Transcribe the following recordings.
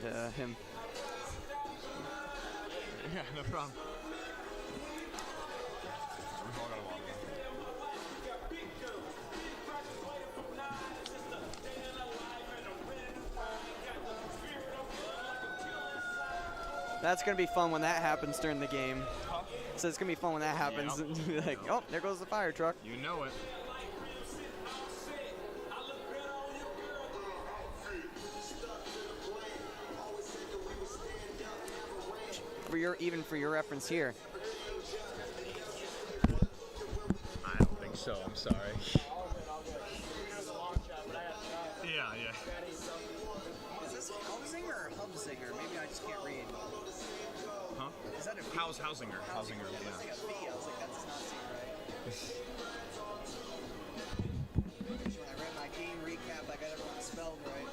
him. Yeah, no problem. We've all got a lot of them. That's going to be fun when that happens during the game. So it's going to be fun when that happens. Yep. Like, oh, there goes the fire truck. You know it. For your reference here. I don't think so. I'm sorry. Yeah. Is this Hausinger or Hubsinger? Maybe I just can't read. Huh? Is that a V? Hausinger. Yeah. I was like a V. I was like, that's not seeing right. When I read my game recap, I got everyone spelled right.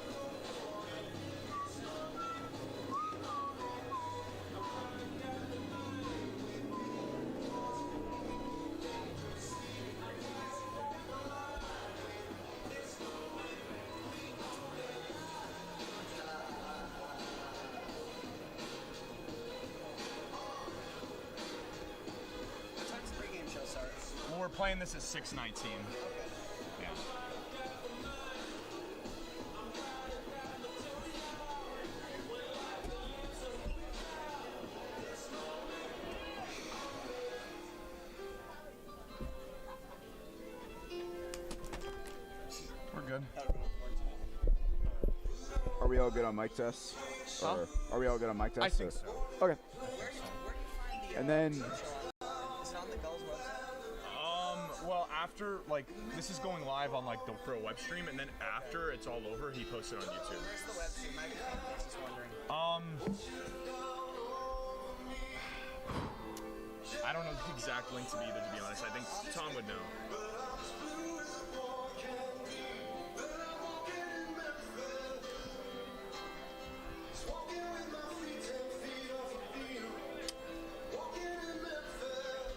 Well, we're playing this at 6:19. Yeah. We're good. Are we all good on mic tests? Huh? Or are we all good on mic tests? I think or? so. Okay. Where do you find the And then is it on the Gulls website? Well, after, like, this is going live on, like, the pro web stream, and then after it's all over, he posts it on YouTube. Where's the web stream? I was just wondering. I don't know the exact link to be either, to be honest. I think Tom would know.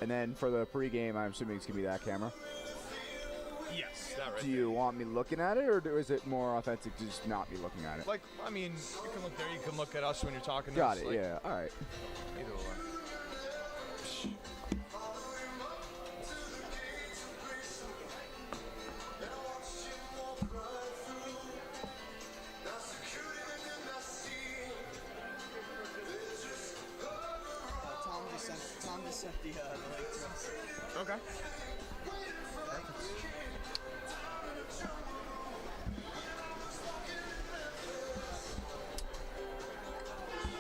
And then for the pregame, I'm assuming it's going to be that camera. Yes, that right Do you want me looking at it, or is it more authentic to just not be looking at it? Like, I mean, you can look there, you can look at us when you're talking to Got us. it, like, yeah. All right. Either way. Tom just sent the link to us. Okay.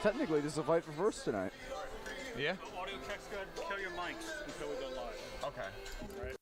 Technically, this is a fight for first tonight. Yeah? Audio check's good. Kill your mics until we go live. Okay. All right.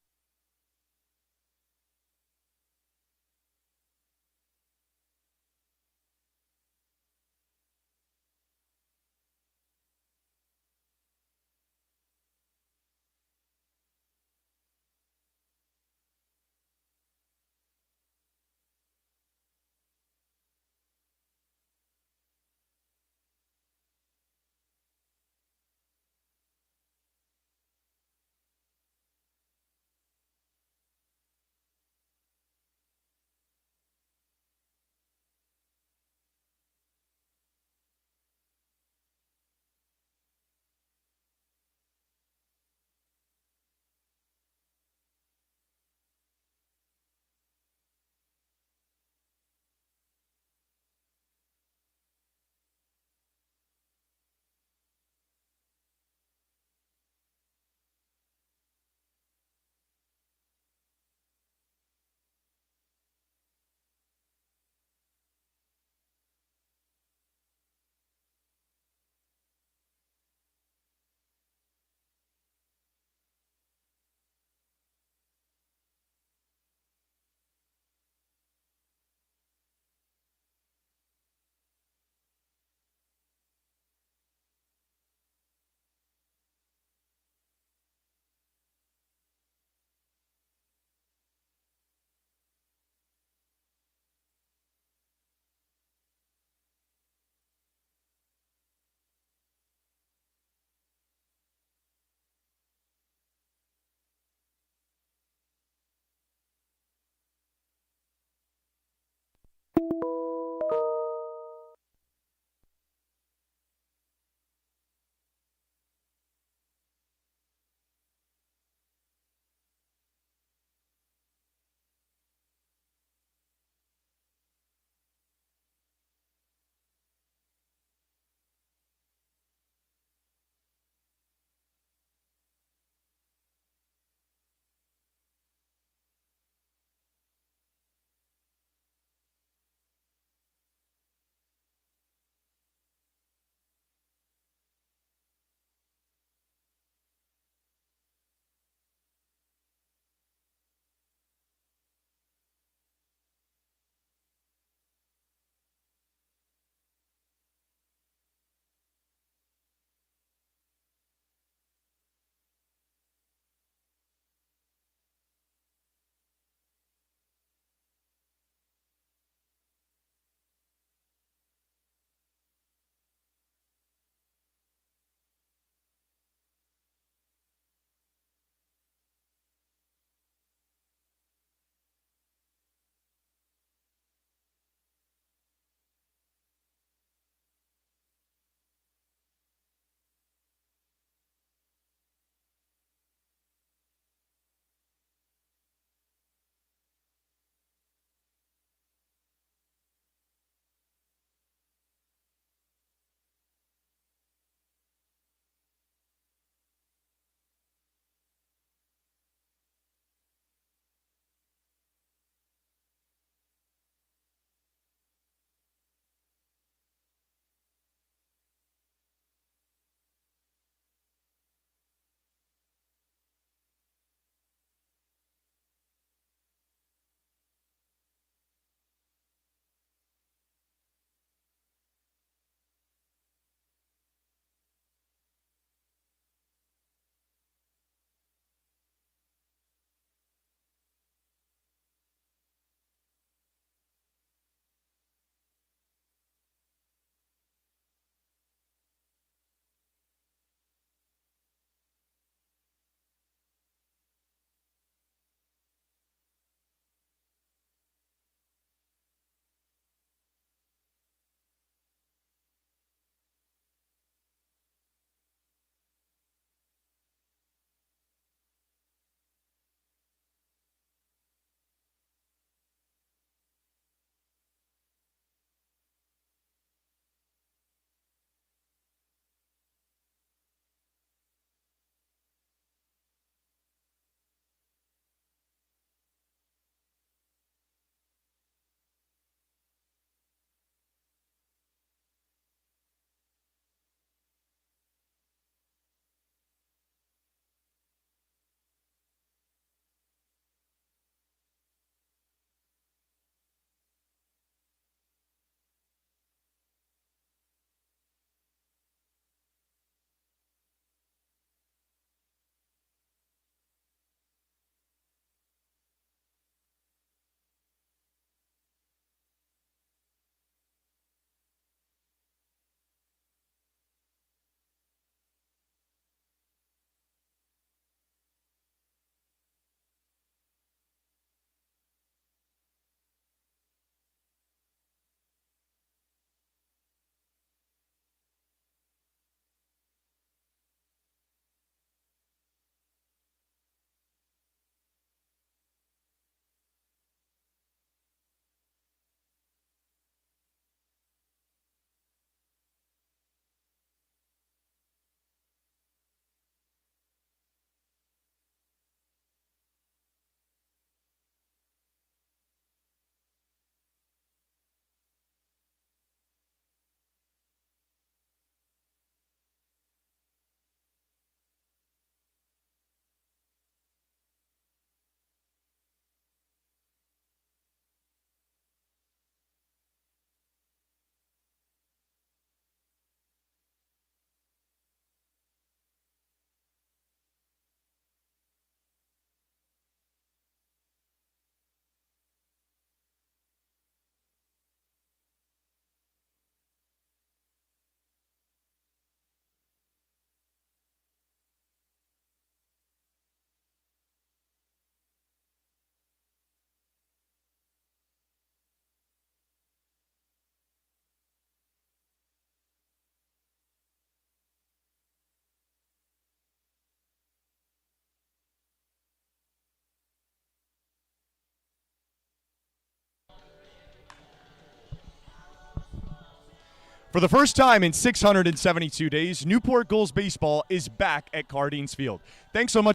For the first time in 672 days, Newport Gulls baseball is back at Cardines Field. Thanks so much.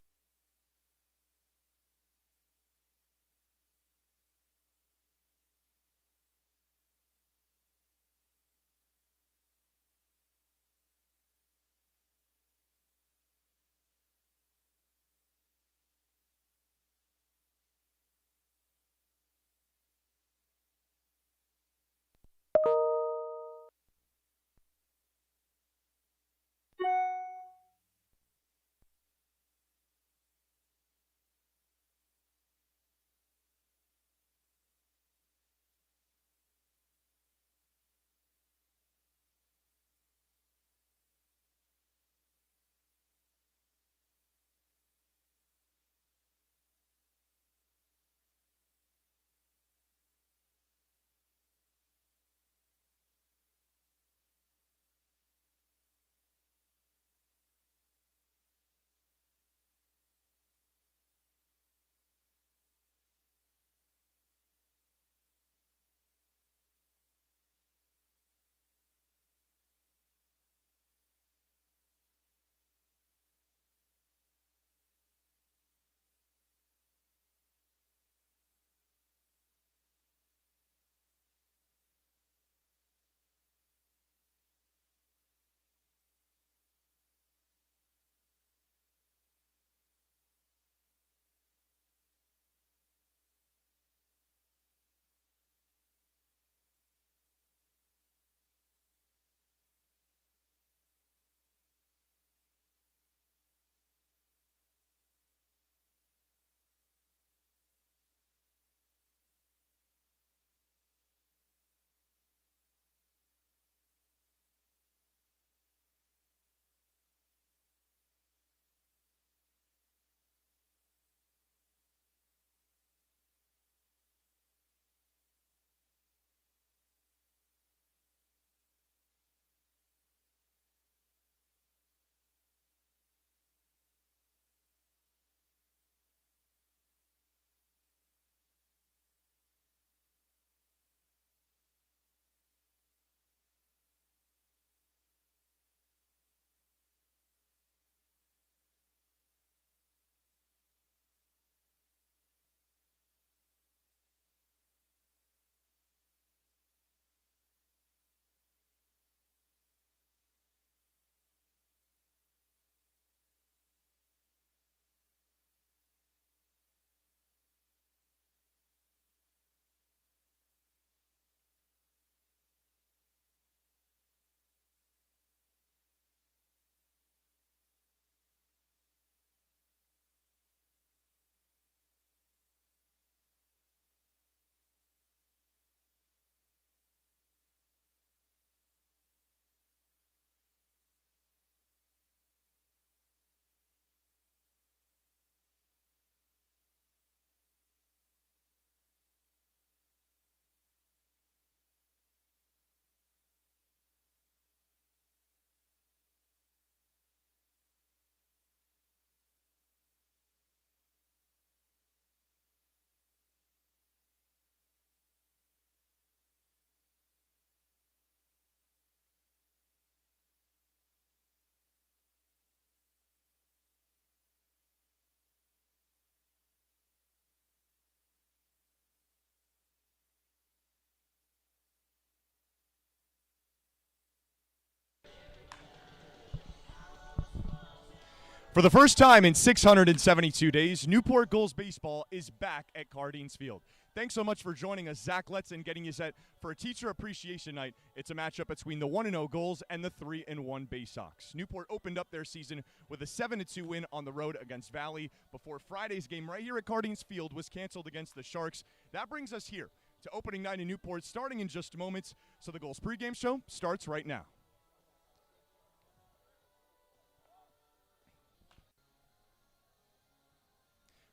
For the first time in 672 days, Newport Gulls baseball is back at Cardines Field. Thanks so much for joining us. Zach Letson getting you set for a Teacher Appreciation Night. It's a matchup between the 1-0 Gulls and the 3-1 Bay Sox. Newport opened up their season with a 7-2 win on the road against Valley before Friday's game right here at Cardines Field was canceled against the Sharks. That brings us here to opening night in Newport starting in just moments. So the Gulls pregame show starts right now.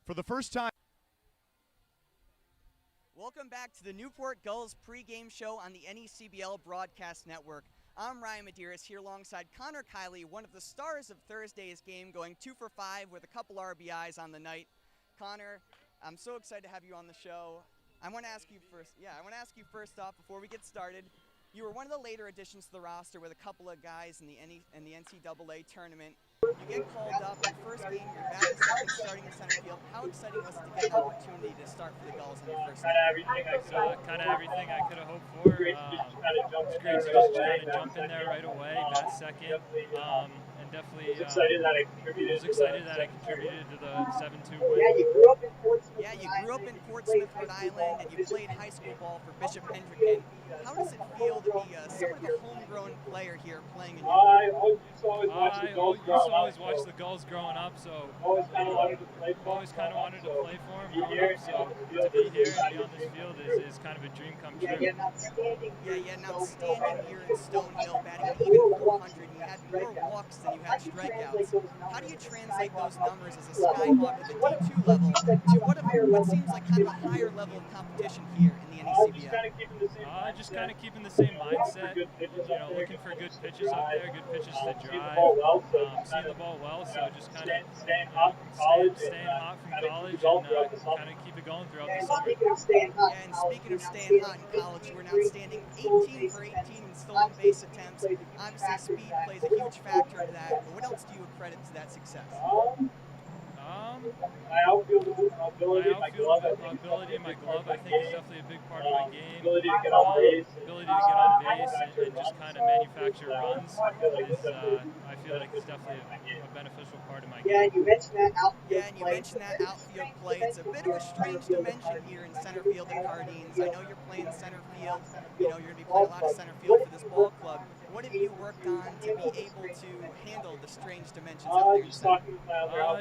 For the first time. Welcome back to the Newport Gulls pregame show on the NECBL Broadcast Network. I'm Ryan Medeiros here alongside Connor Kiley, one of the stars of Thursday's game, going 2 for 5 with a couple RBIs on the night. Connor, I'm so excited to have you on the show. I want to ask you first off before we get started. You were one of the later additions to the roster with a couple of guys in the NCAA tournament. You get called up. Your first game, you're batting second, starting in center field. How exciting was it to get an opportunity to start for the Gulls on your first night? Kind of everything I could have hoped for. It's great to just kind of jump in there right away, bat second, and definitely was excited that I contributed to the 7-2 win. Yeah, you grew up in Portsmouth, Rhode Island, and you played high school ball for Bishop Hendricken. How does it feel to be sort of a homegrown player here playing in Newport? I used to always watch the Gulls growing up, so always kind of wanted to play for them growing up. So to be here and be on this field is kind of a dream come true. Yeah, now standing here in Stonehill, batting an even 400, and you had more walks than you had strikeouts. How do you translate those numbers as a Skyhawk at the D2 level to what seems like kind of a higher level of competition here in the NECBL? Just kind of keeping the same mindset, looking for good pitches up there, good pitches to drive, seeing the ball well, so just kind of staying hot from college and kind of keep it going throughout the summer. Yeah, and speaking of staying hot in college, you were an outstanding 18 for 18 in stolen base attempts. Obviously, speed plays a huge factor into that, but what else do you accredit to that success? My outfield ability, my glove, I think is definitely a big part of my game. Ability to get on base, and just kind of manufacture runs is, I feel like, is definitely a beneficial part of my game. Yeah, and you mentioned that outfield play. It's a bit of a strange dimension here in center field at Cardines. I know you're playing center field. You're going to be playing a lot of center field for this ball club. What have you worked on to be able to handle the strange dimensions out there in center?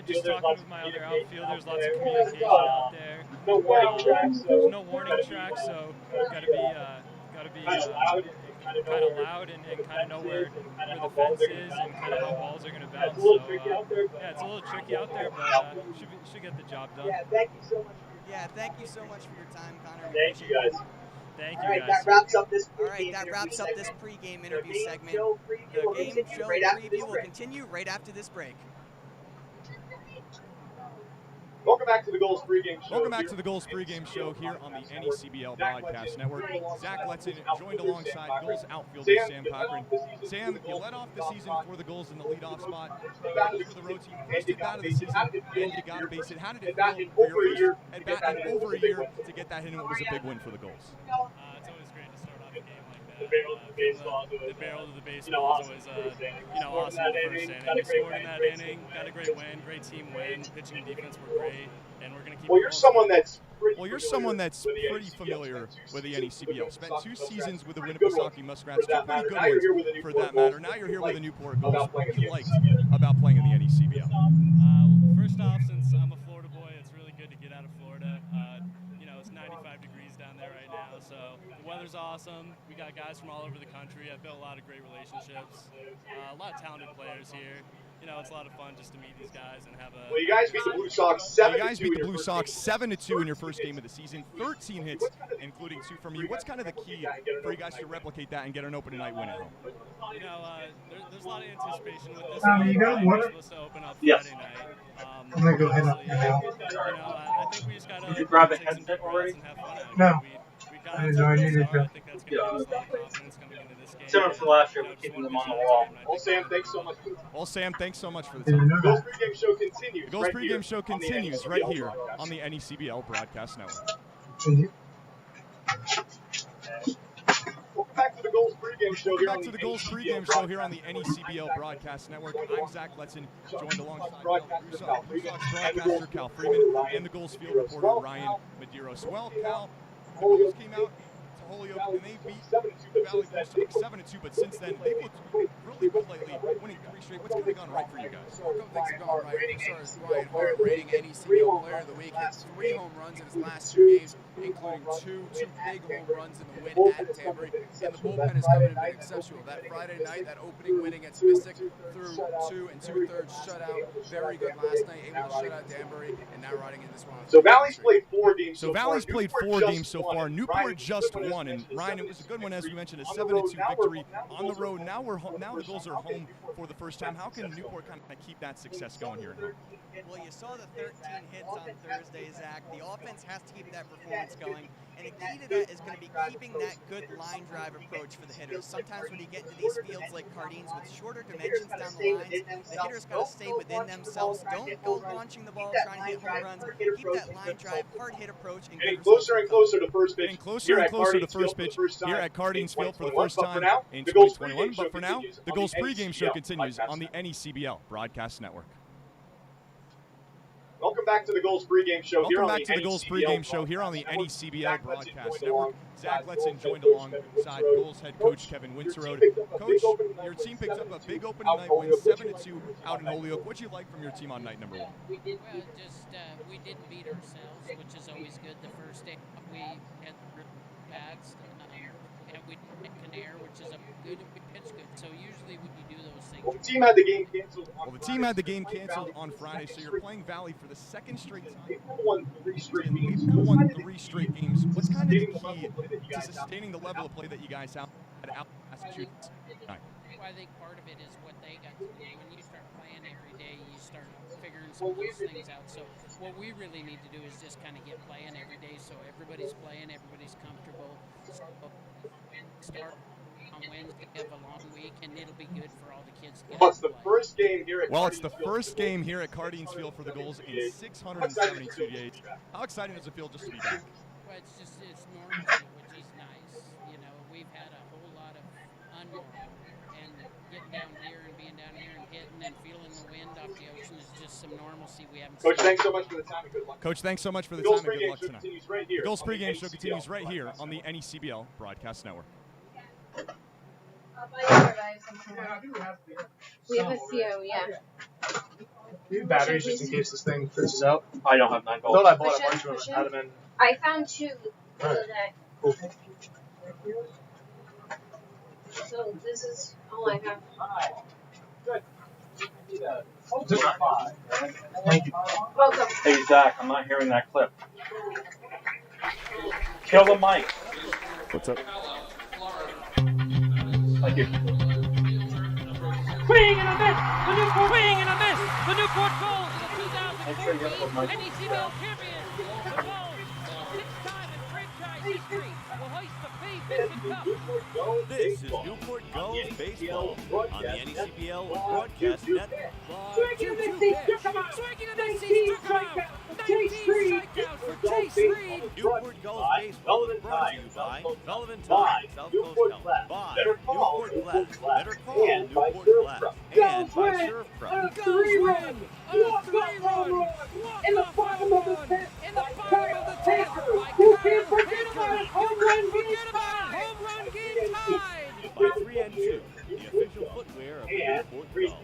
Just talking with my other outfielders, lots of communication out there. There's no warning tracks, so got to be kind of loud and kind of know where the fence is and kind of how balls are going to bounce. So yeah, it's a little tricky out there, but should get the job done. Yeah, thank you so much for your time, Connor. Thank you guys. Thank you guys. That wraps up this pregame interview segment. The game show preview will continue right after this break. Welcome back to the Gulls pregame show. Welcome back to the Gulls pregame show here on the NECBL Broadcast Network. Zach Letson joined alongside Gulls outfielder Sam Cochran. Sam, you led off the season for the Gulls in the leadoff spot. For the road team, first at bat of the season, and you got a base hit. How did it feel for your first at bat in over a year to get that hit and what was a big win for the Gulls? It's always great to start off a game like that. The barrel to the baseball is always awesome in the first inning. We scored in that inning, got a great win, great team win. Pitching and defense were great, and we're going to keep. Well, you're someone that's pretty familiar with the NECBL. Spent 2 seasons with the Winnipesaukee Muskrats, 2 pretty good ones for that matter. Now you're here with the Newport Gulls. What do you like about playing in the NECBL? First off, since I'm a Florida boy, it's really good to get out of Florida. It's 95 degrees down there right now, so the weather's awesome. We got guys from all over the country. I've built a lot of great relationships. A lot of talented players here. It's a lot of fun just to meet these guys and have a. Well, you guys beat the Blue Sox 7-2 in your first game of the season. 13 hits, including 2 from you. What's kind of the key for you guys to replicate that and get an opening night win at home? There's a lot of anticipation with this one. You got water? Supposed to open up Yes. Friday night. I'm gonna go head up now. I think we just gotta Did you grab a take some headset deep already? breaths and have fun. No. We got I didn't know I needed to. I think that's gonna give us a lot of confidence coming into this game. Similar to last year, And, we're keeping just them on the wanna wall. be Well, Sam, thanks so much. Well, Sam, thanks so much for the Didn't time. know Gulls that. pregame show continues. The Gulls right here pregame show on the continues right NECBL here broadcast. on the NECBL Broadcast Network. Welcome back to the Gulls pregame show Welcome here on back to the the Gulls pregame show here on the NECBL Broadcast Network. I'm Zach Letson, joined alongside Blue Sox broadcaster Cal Freeman and the Gulls field reporter Ryan Medeiros. Well, Cal, the Gulls came out to Holyoke and they beat the Valley Blue Sox 7-2, but since then they've looked really good lately, winning 3 straight. What's kind of gone right for you guys? A couple things have gone right. As far as Ryan Hart rating NECBL Player of the Week, hits 3 home runs in his last 2 games, including two big home runs in the win at Danbury. And the bullpen has come in and been exceptional. That Friday night, that opening win against Mystic through 2 2/3 shutout. Very good last night, able to shut out Danbury, and now riding in this one. So Valley's played 4 games So so far. Valley's played Newport 4 just games so won. far. Newport Ryan, just won, and Ryan, it was a good one as we mentioned, a 7-2 victory on the road. Now the Gulls are home for the first time. How can Newport kind of keep that success going here at home? Well, you saw the 13 hits on Thursday, Zach. The offense has to keep that performance offense going. And the key to that is going to be keeping that good line drive approach for the hitters. Sometimes when you get into these fields like Cardines with shorter dimensions down the lines, the hitters got to stay within themselves. Don't go launching the ball, trying to hit home runs. Keep that line drive, hard hit approach, and Getting good results. closer and closer to first pitch. Getting closer and closer to first pitch here at Cardines Field for the first time in the Gulls 2021. pregame But for now, continues the on Gulls the pregame show NECBL continues broadcast on the NECBL Broadcast Network. Welcome back to the Gulls pregame show here Welcome on back the to the Gulls NECBL pregame show here on the Broadcast NECBL Network. Broadcast Network. Zach Letson joined alongside Gulls head coach Kevin Winterode. Coach, your team picked up a big opening night win, 7-2 out in Holyoke. What'd you like from your team on night number 1? Well, just we didn't beat ourselves, which is always good. The first day we had bats, and we hit Canair, which is a good pitch good. So usually when you do those things, Well, the team had the game canceled. Well, the team had the game canceled on Friday, so you're playing Valley for the second straight time. April won 3 straight games. April won 3 straight games. What's kind of the key to sustaining the level of play that you guys had out in Massachusetts? I think part of it is what they got to do. When you start playing every day, you start figuring some of those things out. So what we really need to do is just kind of get playing every day, so everybody's playing, everybody's comfortable. So start on Wednesday, have a long week, and it'll be good for all the kids to get Well, it's out the and play. first game here at Well, it's the Cardines Field. first game here at Cardines Field for the Gulls in 672 days. How exciting does it feel just to be back? Well, it's normalcy, which is nice. You know, we've had a whole lot of unnormal, and getting down here and being down here and hitting and feeling the wind off the ocean is just some normalcy we haven't Coach, seen. thanks so much for the time and good luck. Coach, thanks so much for the The Gulls time and good pregame luck show tonight. continues right here. The Gulls on the pregame show NECBL continues right here Broadcast on the NECBL Broadcast Network. We have a CO, yeah. Do you have batteries just in case this thing freezes out? I don't have 9 I volts. thought I bought Push a in, bunch of push them. in. Had them in. I found 2 the other day. Cool. So this is all I have. Thank you. Welcome. Hey, Zach, I'm not hearing that clip. Kill the mic. What's up? Thank you. Swing and a miss! The Newport swing and a miss! The Newport Gulls Make sure you get the 2014 mic. NECBL champions! The Gulls, 6-time in franchise history, will hoist the Fay Vincent Cup. This is Newport Gulls baseball on the NECBL Broadcast Network. Swinging and a miss, he struck him out! Swinging and a miss, he struck him out! 19 strikeouts for Chase Reed! Newport Gulls baseball is brought to you by Sullivan Tide, South Coast Health, by Newport Glass, Better Call Newport Glass, and by Surf Pro. Gulls win! On a 3-run! In the bottom of the 10th! In the bottom of the 10th! By Kyle Baker! Home run forget about it! Home run game tied! By 3 and 2, the official footwear of the Newport Gulls,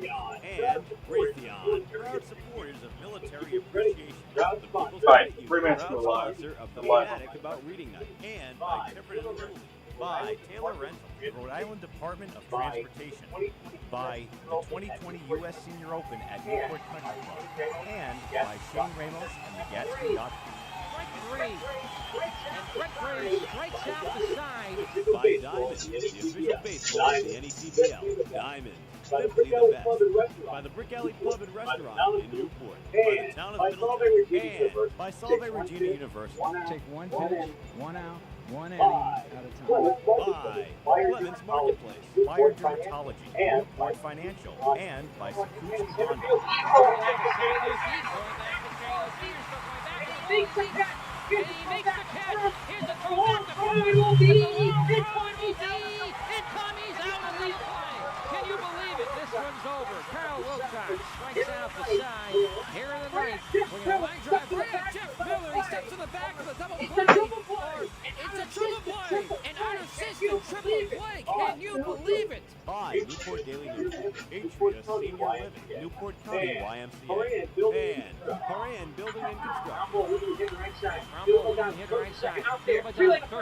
and Raytheon, proud supporters of military appreciation. The People's Right, Credit 3 Union, minutes proud to the live. sponsor of the The live. Fanatic About Reading Night, and by Different and Rules, by Taylor Rental, Rhode Island Department of Transportation, by the 2020 U.S. Senior Open at Newport Country Club, and by Shane Ramos and the Gatsby Yacht Club. Strike 3. And Brett Gray strikes out the side. By Diamond, the official baseball of the NECBL. Diamond, simply the best. By the Brick Alley Pub and Restaurant in Newport. By the town of Middleton. And by Salve Regina University. Take 1 pitch, 1 out, 1 inning at a time. By Clements Marketplace. Fire Dermatology. Newport Financial. And by Sakuchi Honda. And he makes the catch. Here's a throw back to first. It's a long throw, and he's out. And Tommy's out of the play. Can you believe it? This one's over. Carl Wilcox strikes out the side. Here in the ninth. Swinging a line drive. Right, Jeff Miller. He steps to the back of the double play. It's a triple play. An unassisted triple play. Can you believe it? By Newport Daily News, Atria Senior Living, Newport County YMCA, and Korean Building and Construction. Rumble hit right side. Field throws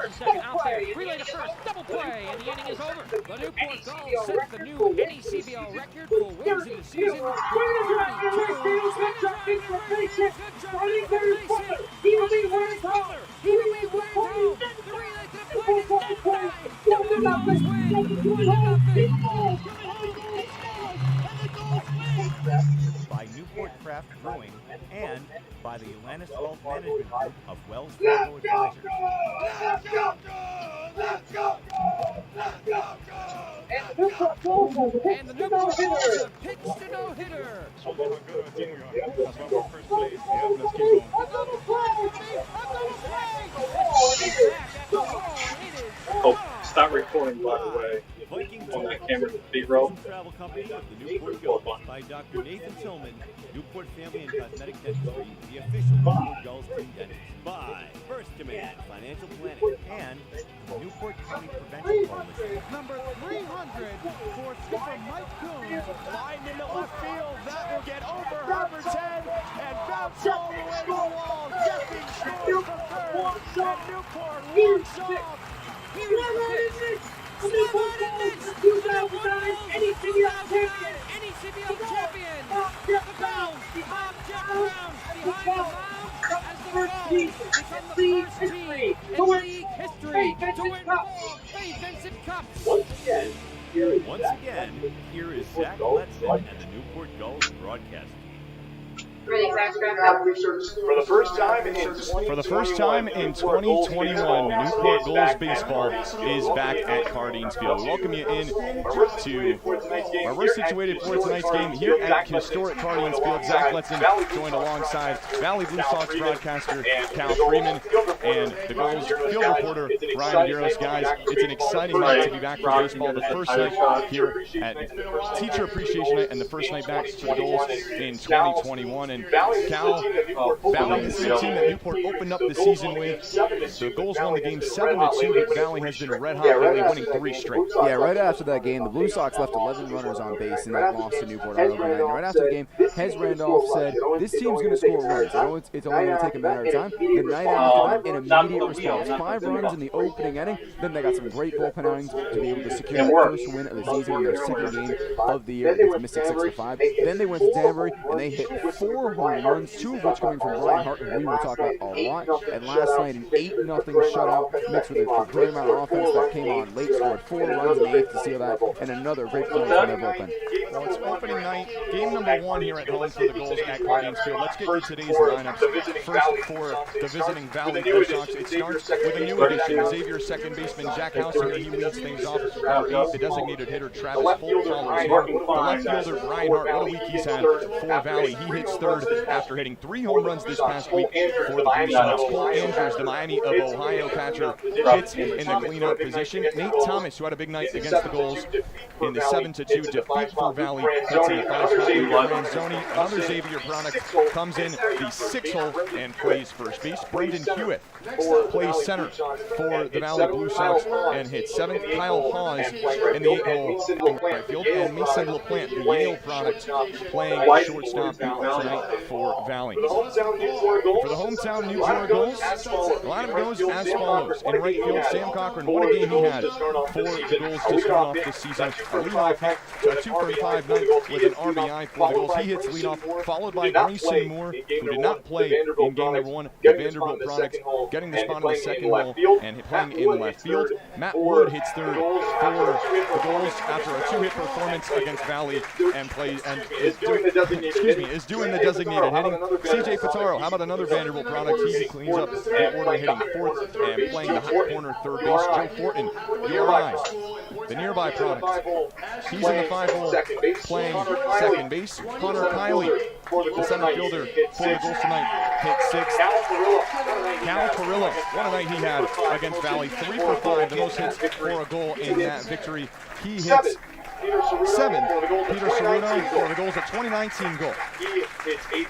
to second. Out there. Relay to first. Double play. And the inning is over. The Newport Gulls set the new NECBL record for wins in the season. 32. He will be waved home. He will be waved home. The relay to the plate is that time. The Gulls win. 1-0. By Newport Craft Craft Brewing, and by the Atlantis Wealth Management Group of Wells Fargo Advisors. And the Newport Gulls have pitched a no-hitter. Shows you how good of a team we are. That's why we're first place. Yeah, let's keep going. Another play! Another play! It's back at the wall. It is Oh, stop recording, by the way. On that camera, B-roll. Travel Company of the Newport Gulls by Dr. Nathan Tillman, Newport Family and Cosmetic Dentistry, the official Newport Gulls team dentist. By First Command Financial Planning and the Newport County Prevention Coalition. number 300 for skipper Mike Coons. Flying into left field, that will get over Herbert's head and bounce all the way to the wall. Jeffy scores for third, and Newport walks off. NECBL champion. The Gulls have Jack Brown behind the mound as the Gulls become the first team in league history to win 4 Fay Vincent Cups. Once again, here is Zach Letson and the Newport Gulls broadcast team. For the first time in 2021, Newport Gulls baseball is back at Cardines Field. We welcome you in to where we're situated for tonight's game here at historic Cardines Field. Zach Letson joined alongside Valley Blue Sox broadcaster Cal Freeman and the Gulls field reporter Ryan Medeiros. Guys, it's an exciting night to be back for baseball. The first night here at Teacher Appreciation Night and the first night back to the Gulls in 2021. And Cal, Valley is the team that Newport opened up the season with. The Gulls won the game 7-2, but Valley has been red hot lately, winning 3 straight. Yeah, right after that game, the Blue Sox left 11 runners on base in that loss to Newport earlier tonight. And right after the game, Hez Randolph said, this team's going to score runs. I know it's only going to take a matter of time. The night after that, an immediate response. 5 runs in the opening inning. Then they got some great bullpen outings to be able to secure their first win of the season in their second game of the year against Mystic 6-5. Then they went to Danbury, and they hit 4 home runs, 2 of which coming from Brian Hart, who we will talk about a lot. And last night, an 8-0 shutout mixed with a great amount of offense that came on late, scored 4 runs in the 8th to seal that, and another great performance from their bullpen. Well, it's opening night, game number 1 here at home for the Gulls at Cardines Field. Let's get to today's lineups. First for the visiting Valley Blue Sox, it starts with a new addition, Xavier second baseman Jack Hauser. He leads things off. Our 8th, the designated hitter Travis Holt follows here. The left fielder Brian Hart, what a week he's had for Valley. He hits third after hitting 3 home runs this past week for the Blue Sox. Cole Andrews, the Miami of Ohio catcher, hits in the cleanup position. Nate Thomas, who had a big night against the Gulls in the 7-2 defeat for Valley, hits in the 5-spot. Manzoni, another Xavier product, comes in the 6th hole and plays first base. Brendan Hewitt plays center for the Valley Blue Sox and hits 7th. Kyle Hawes in the 8th hole in right field. And Mason LaPlante, the Yale product, playing shortstop tonight for Valley. For the hometown Newport Gulls, the lineup goes as follows. In right field, Sam Cochran, what a game he had for the Gulls to start off this season. A leadoff hit, a 2-for-5 night with an RBI for the Gulls. He hits leadoff, followed by Grayson Moore, who did not play in game number 1. The Vanderbilt product getting the spot in the second hole and playing in left field. Matt Wood hits third for the Gulls after a 2-hit performance against Valley and is doing the designated hitting. CJ Pitaro, how about another Vanderbilt product? He cleans up the order, hitting 4th and playing the hot corner third base. Joe Fortin, URI, the nearby product. He's in the 5 hole playing second base. Connor Kiley, the center fielder for the Gulls tonight, hit 6th. Cal Perillo, what a night he had against Valley. 3-for-5, the most hits for a goal in that victory. He hits 7. Peter Serino for the Gulls, a 2019 goal. He hits 8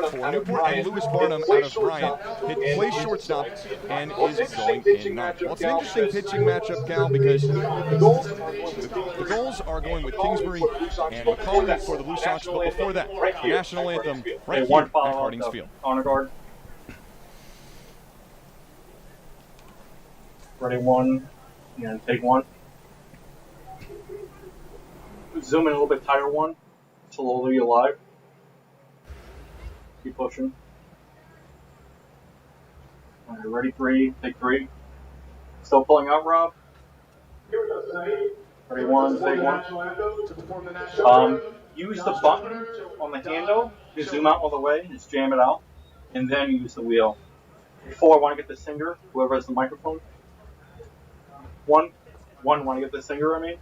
for Newport, and Lewis Barnum out of Bryant plays shortstop and is going in 9th. Well, it's an interesting pitching matchup, Cal, because the Gulls are going with Kingsbury and McCollum for the Blue Sox, but before that, the national anthem right here at Cardines Field. Honor guard. Ready, 1, and take 1. Zoom in a little bit tighter, 1. Slowly alive. Keep pushing. Alright, ready, 3, take 3. Still pulling out, Rob. Alright, Ready, one, big one. Use the button on the handle to zoom out all the way and just jam it out, and then use the wheel. Before, I want to get the singer, whoever has the microphone. Want to get the singer, I mean.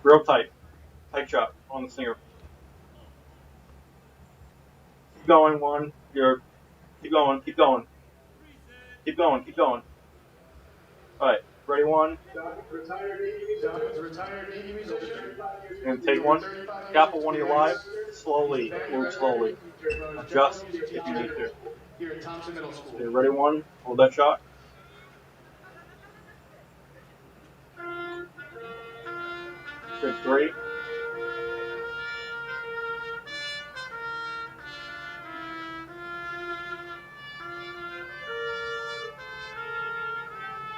Real tight shot on the singer. Keep going, one. Keep going. All right, ready, one. And take one. Tap one of your live. Slowly, move slowly. Adjust if you need to. Okay, ready, one. Hold that shot. Good, 3.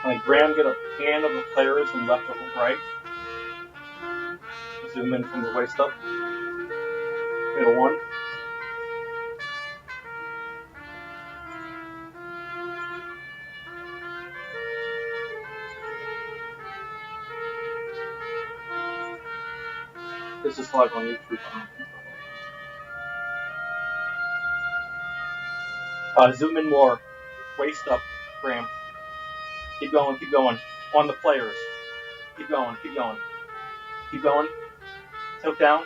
Like Graham, get a pan of the players from left to right. Zoom in from the waist up. Hit a 1. This is live on YouTube. Zoom in more. Waist up, Graham. Keep going. On the players. Keep going. Tilt down.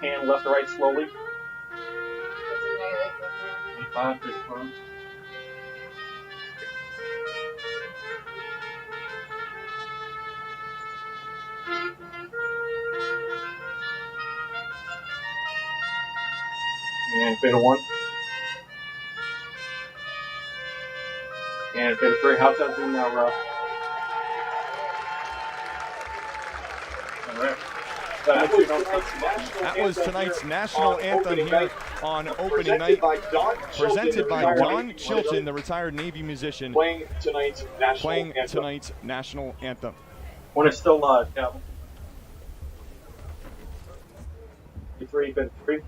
Hand left to right slowly. 5, 6, 1. And fade a 1. And fade a 3. How's that doing now, Rob? All right. That was tonight's national anthem here on opening night, presented by Don Chilton, the retired Navy musician, playing tonight's national anthem. When it's still live, Calvin. 3, 3.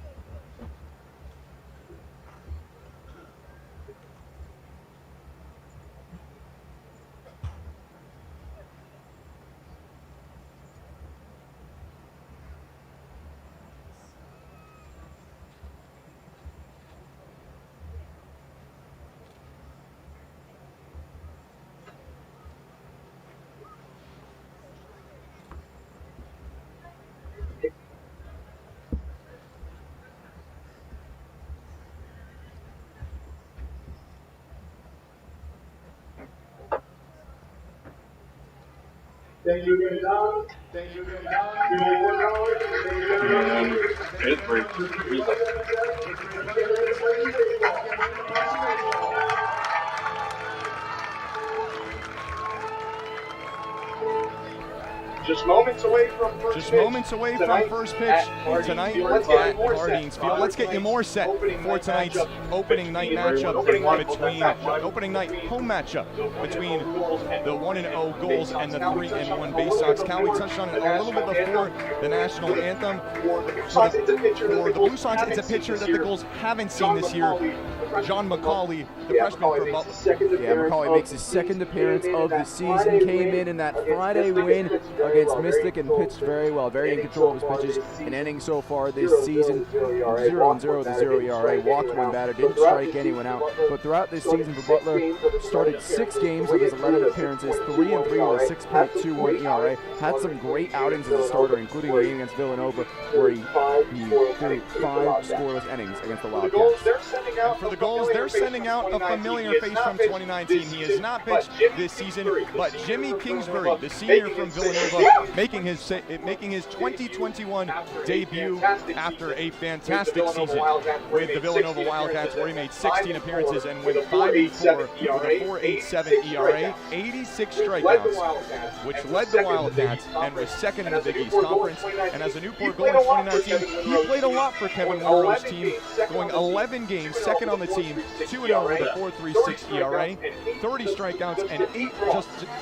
Thank you again, Don. Thank you again, Don. It's great. Just moments away from first pitch tonight at Cardines Field. Let's get you more set for tonight's opening night matchup home matchup between the 1-0 Gulls and the 3-1 Bay Sox. Cal, we touched on it a little bit before the national anthem. For the Blue Sox, it's a pitcher that the Gulls haven't seen this year. John McCauley, the freshman from Butler. Yeah, McCauley makes his second appearance of the season. Came in that Friday win against Mystic and pitched very well, very in control of his pitches. An inning so far this season, 0-0 to 0 ERA. Walked one batter, didn't strike anyone out. But throughout this season for Butler, started 6 games of his 11 appearances, 3-3 with a 6.21 ERA. Had some great outings as a starter, including a game against Villanova, where he threw 5 scoreless innings against the Wildcats. And for the Gulls, they're sending out a familiar face from 2019. He has not pitched this season, but Jimmy Kingsbury, the senior from Villanova, making his 2021 debut after a fantastic season with the Villanova Wildcats, where he made 16 appearances and went 5-4 with a 4.87 ERA, 86 strikeouts, which led the Wildcats and was second in the Big East Conference. And as a Newport Gold in 2019, he played a lot for Kevin Monroe's team, going 11 games, second on the team, 2-0 with a 4.36 ERA, 30 strikeouts, and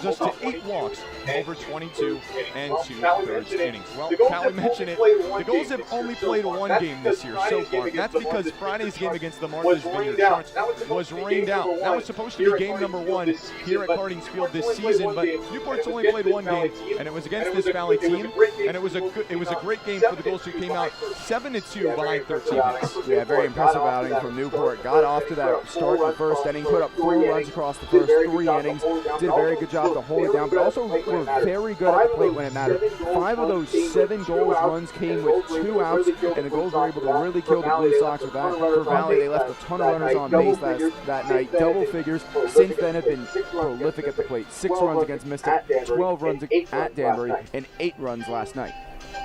just to 8 walks over 22 and 2/3 innings. Well, Callie mentioned it. The Gulls have only played one game this year so far. And that's because Friday's game against the Martha's Vineyard Sharks was rained out. That was supposed to be game number 1 here at Cardings Field this season, but Newport's only played one game, and it was against this Valley team, and it was a great game for the Gulls, who came out 7-2 behind 13 hits. Yeah, very impressive outing from Newport. Got off to that start in the first inning, put up 4 runs across the first 3 innings, did a very good job to hold it down, but also were very good at the plate when it mattered. 5 of those 7 Gulls runs came with 2 outs, and the Gulls were able to really kill the Blue Sox with that. For Valley, they left a ton of runners on base that night, double figures. Since then have been prolific at the plate. 6 runs against Mystic, 12 runs at Danbury, and 8 runs last night.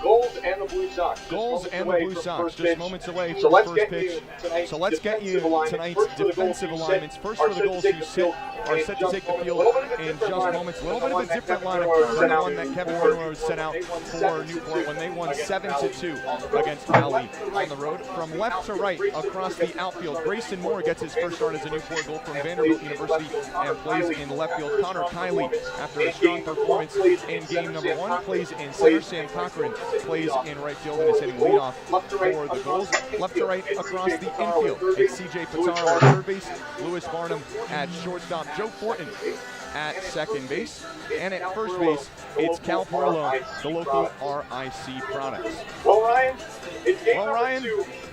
Gulls and the Blue Sox. Gulls and the Blue Sox just moments away from the first pitch. So let's get you tonight's defensive alignments. First for the Gulls, who are set to take the field in just moments. A little bit of a different lineup than the one that Kevin Monroe sent out for Newport when they won 7-2 against Valley on the road. From left to right across the outfield, Grayson Moore gets his first start as a Newport Gull from Vanderbilt University and plays in left field. Connor Kiley, after a strong performance in game number 1, plays in center. Sam Cochran plays in right field and is hitting leadoff for the Gulls. Left to right across the infield, it's C.J. Pitaro at third base, Lewis Barnum at shortstop, Joe Fortin at second base, and at first base, it's Cal Perillo, the local RIC products. Well, Ryan,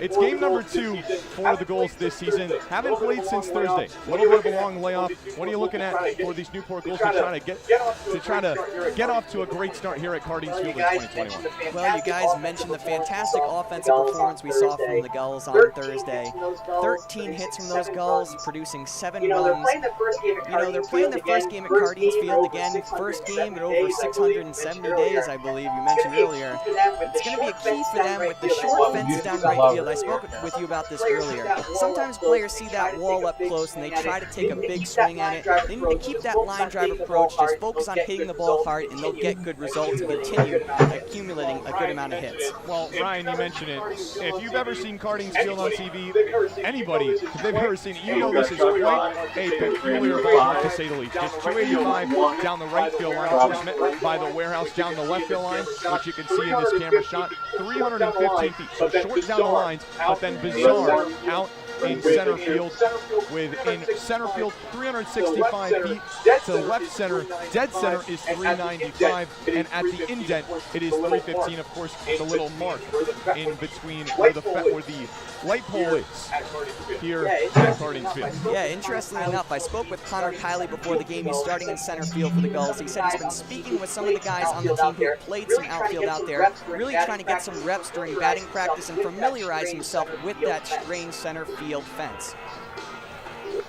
it's game number 2 for the Gulls this season. Haven't played since Thursday. A little bit of a long layoff. What are you looking at for these Newport Gulls to try to get off to a great start here at Cardings Field in 2021? Well, you guys mentioned the fantastic offensive performance we saw from the Gulls on Thursday. 13 hits from those Gulls, producing 7 runs. They're playing their first game at Cardings Field again. First game in over 670 days, I believe you mentioned earlier. It's going to be a key for them with the short fences down right field. I spoke with you about this earlier. Sometimes players see that wall up close and they try to take a big swing at it. They need to keep that line drive approach, just focus on hitting the ball hard, and they'll get good results and continue accumulating a good amount of hits. Well, Ryan, you mentioned it. If you've ever seen Cardings Field on TV, anybody, if they've ever seen it, you know this is quite a peculiar ballpark, to say the least. Just 285 down the right field line, of course, met by the warehouse down the left field line, which you can see in this camera shot. 315 feet, so short down the lines, but then bizarre out in center field, with in center field 365 feet to left center. Dead center is 395, and at the indent it is 315. Of course, the little mark in between where the light pole is here at Cardings Field. Yeah, interestingly enough, I spoke with Connor Kiley before the game. He's starting in center field for the Gulls. He said he's been speaking with some of the guys on the team who played some outfield out there, really trying to get some reps during batting practice and familiarize himself with that strange center field fence.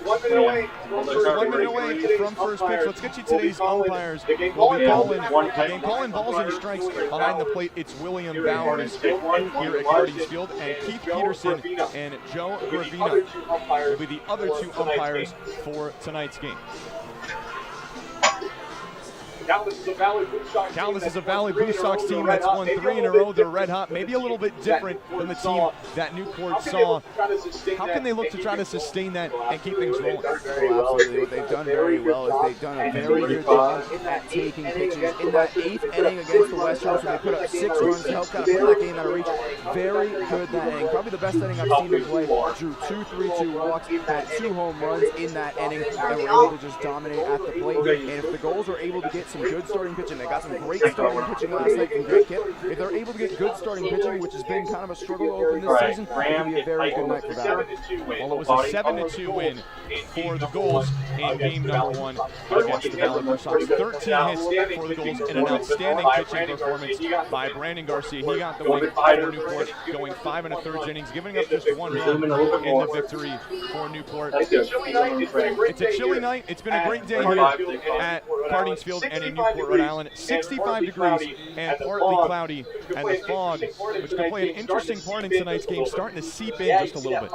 1 minute away from first pitch. Let's get you today's umpires. We'll be calling balls and strikes behind the plate. It's William Bowers here at Cardings Field, and Keith Peterson and Joe Gravina will be the other 2 umpires for tonight's game. Cal, this is a Valley Blue Sox team that's won 3 in a row. They're red hot, maybe a little bit different than the team that Newport saw. How can they look to try to sustain that and keep things rolling? Well, absolutely. What they've done very well is they've done a very good job at taking pitches. In that 8th inning against the Westerns, when they put up 6 runs to help kind of put that game out of reach, very good that inning. Probably the best inning I've seen them play. Drew 2 3-2 walks, had 2 home runs in that inning, and were able to just dominate at the plate. And if the Gulls are able to get some good starting pitching, they got some great starting pitching last night from Greg Kipp. If they're able to get good starting pitching, which has been kind of a struggle to open this season, it could be a very good night for Valley. Well, it was a 7-2 win for the Gulls in game number 1 against the Valley Blue Sox. 13 hits for the Gulls and an outstanding pitching performance by Brandon Garcia. He got the win for Newport, going 5 1/3 innings, giving up just 1 run in the victory for Newport. It's a chilly night. It's been a great day here at Cardings Field and in Newport, Rhode Island. 65 degrees and partly cloudy, and the fog, which could play an interesting part in tonight's game, starting to seep in just a little bit.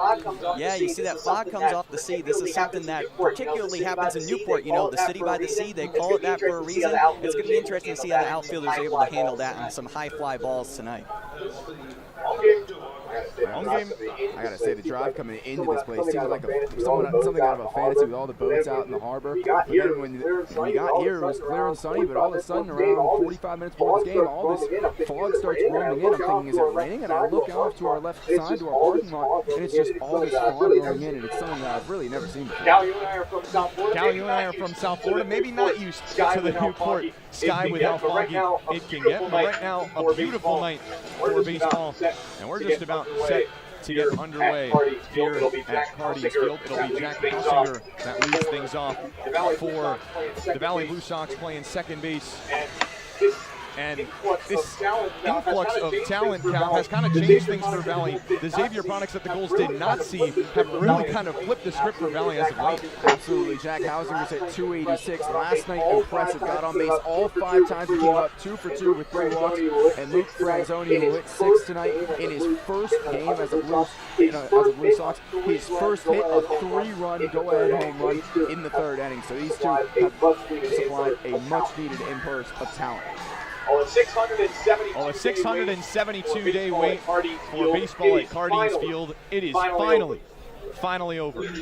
Yeah, you see that fog comes off the sea. This is something that particularly happens in Newport. You know, the city by the sea, they call it that for a reason. It's going to be interesting to see how the outfielders are able to handle that and some high fly balls tonight. I gotta say, the drive coming into this place seems like something out of a fantasy with all the boats out in the harbor. But then when we got here, it was clear and sunny, but all of a sudden, around 45 minutes before this game, all this fog starts rolling in. I'm thinking, is it raining? And I look off to our left side, to our parking lot, and it's just all this fog rolling in, and it's something that I've really never seen before. Cal, you and I are from South Florida. Cal, you and I are from South Florida. Maybe not used to the Newport sky with how foggy it can get, but right now, a beautiful night for baseball, and we're just about set to get underway here at Cardin's Field. It'll be Jack Hausinger that leads things off for the Valley Blue Sox playing second base. And this influx of talent, Cal, has kind of changed things for Valley. The Xavier products that the Gulls did not see have really kind of flipped the script for Valley as of late. Absolutely. Jack Hausinger's hit 286 last night. Impressive. Got on base all 5 times. He came up 2 for 2 with 3 walks. And Luke Franzoni, who hit 6 tonight in his first game as a Blue Sox, his first hit, a 3-run go-ahead home run in the 3rd inning. So these two have supplied a much-needed impulse of talent. A 672-day wait for baseball at Cardin's Field. It is finally over. In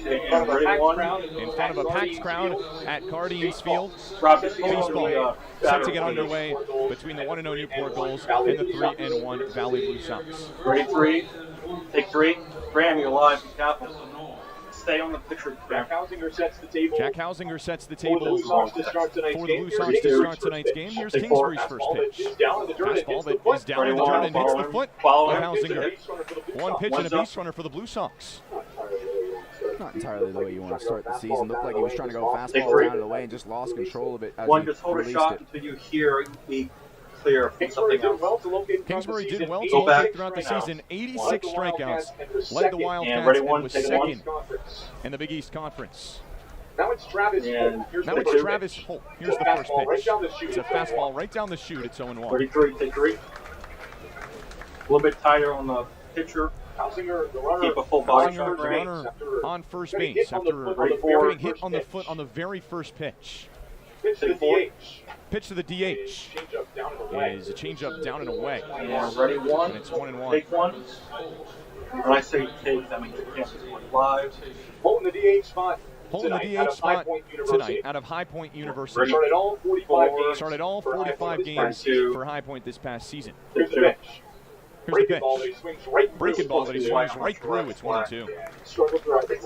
front of a packed crowd at Cardin's Field. Baseball set to get underway between the 1-0 Newport Gulls and the 3-1 Valley Blue Sox. Ready, 3. Take 3. Graham, you're live. Be careful. Stay on the picture. Jack Hausinger sets the table. Jack Hausinger sets the table for the Blue Sox to start tonight's game. Here's Kingsbury's first pitch. Fastball that is down in the dirt and hits the foot of Hausinger. One pitch and a base runner for the Blue Sox. Not entirely the way you want to start the season. Looked like he was trying to go fastball down to the way and just lost control of it as he just hold a released shot it. until you hear me clear from something else. Kingsbury did well to locate throughout the season. 86 strikeouts. Led the Wildcats and was second in the Big East Conference. Now it's Travis Holt. Travis Holt. Here's the first pitch. It's a fastball right down the chute. It's 0-1. 33, take 3. A little bit tighter on the pitcher. Hausinger, the runner. Keep a full body. Hausinger, the runner on first base after getting hit on the foot on the very first pitch. Pitch to the DH. Pitch to the DH is a changeup down and away. And ready, 1. And it's 1-1. Take 1. When I say take, that means you can't just one live. Holding the DH spot. Holding the DH spot tonight out of High Point University. Started all 45 games. Started all 45 games for High Point this past season. Here's the pitch. Here's the pitch. Breaking ball that he swings right through. It's 1-2. Struggled throughout his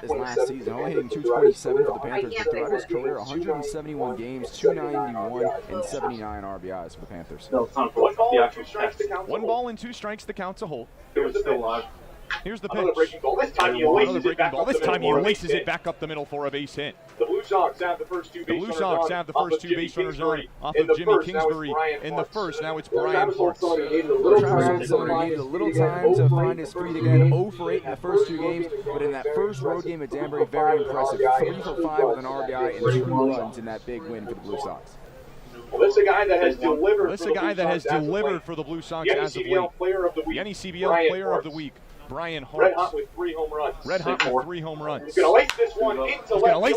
last season, only hitting 227 for the Panthers, but throughout his career, 171 games, 291, and 79 RBIs for the Panthers. One ball and 2 strikes, the count's a hole. Here's the pitch. Another breaking ball. This time he laces it back up the middle for a base hit. The Blue Sox have the first 2 base runners on off of Jimmy Kingsbury in the first. Now it's Brian Hart. Travis Holt needed a little time to find his feet again. 0 for 8 in the first 2 games, but in that first road game at Danbury, very impressive. 3 for 5 with an RBI and 2 runs in that big win for the Blue Sox. Well, this is a guy that has delivered. For the Blue Sox as of late. The NECBL Player of the Week. Brian Hart. Red hot with 3 home runs. He's going to lace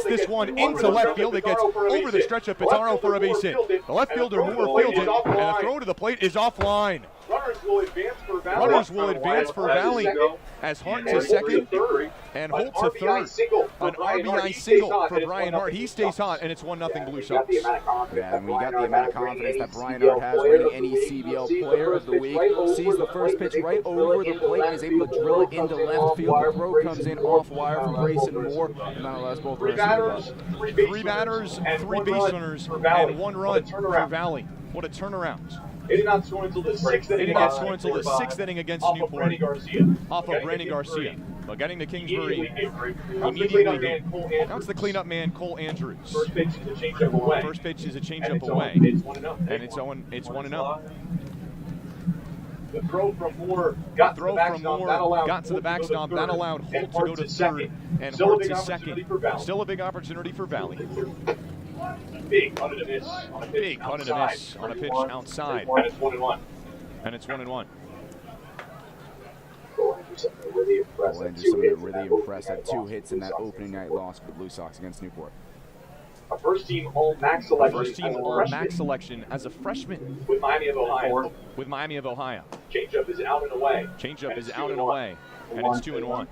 this one into left field. It gets over the stretch of Pizarro for a base hit. The left fielder Moore fields it, and the throw to the plate is offline. Runners will advance for Valley. As Hart to second and Holt to third. An RBI single for Brian Hart. He stays hot, and it's 1-0 Blue Sox. Yeah, and we got the amount of confidence that Brian Hart has, winning NECBL Player of the Week. Sees the first pitch right over the plate and is able to drill it into left field. The throw comes in off wire from Grayson Moore, and that allows both runners. 3 batters, 3 base runners, and 1 run for Valley. What a turnaround. They did not score until the 6th inning against Newport off of Brandon Garcia. But getting to Kingsbury immediately. Now it's the cleanup man, Cole Andrews. First pitch is a changeup away. And it's 1-0. The throw from Moore got to the backstop. That allowed Holt to go to third and Hart to second. Still a big opportunity for Valley. Big cut and a miss on a pitch outside. And it's 1-1. Cole Anderson really impressed. Had 2 hits in that opening night loss for the Blue Sox against Newport. A first-team All-MAC selection as a freshman with Miami of Ohio. Changeup is out and away. And it's 2-1.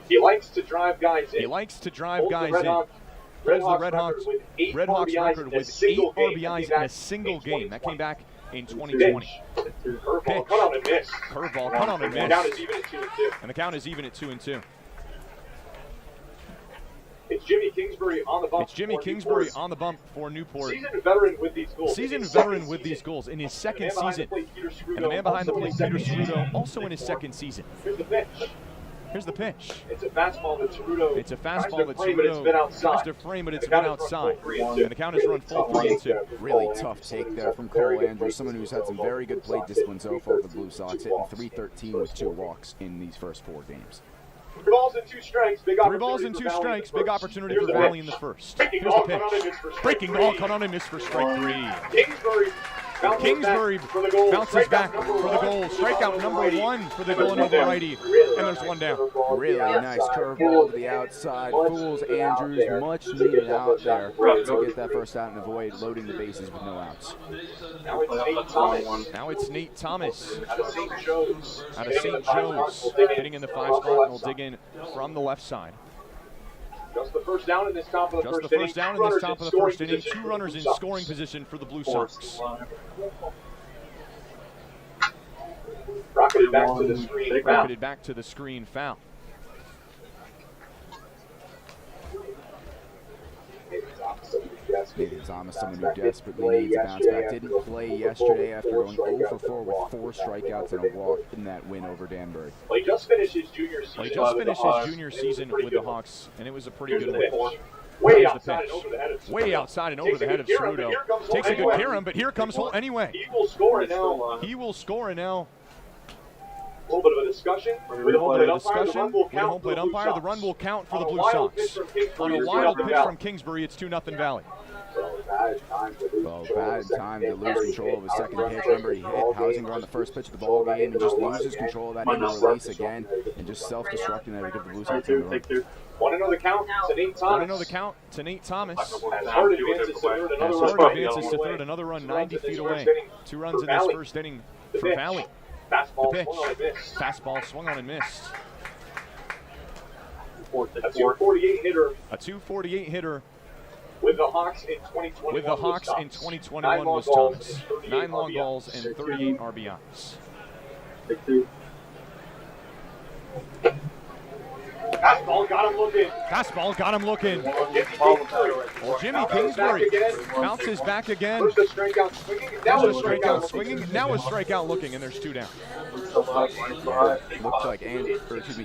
He likes to drive guys in. Holds the Red Hawks record with 8 RBIs in a single game. That came back in 2020. Curveball cut on and miss. And the count is even at 2-2. It's Jimmy Kingsbury on the bump. For Newport. Seasoned veteran with these goals. In his second season. And the man behind the plate, Peter Ceruto, also in his second season. Here's the pitch. It's a fastball that Ceruto tries to frame, but it's been outside. And the count is run full 3-2. Really tough take there from Cole Andrews, someone who's had some very good plate discipline so far for the Blue Sox, hitting .313 with 2 walks in these first 4 games. 3 balls and 2 strikes. Big opportunity for Valley in the first. Here's the pitch. Breaking ball cut on and miss for strike 3. Kingsbury bounces back for the goal. Strikeout number 1 for the Villanova righty. And there's 1 down. Really nice curveball to the outside. Fools Andrews, much needed out there to get that first out and avoid loading the bases with no outs. Now it's Nate Thomas. Out of St. Joe's. Hitting in the 5 spot, and will dig in from the left side. Just the first down in this top of the first inning. 2 runners in scoring position for the Blue Sox. Rocketed back to the screen. Foul. Nathan Thomas, someone who desperately needs a bounce back. Didn't play yesterday after going 0 for 4 with 4 strikeouts and a walk in that win over Danbury. Well, he just finished his junior season with the Hawks, and it was a pretty good win. Way outside and over the head of Ceruto. Takes a good care him, but here comes Holt anyway. He will score it now. A little bit of a discussion. With a home plate umpire, the run will count for the Blue Sox. On a wild pitch from Kingsbury, it's 2-0 Valley. Well, bad time to lose control of his second pitch. Remember, he hit Hausinger on the first pitch of the ball game and just loses control of that in the release again and just self-destructing there to give the Blue Sox a run. Want to know the count to Nate Thomas. As Howard advances to third, another run 90 feet away. 2 runs in this first inning for Valley. The pitch. Fastball swung on and missed. A 248 hitter. With the Hawks in 2021 was Thomas. 9 long balls and 38 RBIs. Fastball got him looking. Well, Jimmy Kingsbury bounces back again. First a strikeout swinging. Now a strikeout looking, and there's 2 down. Looked like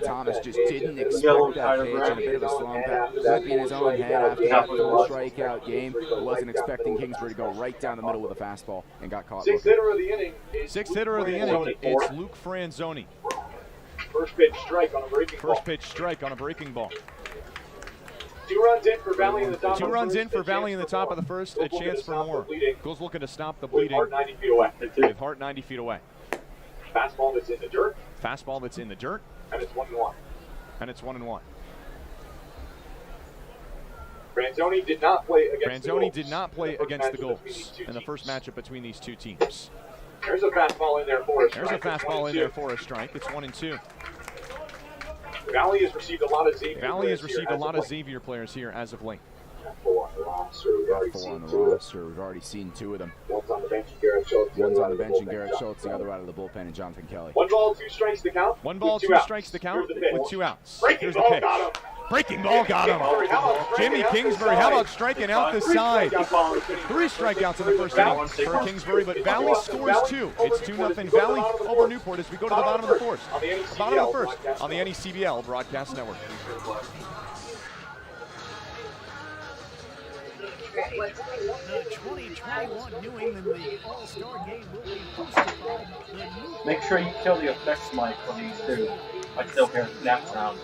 Thomas just didn't expect that pitch and a bit of a slump. Flipping in his own head after that 4 strikeout game. Wasn't expecting Kingsbury to go right down the middle with a fastball and got caught. Sixth hitter of the inning, it's Luke Franzoni. First pitch strike on a breaking ball. 2 runs in for Valley in the top. 2 runs in for Valley in the top of the first. A chance for more. Gulls looking to stop the bleeding. With Hart 90 feet away. Hart 90 feet away. Fastball that's in the dirt. And it's 1-1. Franzoni did not play against the Gulls in the first matchup between these 2 teams. There's a fastball in there for a strike. It's 1-2. Valley has received a lot of Xavier players here as of late. 4 on the roster. We've already seen 2 of them. One's on the bench and Garrett Schultz, the other out of the bullpen, and Jonathan Kelly. 1 ball, 2 strikes to count. With 2 outs. Here's the pitch. Breaking ball got him. Jimmy Kingsbury, how about striking out the side? 3 strikeouts in the first inning for Kingsbury, but Valley scores 2. It's 2-0 Valley over Newport as we go to the bottom of the first on the NECBL Broadcast Network. The 2021 New England League All-Star Game will be hosted by the Newport. Make sure you kill the effects mic for these 2. I still hear snap sound.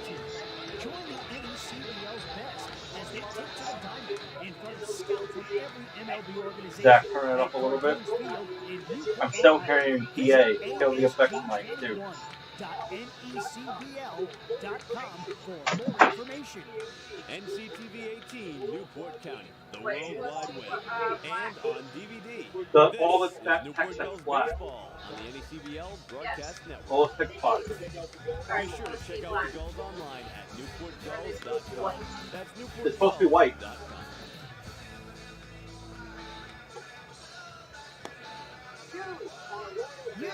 Join the NECBL's best as they take to the diamond in front of scouts from every MLB organization. Zach, turn it up a little bit. I'm still hearing PA. Kill the effects mic too. www.necbl.com for more information. NCTV 18, Newport County, the World Wide Web, and on DVD. All the This is text Newport that's Gulls black. baseball on the NECBL Broadcast Network. All 6 spots. Be sure to check out the Gulls online at newportgulls.com. That's It's supposed to be white. newportgulls.com. You,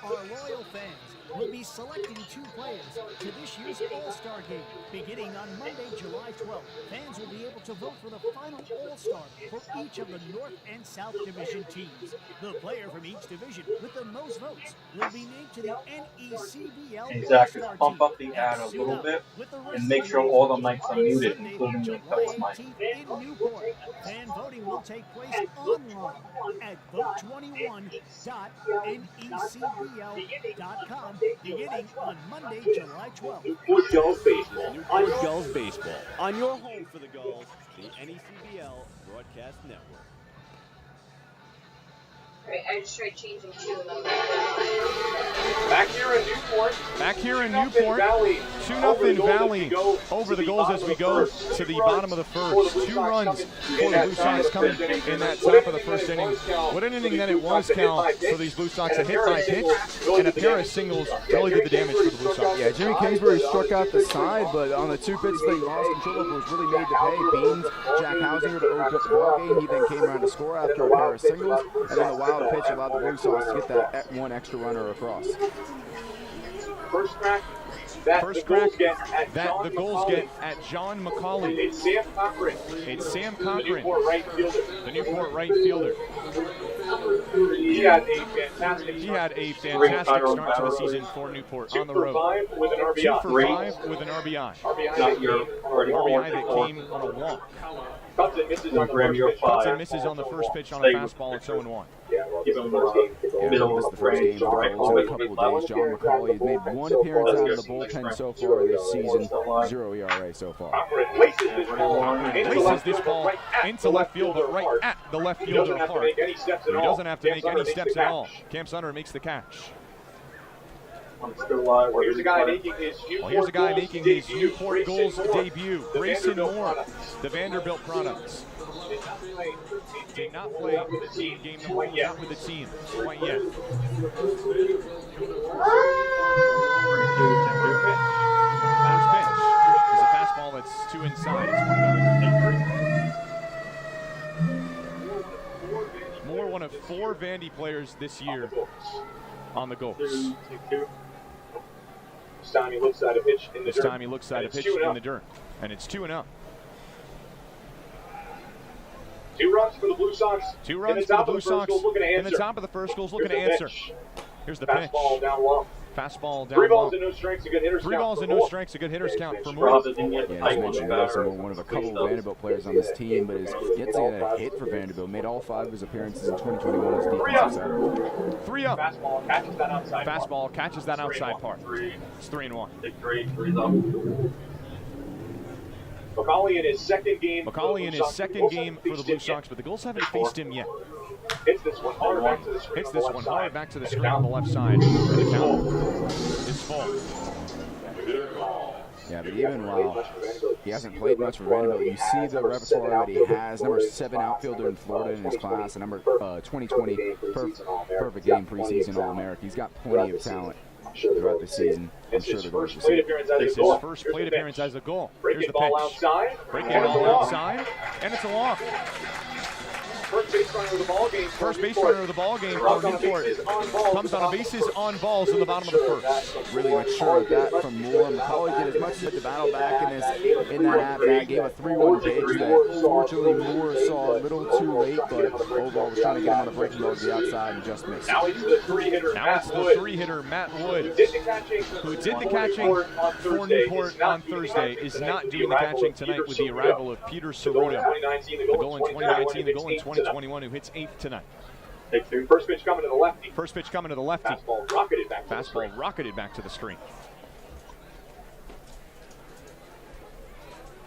our loyal fans, will be selecting 2 players to this year's All-Star Game. Beginning on Monday, July 12th, fans will be able to vote for the final All-Star for each of the North and South Division teams. The player from each division with the most votes will be named to the NECBL Exactly. All-Star Pump team. up the ad a And little suit bit up with the rest and make of sure the all the baseball mics are on muted, Sunday, including the July couple mic. 18th in Newport. Fan voting will take place online at vote21.necbl.com beginning on Monday, July 12th. Newport Gulls baseball. Newport Gulls baseball on your home for the Gulls, the NECBL Broadcast Network. Right, I just tried changing 2 of them. Back here in Newport. 2-0 Valley over the Gulls as we go to the bottom of the first. 2 runs for the Blue Sox coming in that top of the first inning. What an inning that it was, Cal, for these Blue Sox. A hit by pitch and a pair of singles really did the damage for the Blue Sox. Yeah, Jimmy Kingsbury struck out the side, but on the 2 pitches that he lost control of was really made to pay. Beans, Jack Hausinger to open up the ballgame. He then came around to score after a pair of singles, and then the wild pitch allowed the Blue Sox to get that 1 extra runner across. First crack that the Gulls get at John McCauley. It's Sam Cochran. The Newport right fielder. He had a fantastic start to the season for Newport on the road. 2 for 5 with an RBI. 2 for 5 with an RBI. Not your RBI that came on a walk. Cuts and misses on the first pitch. Cuts and misses on the first pitch on a fastball. It's 0-1. Yeah, this is the first game for the Gulls in a couple of days. John McCauley has made 1 appearance out of the bullpen so far this season, 0 ERA so far. Places this ball into left field, but right at the left fielder apart. He doesn't have to make any steps at all. Cam Sutter makes the catch. Here's a guy making his Newport Gulls debut. Grayson Moore, the Vanderbilt products. Did not play game number 1 not with the team quite yet. First pitch is a fastball that's 2 inside. It's 1-0. Moore, one of 4 Vandy players this year on the Gulls. This time he looks at a pitch in the dirt. And it's 2-0. 2 runs for the Blue Sox. 2 runs for the Blue Sox. In the top of the first, Gulls looking to answer. Here's the pitch. Fastball down low. Fastball down 3 low. balls and no strikes, a good hitter's count. 3 balls and no strikes, a good hitter's count for Moore. Yeah, as mentioned, Grayson Moore, one of a couple of Vanderbilt players on this team, but is yet to get a hit for Vanderbilt. Made all 5 of his appearances in 2021 as defensive side. 3-0. Fastball catches that outside part. It's 3-1. 3's up. McCauley in his second game. For the Blue Sox, but the Gulls haven't faced him yet. Hits this one hard back to the screen. On the left side. And the count is full. Yeah, but even while he hasn't played much for Vanderbilt, you see the repertoire that he has. Number 7 outfielder in Florida in his class, and number 2020 perfect game preseason All-American. He's got plenty of talent throughout the season. I'm sure the Gulls will see. This is his first plate appearance as a Goal. Here's the pitch. Breaking ball outside, and it's a walk. First base runner of the ball game. For Newport. Comes on a bases on balls in the bottom of the first. Really mature at that from Moore. McCauley did as much as the battle back in that at-bat. Gave a 3-1 pitch that fortunately Moore saw a little too late, but overall was trying to get him on a breaking ball to the outside and just missed. Now it's the 3-hitter Matt Wood, who did the catching for Newport on Thursday, is not doing the catching tonight with the arrival of Peter Ceruto. The goal in 2019, the goal in 2021, who hits 8th tonight. First pitch coming to the lefty. Fastball rocketed back to the screen.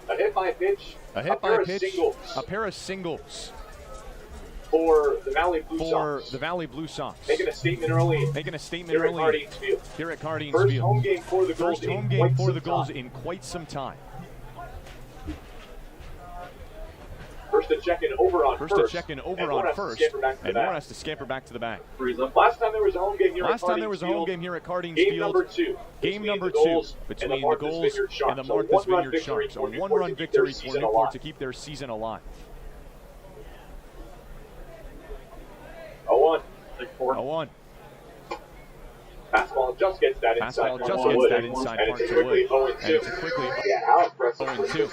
A hit by pitch. A pair of singles. for the Valley Blue Sox. Making a statement early. Here at Cardines First Field. home game for the Gulls. First home game for the Gulls in quite some time. First to check in over on first. And Moore has to scamper back to the back. Last time there was a home game here at Cardines Field. Field. Game number two between the Gulls and the Martha's Vineyard Sharks. A one-run victory for Newport to keep their season alive. 0-1. Fastball just gets that inside part to Wood. And it's quickly 0-2.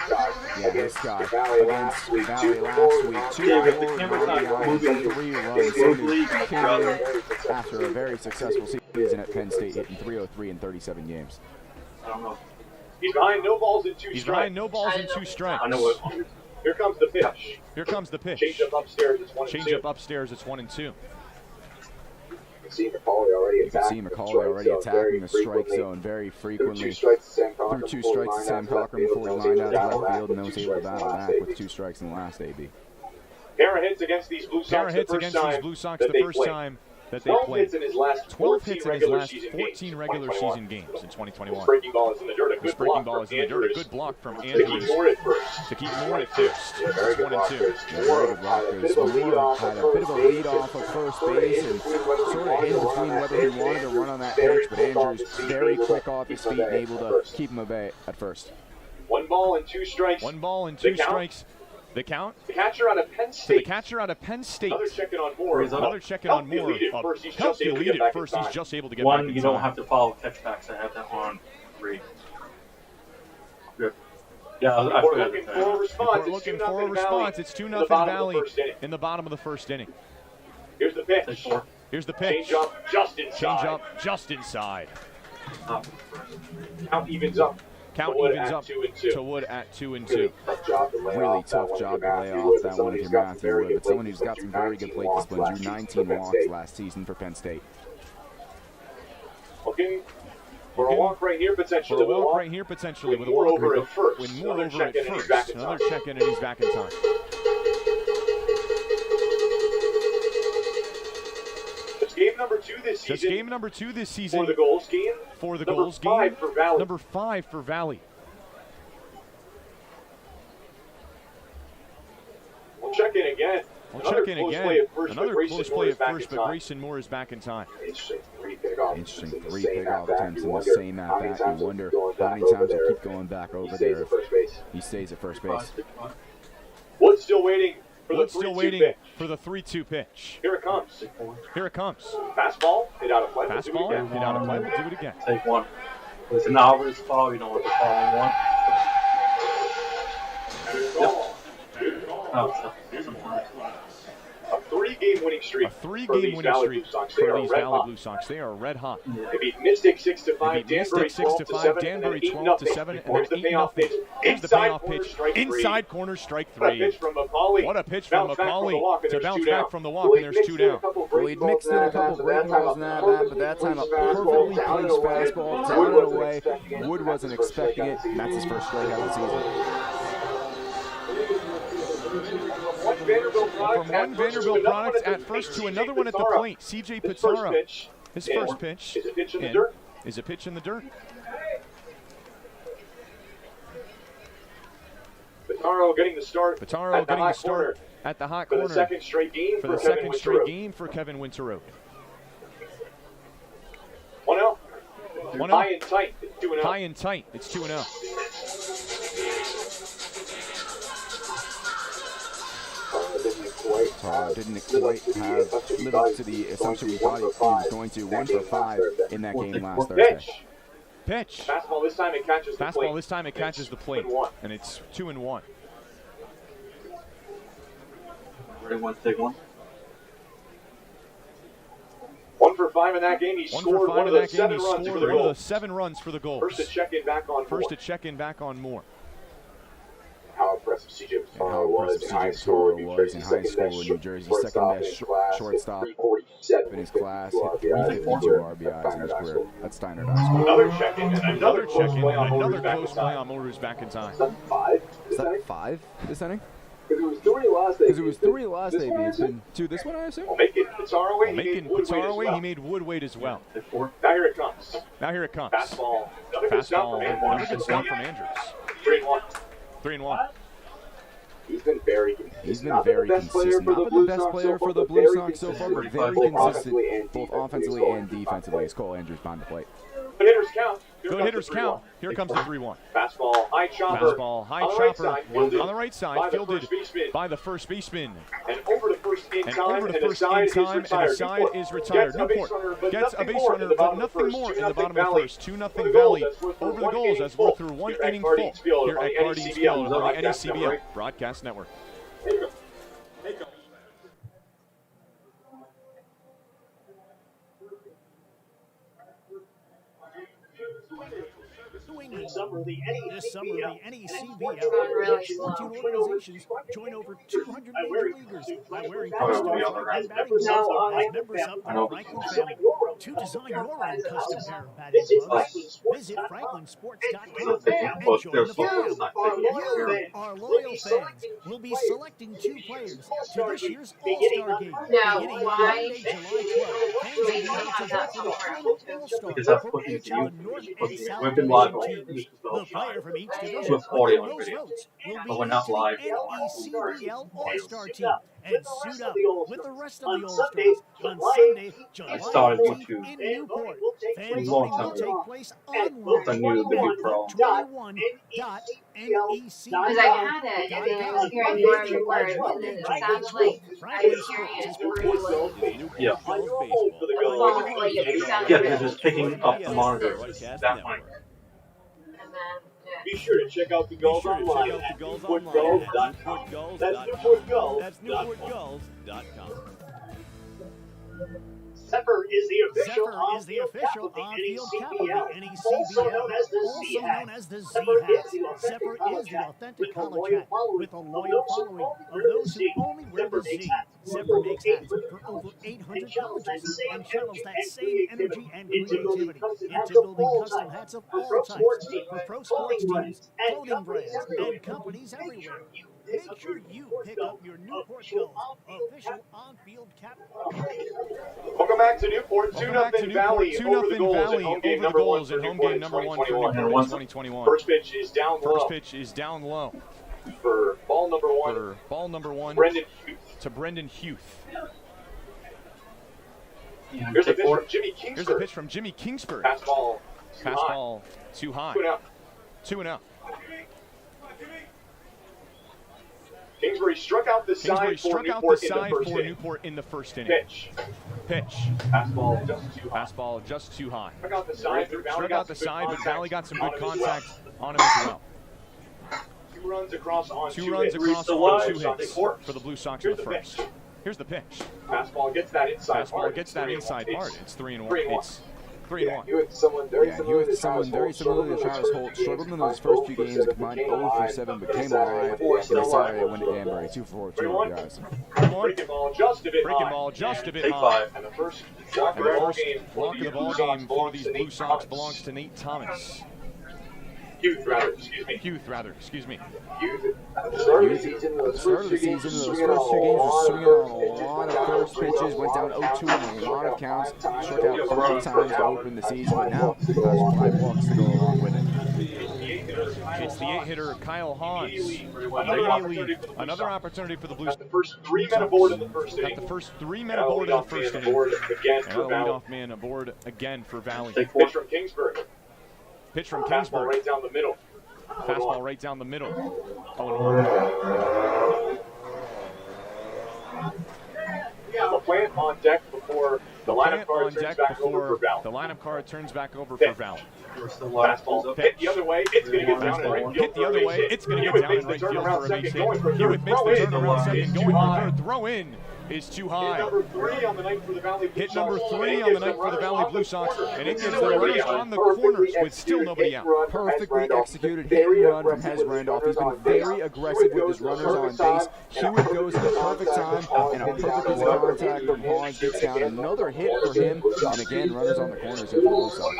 Yeah, this guy against Valley last week. 2 RBIs, 3 runs. Came in after a very successful season at Penn State, hitting .303 in 37 games. He's behind no balls and 2 strikes. I know it. Here comes the pitch. Change up upstairs, it's 1-2. You can see McCauley already attacking the strike zone very frequently. Threw 2 strikes to Sam Cochran before he lined out to left field and then was able to battle back with 2 strikes in the last AB. Parra hits against these Blue Sox the first time that they played. 12 hits in his last 14 regular season games in 2021. Breaking ball is in the dirt. A good block from Andrews to keep Moore at first. It's 1-2. Very good block. Moore had a bit of a lead off of first base and sort of in between whether he wanted to run on that pitch, but Andrews very quick off his feet and able to keep him at bay at first. 1 ball and 2 strikes. The count? The catcher out of Penn State. Another checking on Moore. Healthy lead at first. He's just able to get back in time. You don't have to follow catchbacks. I have that on 3. Good. Yeah, I forgot looking for a response. It's 2-0 Valley in the bottom of the first inning. Here's the pitch. Change up just inside. Count evens up. To Wood at 2-2. Really tough job to lay off that one if you're Matthew Wood, but someone who's got some very good plate discipline. Drew 19 walks last season for Penn State. Looking for a walk right here potentially. With Moore over at first. Another check in and he's back in time. It's game number 2 this season. For the Gulls game. Number 5 for Valley. We'll check in again. Another close play at first, but Grayson Moore is back in time. Interesting 3 pickoff attempts in the same at bat. You wonder how many times he'll keep going back over there if he stays at first base. Wood's still waiting for the 3-2 pitch. Here it comes. Fastball, hit out of play. We'll do it again. Take 1. It's an Alvarez foul. You don't want the following 1. A 3-game winning streak for these Valley Blue Sox. They are red hot. They beat Mystic 6-5, Danbury 12-7, Danbury 12-7, and then 8-0 pitch. Here's the payoff pitch. Inside corner, strike 3. What a pitch from McCauley to bounce back from the walk, and there's 2 down. Well, he'd mixed in a couple breaking balls in that bat, but that time a perfectly placed fastball down and away. Wood wasn't expecting it, and that's his first strikeout of the season. From one Vanderbilt product at first to another one at the plate. CJ Pitaro, his first pitch is a pitch in the dirt. Pitaro getting the start at the hot corner for the second straight game for Kevin Winterow. 1-0. High and tight. It's 2-0. Didn't quite have lived up to the assumption we thought he was going to. 1 for 5 in that game last Thursday. Pitch. Fastball this time it catches the plate. And it's 2-1. Ready, 1, take 1. 1 for 5 in that game. He scored one of the 7 runs for the Gulls. First to check in back on Moore. How impressive CJ Pitaro was in high school in New Jersey. Second best shortstop in his class. Hit 352 RBIs in his career at Steiner High School. Another check-in and another close play on Moore, who's back in time. Is that 5? Is that 5 this inning? Because it was 3 Because it was 3 last day, it's been 2 this one, I assume? Making Pizarro away, he made Wood wait as well. Now here it comes. Now here it comes. Fastball. Another good stuff from Andrews. 3-1. 3-1. He's been very consistent. Not been the best player for the Blue Sox so far, but very consistent both offensively and defensively. It's Cole Andrews behind the plate. Good hitters count. Good hitters count. Here comes the 3-1. Fastball, high chopper. Fastball, high chopper on the right side, fielded by the first baseman. And over to first in time, and the side is retired. Newport gets a base runner, but nothing more in the bottom of the first. 2-0 Valley over the Gulls as we're through 1 inning full here at Cardines Field on the NECBL Broadcast Network. This summer, the NECBL 14 organizations join over 200 major leaguers by wearing custom Franklin batting gloves as members of the Franklin family. To design your own custom pair of batting gloves, visit franklinsports.com and join the family. You, our loyal fans, will be selecting 2 players to this year's All-Star Game. Beginning on Monday, July 12th, fans will be able to vote for the final All-Star for each of the North and South Division teams. The player from each division with those votes will be elected to the NECBL All-Star team and suit up with the rest of the All-Stars on Sunday, July 18th in Newport. Fan voting will take place online at vote21.necbl.com. Because I had it, and then I was hearing more and more, and then it sounds like I was hearing it through Yeah. Yeah, because it's picking up the monitor. That mic. Be sure to check out the Gulls online at NewportGulls.com. That's NewportGulls.com. That's NewportGulls.com. Zephyr is the official on-field cap of the NECBL, also known as the Z-Hat. Zephyr is the authentic college hat with a loyal following of those who only wear the Z. Zephyr makes hats for over 800 colleges and channels that same energy and creativity into building custom hats of all types for pro sports teams, clothing brands, and companies everywhere. Make sure you pick up your Newport Gulls official on-field cap. Welcome back to Newport. 2-0 Valley over the Gulls in home game number 1 for Newport in 2021. First pitch is down low. First pitch is down low. For ball number 1. Brendan Huth. To Brendan Huth. Here's a pitch from Jimmy Kingsbury. Here's a pitch from Jimmy Kingsbury. Fastball too high. 2-0. Kingsbury struck out the side for Newport in the first inning. Pitch. Fastball just too high. Struck out the side, but Valley got some good contact on him as well. 2 runs across on 2 hits for the Blue Sox in the first. Here's the pitch. Fastball gets that inside part. It's 3-1. It's 3-1. He was someone very similar to Travis Holt. Struggled in those first 2 games, combined 0 for 7, but came alive in Saturday when Danbury 2 for 2 guys. Breaking ball just a bit high. And the first walk of the ball game for these Blue Sox belongs to Nate Thomas. Huth, rather, excuse me. Start of the season, those first 2 games were swinging on a lot of first pitches, went down 0-2 in a lot of counts, struck out 3 times to open the season, but now has 5 walks to go along with it. It's the 8-hitter Kyle Hans. Immediately, another opportunity for the Blues. The first 3 men aboard in the first inning. Got the first 3 men aboard in the first inning. And a leadoff man aboard again for Valley. Pitch from Kingsbury. Fastball right down the middle. Fastball right down the middle. 0-1. The plant on deck before the lineup card turns back over for Valley. The lineup card turns back over for Valley. Fastball hit the other way. It's going to get down in right field. Hit the other way. It's going to get down in right field for a base hit. Hewitt makes the turnaround second, going for third. Throw in is too high. Hit number 3 on the night for the Valley Blue Sox, and it gives the runners on the corners with still nobody out. Perfectly executed hit and run from Hez Randolph. He's been very aggressive with his runners on base. Hewitt goes at the perfect time, and a perfect piece of contact from Hans gets down. Another hit hit for him. And again, runners on the corners here for the Blue Sox.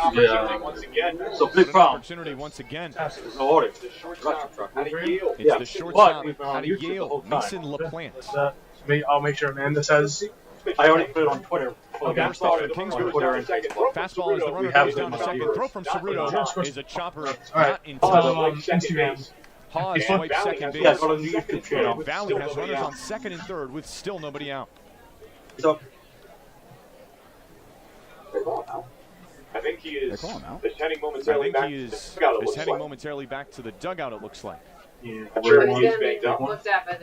Yeah. So big foul. Opportunity once again. It's the shortstop out of Yale, Mason LaPlante. I'll make sure Amanda says. I already put it on Twitter. Okay. First pitch for Kingsbury. Fastball as the runner goes down to second. Throw from Ceruto is a chopper, not in time. Instagram. Haas swipes second base. And Valley has runners on second and third with still nobody out. I think he is heading momentarily back to the dugout, it looks like. Yeah. Not sure if he is banged up.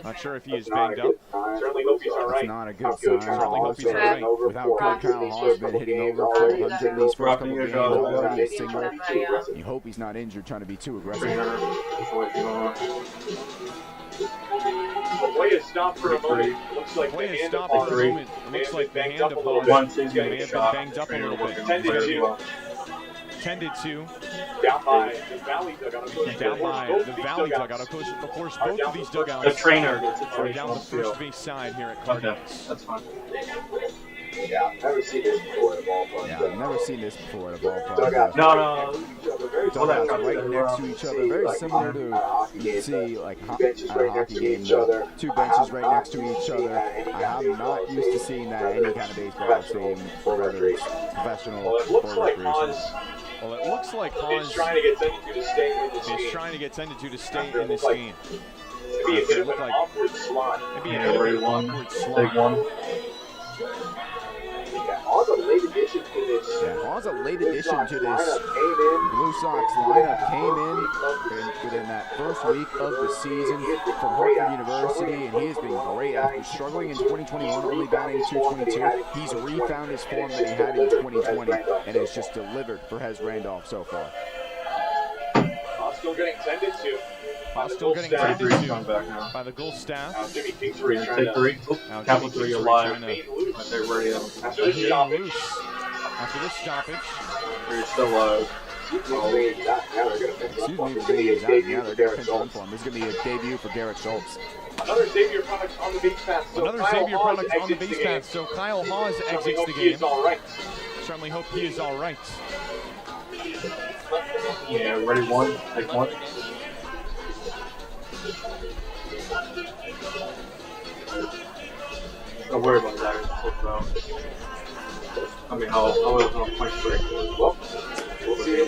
Not sure if he is banged up. Certainly hope he's all right. That's not a good sign. Certainly hope he's all right. Without good, Kyle Haas been hitting over 400 in these first couple games, already a single. You hope he's not injured, trying to be too aggressive. Play is stopped for a moment. Looks like the hand of Haas may have been banged up a little bit. 10-2. Down by the Valley dugout. Of course, both of these dugouts the trainer are down the first base side here at Cardinals. Okay, that's fine. Yeah, I've never seen this before at a ballpark. No. Dugouts right next to each other, very similar to you see like at a hockey game. Two benches right next to each other. I'm not used to seeing that in any kind of baseball stadium, whether it's professional or recreational. Well, it looks like Haas is trying to get tended to stay in this game. Maybe a bit of an awkward slot. Maybe a bit of an awkward slot. Haas a late addition to this. Blue Sox lineup came in within that first week of the season from Hartford University, and he has been great after struggling in 2021, only batting .222. He's refound his form that he had in 2020, and has just delivered for Hez Randolph so far. Still getting tended to. Still getting tended to by the Gulls staff. Jimmy Kingsbury trying to Capital 3 alive. After this stoppage. They're still low. Excuse me, the baby is out now. They're going to pinch run for him. This is going to be a debut for Garrett Schultz. Another Xavier product on the base path. So Kyle Haas exits the game. Certainly hope he is all right. Yeah, ready one. Take one. Don't worry about that. I mean, I'll point straight. Well, we'll see a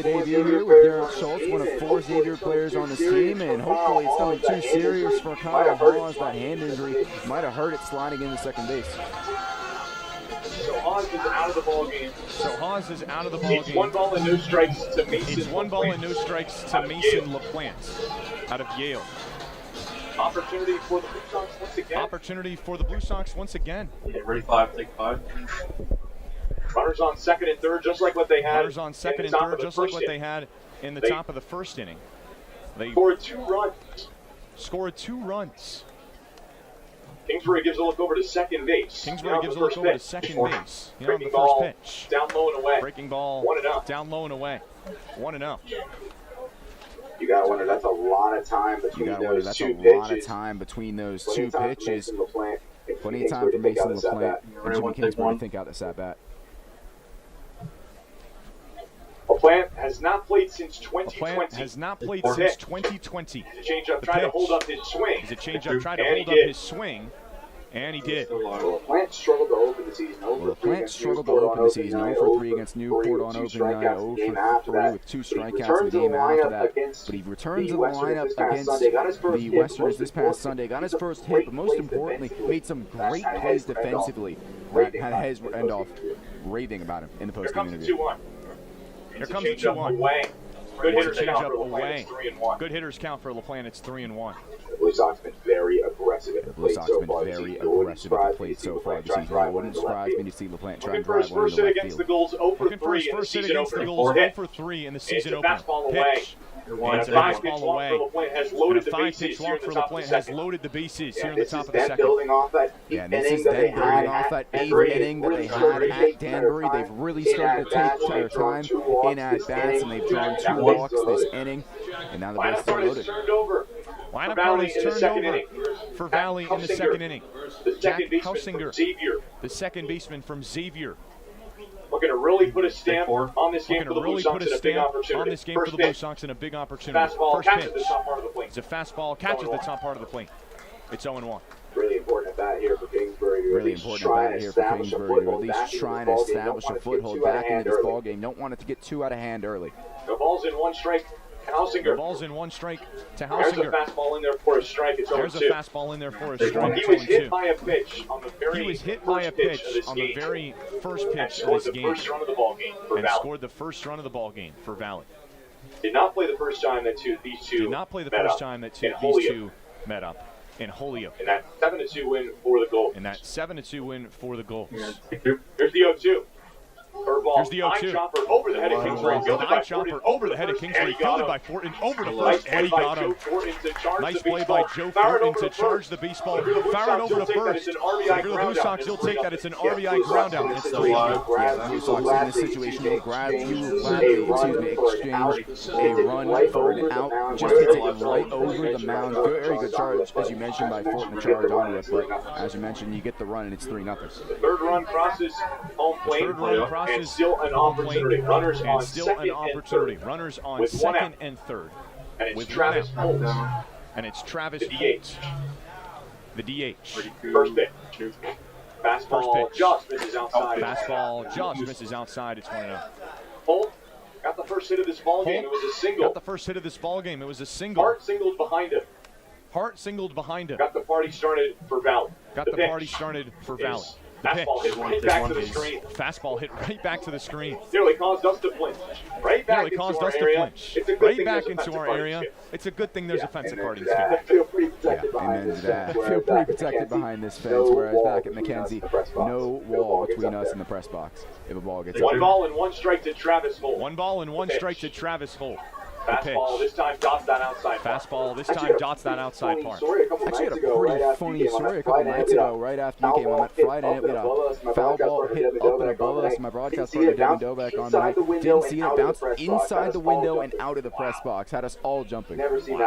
debut here with Garrett Schultz, one of 4 Xavier players on this team, and hopefully it's nothing too serious for Kyle Haas. That hand injury might have hurt it sliding into second base. So Haas is out of the ball game. It's 1 ball and no strikes to Mason. It's 1 ball and no strikes to Mason LaPlante out of Yale. Opportunity for the Blue Sox once again. Yeah, ready 5, take 5. Runners on second and third, just like what they had. In the top of the first inning. They scored 2 runs. Kingsbury Kingsbury gives a look over to second base. Breaking ball, pitch. Down low and away. Breaking ball, 1-0. Down low and away. 1-0. You got to wonder, that's a lot of time between those two pitches. Plenty of time for Mason LaPlante and Jimmy Kingsbury to think out this at-bat. LaPlante has not played since 2020. He's a changeup trying to hold up his swing. And he did. LaPlante struggled to open the season. 0 for 3 against Newport on opening night. 0 for 3 with 2 strikeouts in the game after that. But he returns to the lineup against the Westerners this past Sunday. Got his first hit, but most importantly, made some great plays defensively. Had Hez Randolph raving about him in the postgame interview. Here comes the 2-1. Good hitters count for away. Good hitters count for LaPlante. It's 3-1. The Blue Sox have been very aggressive at the plate so far this season. It wouldn't surprise me to see LaPlante try and drive one in the left field. Looking for his first hit against the Gulls, 0 for 3 in the season opener. Pitch. It's a fastball away. And a 5-pitch walk for LaPlante has loaded the bases here in the top of the second. Yeah, this is them building off that 8th inning that they had at Danbury. They've really started to take their time in at-bats, and they've drawn 2 walks this inning, and now the bases are loaded. Lineup card is turned over for Valley in the second inning. The second baseman from Xavier. The second baseman from Xavier. Looking to really put a stamp on this game for the Blue Sox and a big opportunity. On this game for the Blue Sox and a big opportunity. Fastball catches the top part of the plate. It's a fastball, catches the top part of the plate. It's 0-1. Really important at bat here for Kingsbury. Really important at bat here for Kingsbury to at least try and establish a foothold back into this ball game. Don't want it to get too out of hand early. The ball's in one strike. Hausinger. The ball's in one strike to Hausinger. There's a fastball in there for a strike. It's 0-2. There's a fastball in there for a strike. He was hit by a pitch on the very first pitch of this game. And scored the first run of the ball game for Valley. Scored the first run of the ball game for Valley. Did not play the first time that these two met up. In Holyoke. In that 7-2 win for the Gulls. Here's the 0-2. Here's the 0-2. Chopper over the head of Kingsbury. Over the head of Kingsbury. Fielded by Fortin. Over to first. And he got him. Nice play by Joe Fortin to charge the baseball. Farron over to first. For the Blue Sox, he'll take that. It's an RBI ground out. It's the Blue Sox in this situation will exchange a run for an out. Just hits it right over the mound. Very good charge, as you mentioned, by Fortin to charge onto it. But as you mentioned, you get the run and it's 3-0. Third run crosses home plate. And still an opportunity. Runners on second and third. And it's Travis Holt. The DH. First pitch. Fastball just misses outside. It's 1-0. Holt got the first hit of this ball game. It was a single. Hart singled behind him. Got the party started for Valley. Fastball hit right back to the screen. Fastball hit right back to the screen. Nearly caused us to flinch. Right back into our area. It's a good thing there's a fence at Cardinals. I feel pretty protected behind this fence, whereas back at McKenzie, no wall between us and the press box. If a ball gets one ball and one strike to Travis Holt. Fastball this time dots that outside part. Actually had a pretty funny story a couple nights ago, right after you came on that Friday night. We had a foul ball hit up and above us. My broadcast partner, Devin Dovak, on the night, didn't see it, bounced inside the window and out of the press box. Had us all jumping. Never seen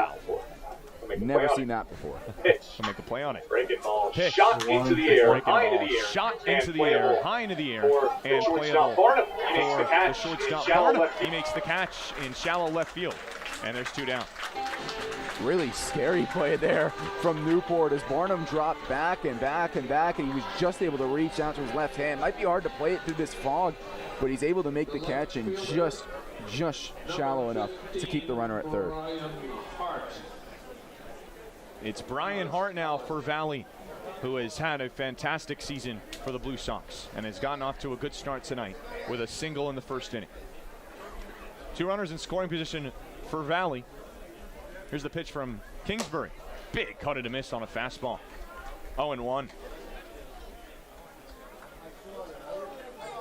that before. Pitch. So make a play on it. Breaking ball. Shot into the air. High into the air. And shortstop Barnum. He makes the catch in shallow left field. And there's 2 down. Really scary play there from Newport as Barnum dropped back and back and back, and he was just able to reach out to his left hand. Might be hard to play it through this fog, but he's able to make the catch and just shallow enough to keep the runner at third. It's Brian Hart now for Valley, who has had a fantastic season for the Blue Sox and has gotten off to a good start tonight with a single in the first inning. 2 runners in scoring position for Valley. Here's the pitch from Kingsbury. Big cut and a miss on a fastball. 0-1.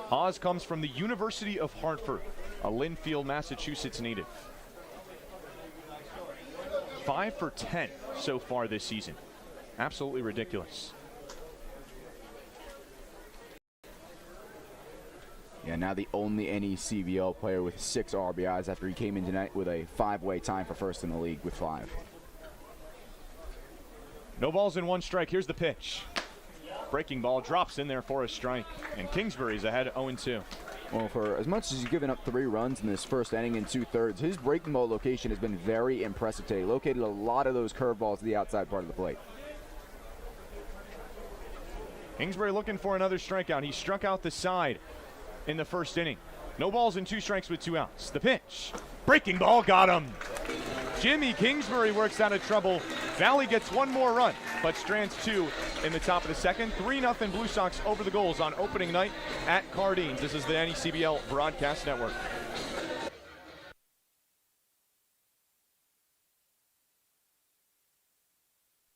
Haas comes from the University of Hartford, a Linfield, Massachusetts native. 5 for 10 so far this season. Absolutely ridiculous. Yeah, now the only NECBL player with 6 RBIs after he came in tonight with a 5-way time for first in the league with 5. No balls in 1 strike. Here's the pitch. Breaking ball drops in there for a strike, and Kingsbury's ahead 0-2. Well, for as much as he's given up 3 runs in this first inning in 2/3, his breaking ball location has been very impressive today. Located a lot of those curveballs to the outside part of the plate. Kingsbury looking for another strikeout. He struck out the side in the first inning. No balls and 2 strikes with 2 outs. The pitch. Breaking ball got him. Jimmy Kingsbury works out of trouble. Valley gets 1 more run, but strands 2 in the top of the second. 3-0 Blue Sox over the Gulls on opening night at Cardines. This is the NECBL Broadcast Network.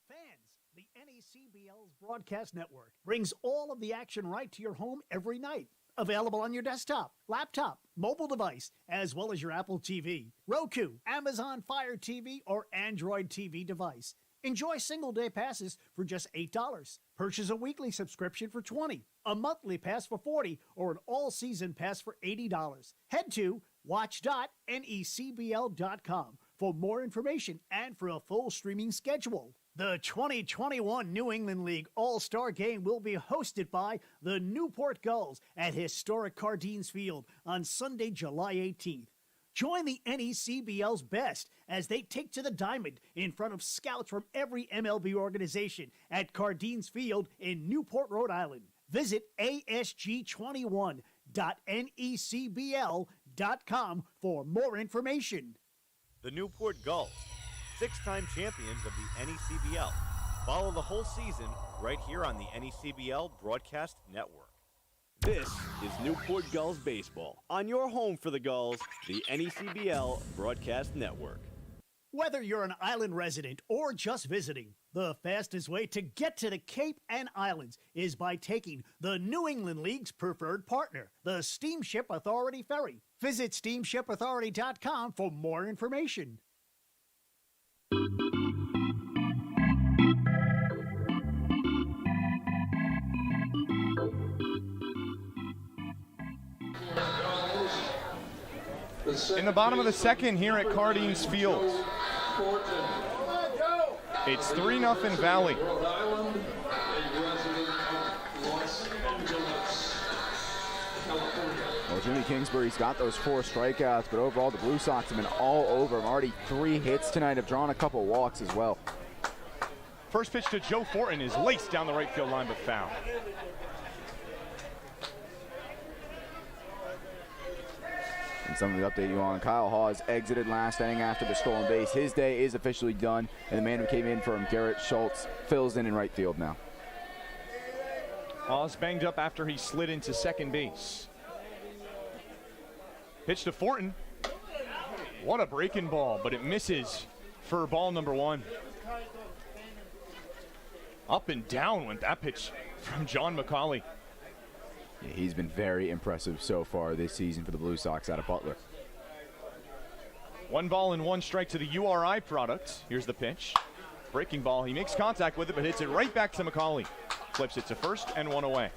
Fans, the NECBL's Broadcast Network brings all of the action right to your home every night. Available on your desktop, laptop, mobile device, as well as your Apple TV, Roku, Amazon Fire TV, or Android TV device. Enjoy single-day passes for just $8. Purchase a weekly subscription for $20, a monthly pass for $40, or an all-season pass for $80. Head to watch.necbl.com for more information and for a full streaming schedule. The 2021 New England League All-Star Game will be hosted by the Newport Gulls at historic Cardines Field on Sunday, July 18th. Join the NECBL's best as they take to the diamond in front of scouts from every MLB organization at Cardines Field in Newport, Rhode Island. Visit asg21.necbl.com for more information. The Newport Gulls, 6-time champions of the NECBL. Follow the whole season right here on the NECBL Broadcast Network. This is Newport Gulls Baseball. On your home for the Gulls, the NECBL Broadcast Network. Whether you're an island resident or just visiting, the fastest way to get to the Cape and Islands is by taking the New England League's preferred partner, the Steamship Authority Ferry. Visit steamshipauthority.com for more information. In the bottom of the second here at Cardines Field, it's 3-0 Valley. Well, Jimmy Kingsbury's got those 4 strikeouts, but overall the Blue Sox have been all over him. Already 3 hits tonight, have drawn a couple walks as well. First pitch to Joe Fortin is laced down the right field line, but foul. And something to update you on, Kyle Hawes exited last inning after the stolen base. His day is officially done, and the man who came in for him, Garrett Schultz, fills in right field now. Hawes banged up after he slid into second base. Pitch to Fortin. What a breaking ball, but it misses for ball number 1. Up and down went that pitch from John McCauley. Yeah, he's been very impressive so far this season for the Blue Sox out of Butler. 1 ball and 1 strike to the URI product. Here's the pitch. Breaking ball. He makes contact with it, but hits it right back to McCauley. Flips it to first and 1 away.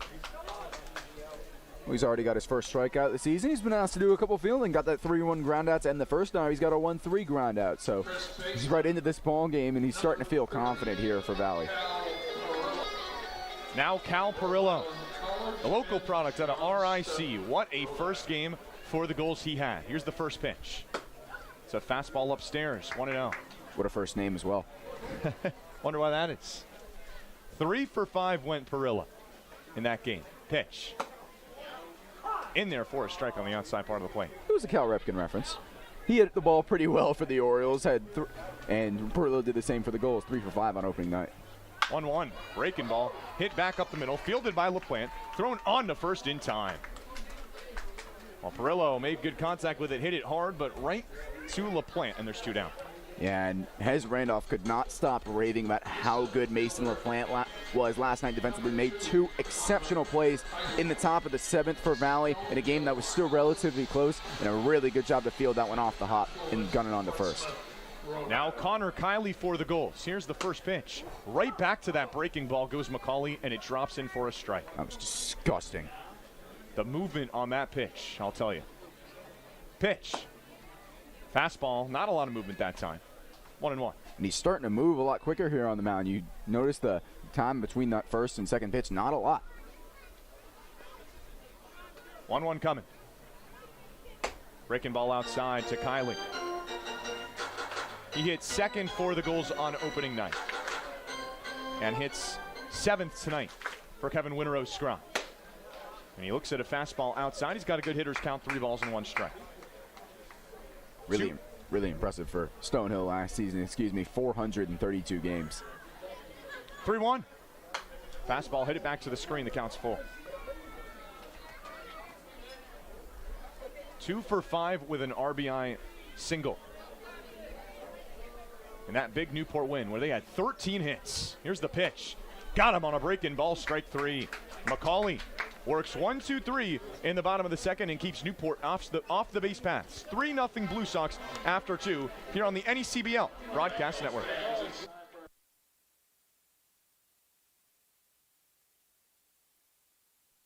Well, he's already got his first strikeout of the season. He's been asked to do a couple fielding. Got that 3-1 groundouts, and the first time he's got a 1-3 groundout. So he's right into this ball game, and he's starting to feel confident here for Valley. Now Cal Perillo, the local product out of RIC. What a first game for the goals he had. Here's the first pitch. It's a fastball upstairs, 1-0. What a first name as well. Wonder why that is. 3 for 5 went Perillo in that game. Pitch. In there for a strike on the outside part of the plate. It was a Cal Ripken reference. He hit the ball pretty well for the Orioles, and Perillo did the same for the Gulls, 3 for 5 on opening night. 1-1, breaking ball, hit back up the middle, fielded by LaPlante, thrown on to first in time. Well, Perillo made good contact with it, hit it hard, but right to LaPlante, and there's 2 down. Yeah, and Hez Randolph could not stop raving about how good Mason LaPlante was last night defensively. Made 2 exceptional plays in the top of the 7th for Valley in a game that was still relatively close, and a really good job to field that one off the hop and gunning on to first. Now Connor Kiley for the Gulls. Here's the first pitch. Right back to that breaking ball goes McCauley, and it drops in for a strike. That was disgusting. The movement on that pitch, I'll tell you. Pitch. Fastball, not a lot of movement that time. 1-1. And he's starting to move a lot quicker here on the mound. You notice the time between that first and second pitch, not a lot. 1-1 coming. Breaking ball outside to Kiley. He hits second for the Gulls on opening night. And hits 7th tonight for Kevin Winterow's scrum. And he looks at a fastball outside. He's got a good hitter's count, 3 balls and 1 strike. Really impressive for Stonehill last season. 432 games. 3-1. Fastball, hit it back to the screen. The count's full. 2 for 5 with an RBI single. In that big Newport win where they had 13 hits. Here's the pitch. Got him on a breaking ball, strike 3. McCauley works 1-2-3 in the bottom of the second and keeps Newport off the base paths. 3-0 Blue Sox after 2 here on the NECBL Broadcast Network.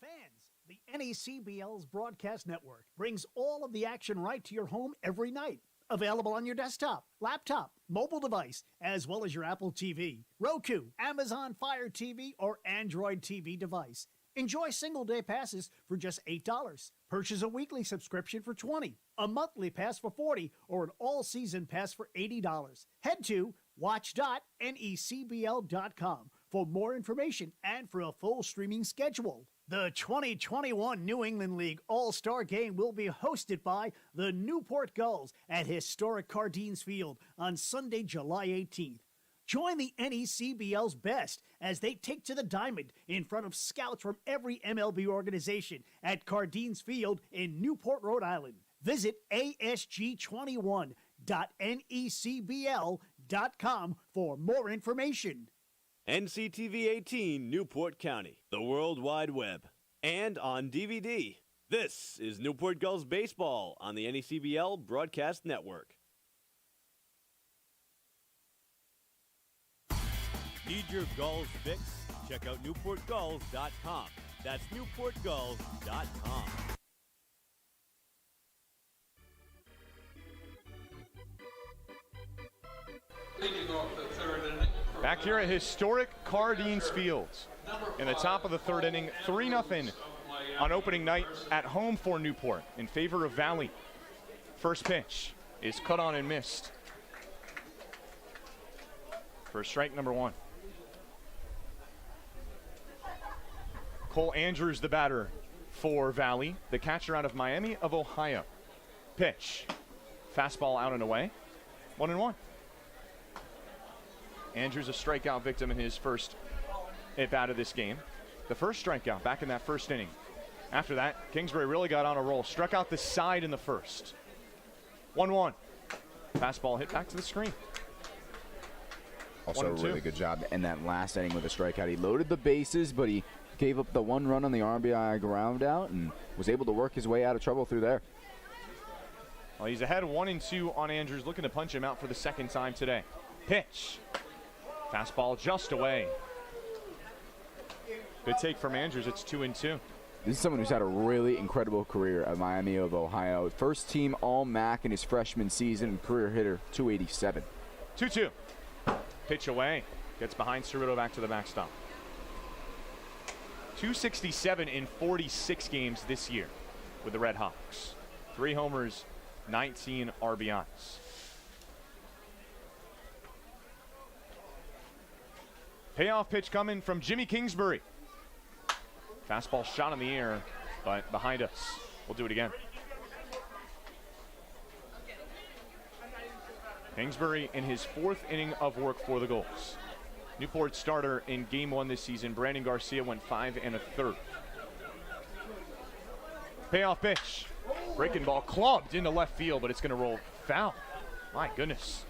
Fans, the NECBL's Broadcast Network brings all of the action right to your home every night. Available on your desktop, laptop, mobile device, as well as your Apple TV, Roku, Amazon Fire TV, or Android TV device. Enjoy single-day passes for just $8. Purchase a weekly subscription for $20, a monthly pass for $40, or an all-season pass for $80. Head to watch.necbl.com for more information and for a full streaming schedule. The 2021 New England League All-Star Game will be hosted by the Newport Gulls at historic Cardines Field on Sunday, July 18th. Join the NECBL's best as they take to the diamond in front of scouts from every MLB organization at Cardines Field in Newport, Rhode Island. Visit asg21.necbl.com for more information. NCTV 18 Newport County, the World Wide Web, and on DVD. This is Newport Gulls Baseball on the NECBL Broadcast Network. Need your Gulls fix? Check out NewportGulls.com. That's NewportGulls.com. Back here at historic Cardines Field. In the top of the third inning, 3-0 on opening night at home for Newport in favor of Valley. First pitch is cut on and missed for strike number 1. Cole Andrews, the batter for Valley, the catcher out of Miami of Ohio. Pitch. Fastball out and away. 1-1. Andrews a strikeout victim in his first at-bat of this game. The first strikeout back in that first inning. After that, Kingsbury really got on a roll. Struck out the side in the first. 1-1. Fastball hit back to the screen. Also a really good job in that last inning with a strikeout. He loaded the bases, but he gave up the 1 run on the RBI ground out and was able to work his way out of trouble through there. Well, he's ahead 1-2 on Andrews, looking to punch him out for the second time today. Pitch. Fastball just away. Good take from Andrews. It's 2-2. This is someone who's had a really incredible career at Miami of Ohio. First team All-MAC in his freshman season, career hitter, 287. 2-2. Pitch away. Gets behind Cerruto back to the backstop. 267 in 46 games this year with the Red Hawks. 3 homers, 19 RBIs. Payoff pitch coming from Jimmy Kingsbury. Fastball shot in the air, but behind us. We'll do it again. Kingsbury in his 4th inning of work for the Gulls. Newport starter in Game 1 this season, Brandon Garcia, went 5 1/3. Payoff pitch. Breaking ball clubbed into left field, but it's going to roll foul. My goodness.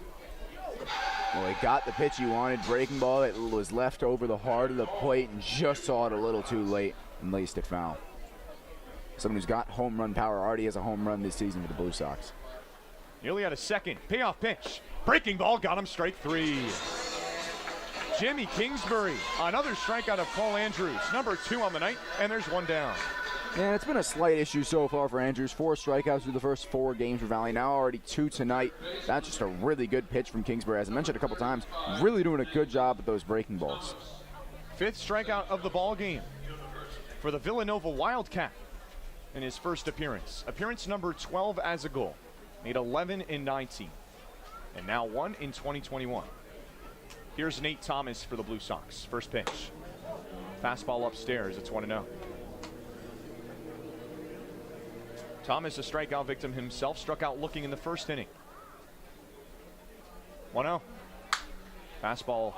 Well, he got the pitch he wanted. Breaking ball that was left over the heart of the plate and just saw it a little too late and laced it foul. Someone who's got home run power, already has a home run this season for the Blue Sox. Nearly out of second. Payoff pitch. Breaking ball got him, strike 3. Jimmy Kingsbury, another strikeout of Cole Andrews. Number 2 on the night, and there's 1 down. Yeah, it's been a slight issue so far for Andrews. 4 strikeouts through the first 4 games for Valley. Now already 2 tonight. That's just a really good pitch from Kingsbury. As I mentioned a couple times, really doing a good job with those breaking balls. 5th strikeout of the ball game for the Villanova Wildcat in his first appearance. Appearance number 12 as a Gull. Made 11 in 19. And now 1 in 2021. Here's Nate Thomas for the Blue Sox. First pitch. Fastball upstairs. It's 1-0. Thomas, a strikeout victim himself, struck out looking in the first inning. 1-0. Fastball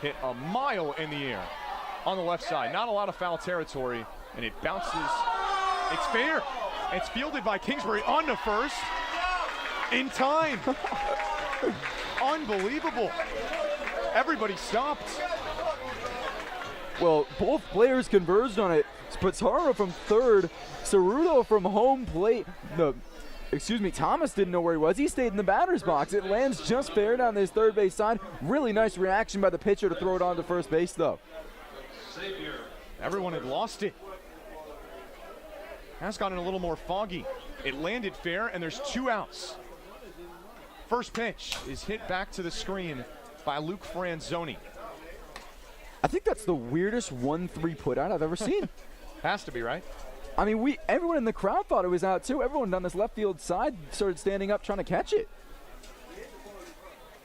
hit a mile in the air on the left side. Not a lot of foul territory, and it bounces. It's fair. It's fielded by Kingsbury on to first. In time. Unbelievable. Everybody stopped. Well, both players converged on it. Spataro from third, Cerruto from home plate. Thomas didn't know where he was. He stayed in the batter's box. It lands just fair down this third base side. Really nice reaction by the pitcher to throw it on to first base, though. Everyone had lost it. Has gotten a little more foggy. It landed fair, and there's 2 outs. First pitch is hit back to the screen by Luke Franzoni. I think that's the weirdest 1-3 put out I've ever seen. Has to be, right? I mean, everyone in the crowd thought it was out too. Everyone down this left field side started standing up trying to catch it.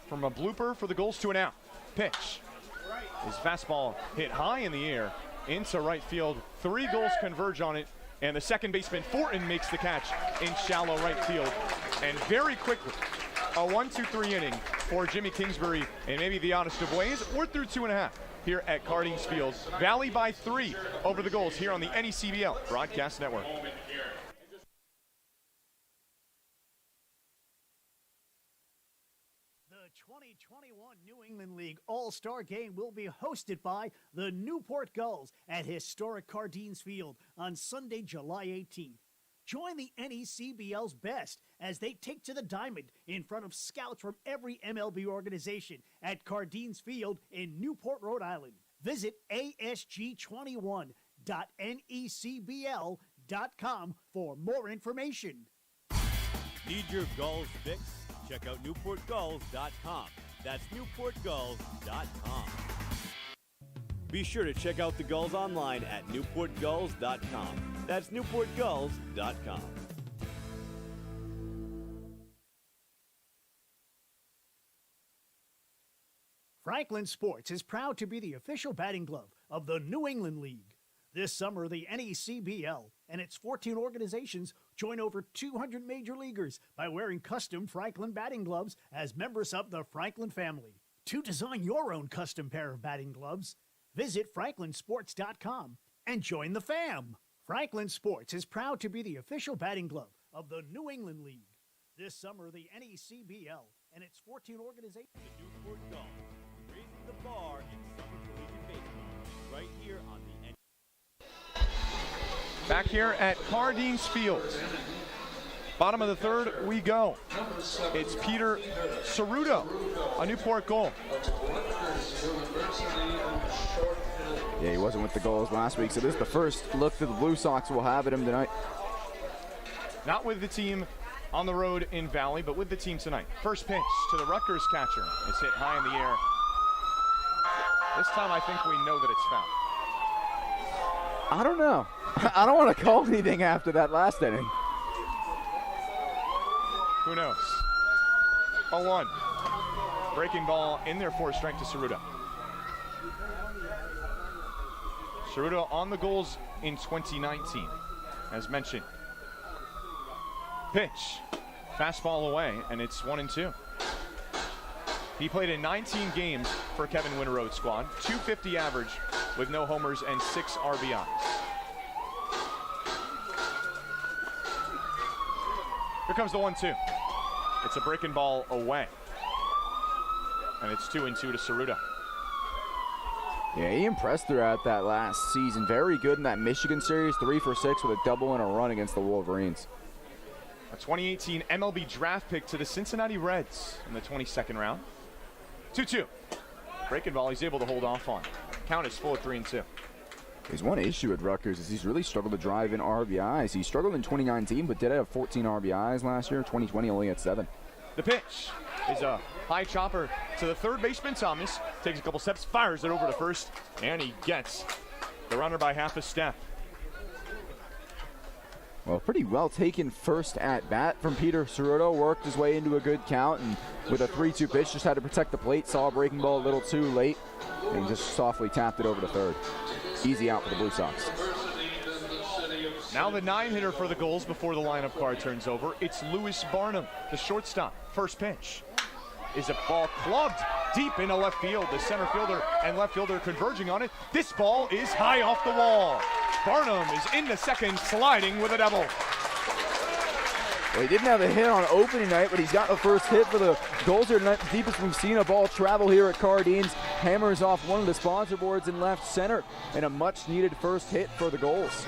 From a blooper for the Gulls to an out. Pitch. His fastball hit high in the air into right field. 3 Gulls converge on it, and the second baseman Fortin makes the catch in shallow right field. And very quickly, a 1-2-3 inning for Jimmy Kingsbury, and maybe the oddest of ways. We're through 2.5 here at Cardines Field. Valley by 3 over the Gulls here on the NECBL Broadcast Network. The 2021 New England League All-Star Game will be hosted by the Newport Gulls at historic Cardines Field on Sunday, July 18th. Join the NECBL's best as they take to the diamond in front of scouts from every MLB organization at Cardines Field in Newport, Rhode Island. Visit asg21.necbl.com for more information. Need your Gulls fix? Check out NewportGulls.com. That's NewportGulls.com. Be sure to check out the Gulls online at NewportGulls.com. That's NewportGulls.com. Franklin Sports is proud to be the official batting glove of the New England League. This summer, the NECBL and its 14 organizations join over 200 major leaguers by wearing custom Franklin batting gloves as members of the Franklin family. To design your own custom pair of batting gloves, visit franklinsports.com and join the fam. Franklin Sports is proud to be the official batting glove of the New England League. This summer, the NECBL and its 14 organizations. The Newport Gulls, raising the bar in summer collegiate baseball, right here on the Back here at Cardines Field. Bottom of the third, we go. It's Peter Ceruto, a Newport Gull. Yeah, he wasn't with the Gulls last week, so this is the first look that the Blue Sox will have at him tonight. Not with the team on the road in Valley, but with the team tonight. First pitch to the Rutgers catcher. It's hit high in the air. This time I think we know that it's foul. I don't know. I don't want to call anything after that last inning. Who knows? 0-1. Breaking ball in there for a strike to Ceruto. Ceruto on the Gulls in 2019, as mentioned. Pitch. Fastball away, and it's 1-2. He played in 19 games for Kevin Winterode's squad. .250 average with no homers and 6 RBIs. Here comes the 1-2. It's a breaking ball away. And it's 2-2 to Ceruto. Yeah, he impressed throughout that last season. Very good in that Michigan series, 3 for 6 with a double and a run against the Wolverines. A 2018 MLB draft pick to the Cincinnati Reds in the 22nd round. 2-2. Breaking ball he's able to hold off on. Count is full of 3-2. His one issue at Rutgers is he's really struggled to drive in RBIs. He struggled in 2019, but did have 14 RBIs last year. 2020 only had 7. The pitch is a high chopper to the third baseman, Thomas. Takes a couple steps, fires it over to first, and he gets the runner by half a step. Well, pretty well taken first at bat from Peter Ceruto. Worked his way into a good count, and with a 3-2 pitch, just had to protect the plate. Saw a breaking ball a little too late, and just softly tapped it over to third. Easy out for the Blue Sox. Now the 9-hitter for the Gulls before the lineup card turns over. It's Lewis Barnum, the shortstop. First pitch is a ball clubbed deep into left field. The center fielder and left fielder converging on it. This ball is high off the wall. Barnum is in the second, sliding with a double. Well, he didn't have a hit on opening night, but he's got the first hit for the Gulls here tonight. The deepest we've seen a ball travel here at Cardines. Hammers off one of the sponsor boards in left center, and a much-needed first hit for the Gulls.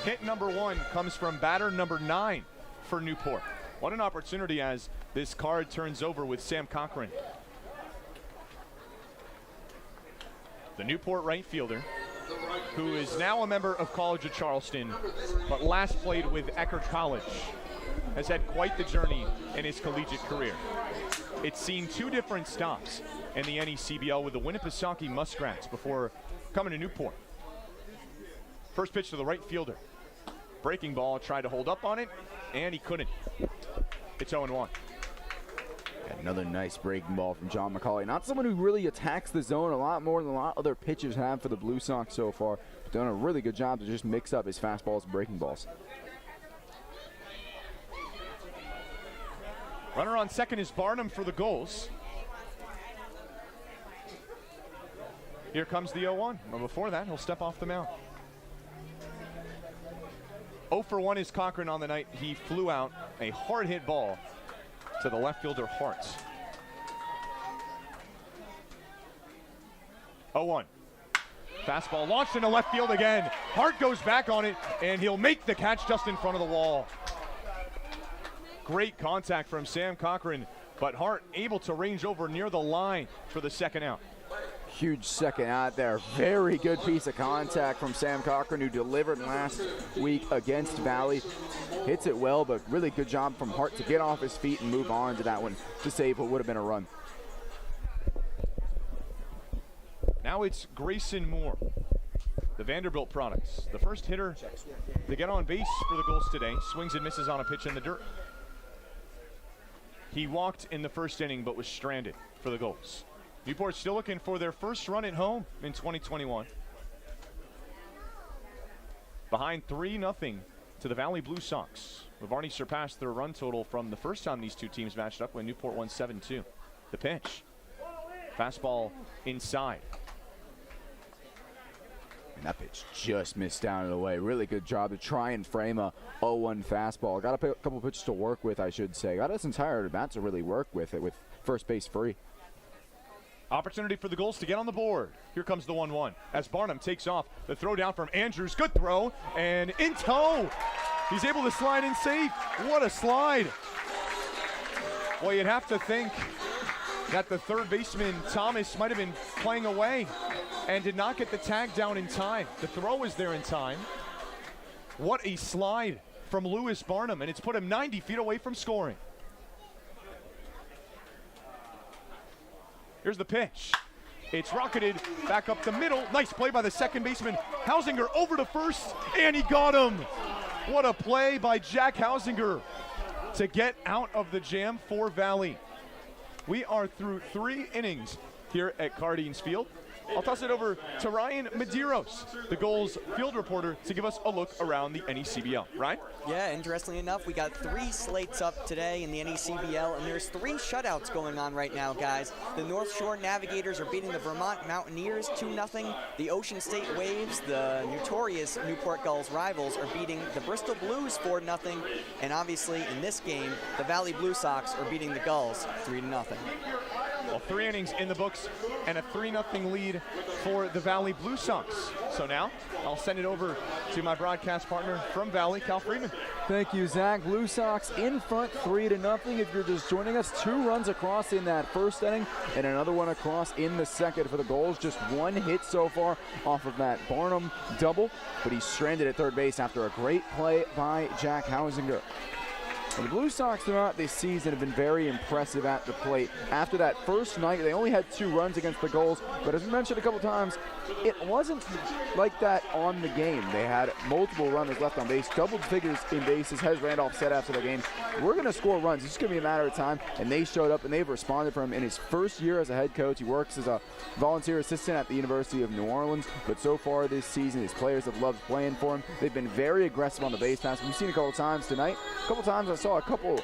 Hit number 1 comes from batter number 9 for Newport. What an opportunity as this card turns over with Sam Cochran. The Newport right fielder, who is now a member of College of Charleston, but last played with Eckerd College. has had quite the journey in his collegiate career. It's seen 2 different stops in the NECBL with the Winnipesaukee Muskrats before coming to Newport. First pitch to the right fielder. Breaking ball, tried to hold up on it, and he couldn't. It's 0-1. Another nice breaking ball from John McCauley. Not someone who really attacks the zone a lot more than a lot of other pitchers have for the Blue Sox so far. But done a really good job to just mix up his fastballs and breaking balls. Runner on second is Barnum for the Gulls. Here comes the 0-1. But before that, he'll step off the mound. 0 for 1 is Cochran on the night. He flew out a hard hit ball to the left fielder Hart. 0-1. Fastball launched into left field again. Hart goes back on it, and he'll make the catch just in front of the wall. Great contact from Sam Cochran, but Hart able to range over near the line for the second out. Huge second out there. Very good piece of contact from Sam Cochran, who delivered last week against Valley. Hits it well, but really good job from Hart to get off his feet and move on to that one to save what would have been a run. Now it's Grayson Moore, the Vanderbilt products. The first hitter to get on base for the Gulls today. Swings and misses on a pitch in the dirt. He walked in the first inning, but was stranded for the Gulls. Newport's still looking for their first run at home in 2021. Behind 3-0 to the Valley Blue Sox. We've already surpassed their run total from the first time these two teams matched up when Newport won 7-2. The pitch. Fastball inside. And that pitch just missed down and away. Really good job to try and frame a 0-1 fastball. Got a couple pitches to work with, I should say. Got his entire at bat to really work with it with first base free. Opportunity for the Gulls to get on the board. Here comes the 1-1 as Barnum takes off. The throw down from Andrews. Good throw and in tow. He's able to slide in safe. What a slide. Well, you'd have to think that the third baseman, Thomas, might have been playing away and did not get the tag down in time. The throw was there in time. What a slide from Lewis Barnum, and it's put him 90 feet away from scoring. Here's the pitch. It's rocketed back up the middle. Nice play by the second baseman. Hausinger over to first, and he got him. What a play by Jack Hausinger to get out of the jam for Valley. We are through 3 innings here at Cardines Field. I'll toss it over to Ryan Medeiros, the Gulls field reporter, to give us a look around the NECBL. Ryan? Yeah, interestingly enough, we got 3 slates up today in the NECBL, and there's 3 shutouts going on right now, guys. The North Shore Navigators are beating the Vermont Mountaineers 2-0. The Ocean State Waves, the notorious Newport Gulls rivals, are beating the Bristol Blues 4-0. And obviously, in this game, the Valley Blue Sox are beating the Gulls 3-0. Well, 3 innings in the books and a 3-0 lead for the Valley Blue Sox. So now I'll send it over to my broadcast partner from Valley, Cal Freeman. Thank you, Zach. Blue Sox in front 3-0. If you're just joining us, 2 runs across in that first inning and another one across in the second for the Gulls. Just 1 hit so far off of that Barnum double, but he's stranded at third base after a great play by Jack Hausinger. And the Blue Sox throughout this season have been very impressive at the plate. After that first night, they only had 2 runs against the Gulls, but as we mentioned a couple times, it wasn't like that on the game. They had multiple runners left on base, double figures in bases, as Randolph said after the game. We're going to score runs. It's just going to be a matter of time, and they showed up, and they've responded for him in his first year as a head coach. He works as a volunteer assistant at the University of New Orleans, but so far this season, his players have loved playing for him. They've been very aggressive on the base pass. We've seen a couple times tonight. A couple times I saw a couple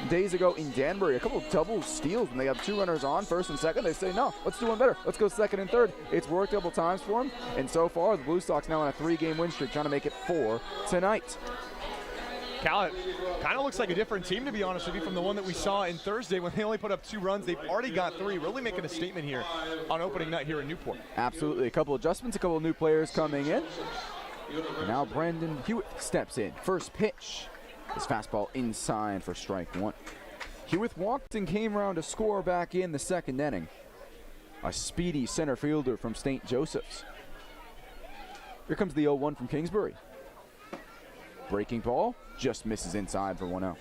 days ago in Danbury, a couple double steals when they have 2 runners on, first and second. They say, no, let's do one better. Let's go second and third. It's worked a couple times for them, and so far the Blue Sox now on a 3-game win streak, trying to make it 4 tonight. Cal, it kind of looks like a different team, to be honest with you, from the one that we saw in Thursday when they only put up 2 runs. They've already got 3, really making a statement here on opening night here in Newport. Absolutely. A couple adjustments, a couple of new players coming in. And now Brandon Hewitt steps in. First pitch. His fastball inside for strike 1. Hewitt walked and came around to score back in the second inning. A speedy center fielder from St. Joseph's. Here comes the 0-1 from Kingsbury. Breaking ball just misses inside for 1-0.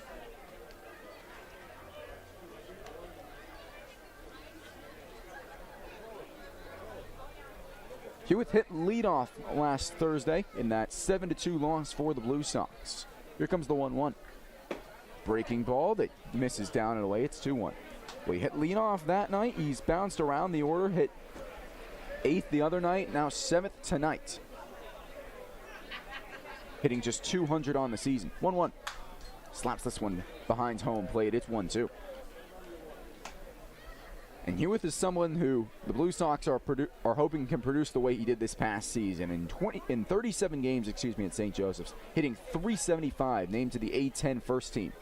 Hewitt hit leadoff last Thursday in that 7-2 loss for the Blue Sox. Here comes the 1-1. Breaking ball that misses down and away. It's 2-1. Well, he hit leadoff that night. He's bounced around the order, hit 8th the other night, now 7th tonight. Hitting just 200 on the season. 1-1. Slaps this one behind home plate. It's 1-2. And Hewitt is someone who the Blue Sox are hoping can produce the way he did this past season. In 37 games, at St. Joseph's, hitting .375, named to the A10 first team.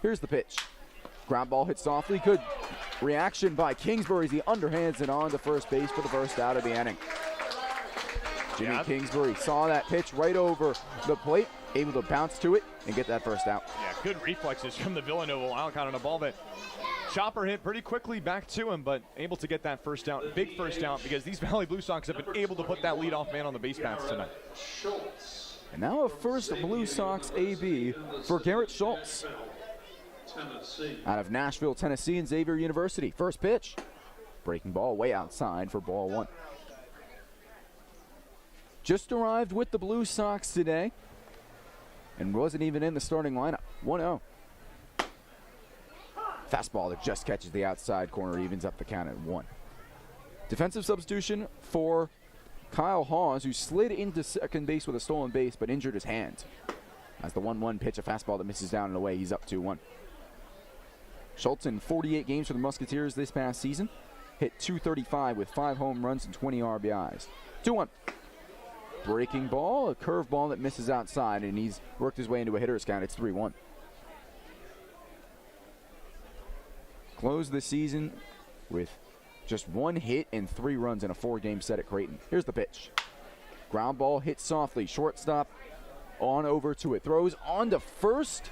Here's the pitch. Ground ball hit softly. Good reaction by Kingsbury as he underhands it on to first base for the first out of the inning. Jimmy Kingsbury saw that pitch right over the plate, able to bounce to it and get that first out. Yeah, good reflexes from the Villanova Wildcat on a ball that Chopper hit pretty quickly back to him, but able to get that first out, big first out, because these Valley Blue Sox have been able to put that leadoff man on the base paths tonight. And now a first Blue Sox AB for Garrett Schultz. Out of Nashville, Tennessee, and Xavier University. First pitch. Breaking ball way outside for ball 1. Just arrived with the Blue Sox today and wasn't even in the starting lineup. 1-0. Fastball that just catches the outside corner, evens up the count at 1. Defensive substitution for Kyle Hawes, who slid into second base with a stolen base but injured his hand. As the 1-1 pitch, a fastball that misses down and away, he's up 2-1. Schultz in 48 games for the Musketeers this past season. Hit .235 with 5 home runs and 20 RBIs. 2-1. Breaking ball, a curveball that misses outside, and he's worked his way into a hitter's count. It's 3-1. Closed the season with just 1 hit and 3 runs in a 4-game set at Creighton. Here's the pitch. Ground ball hit softly. Shortstop on over to it. Throws on to first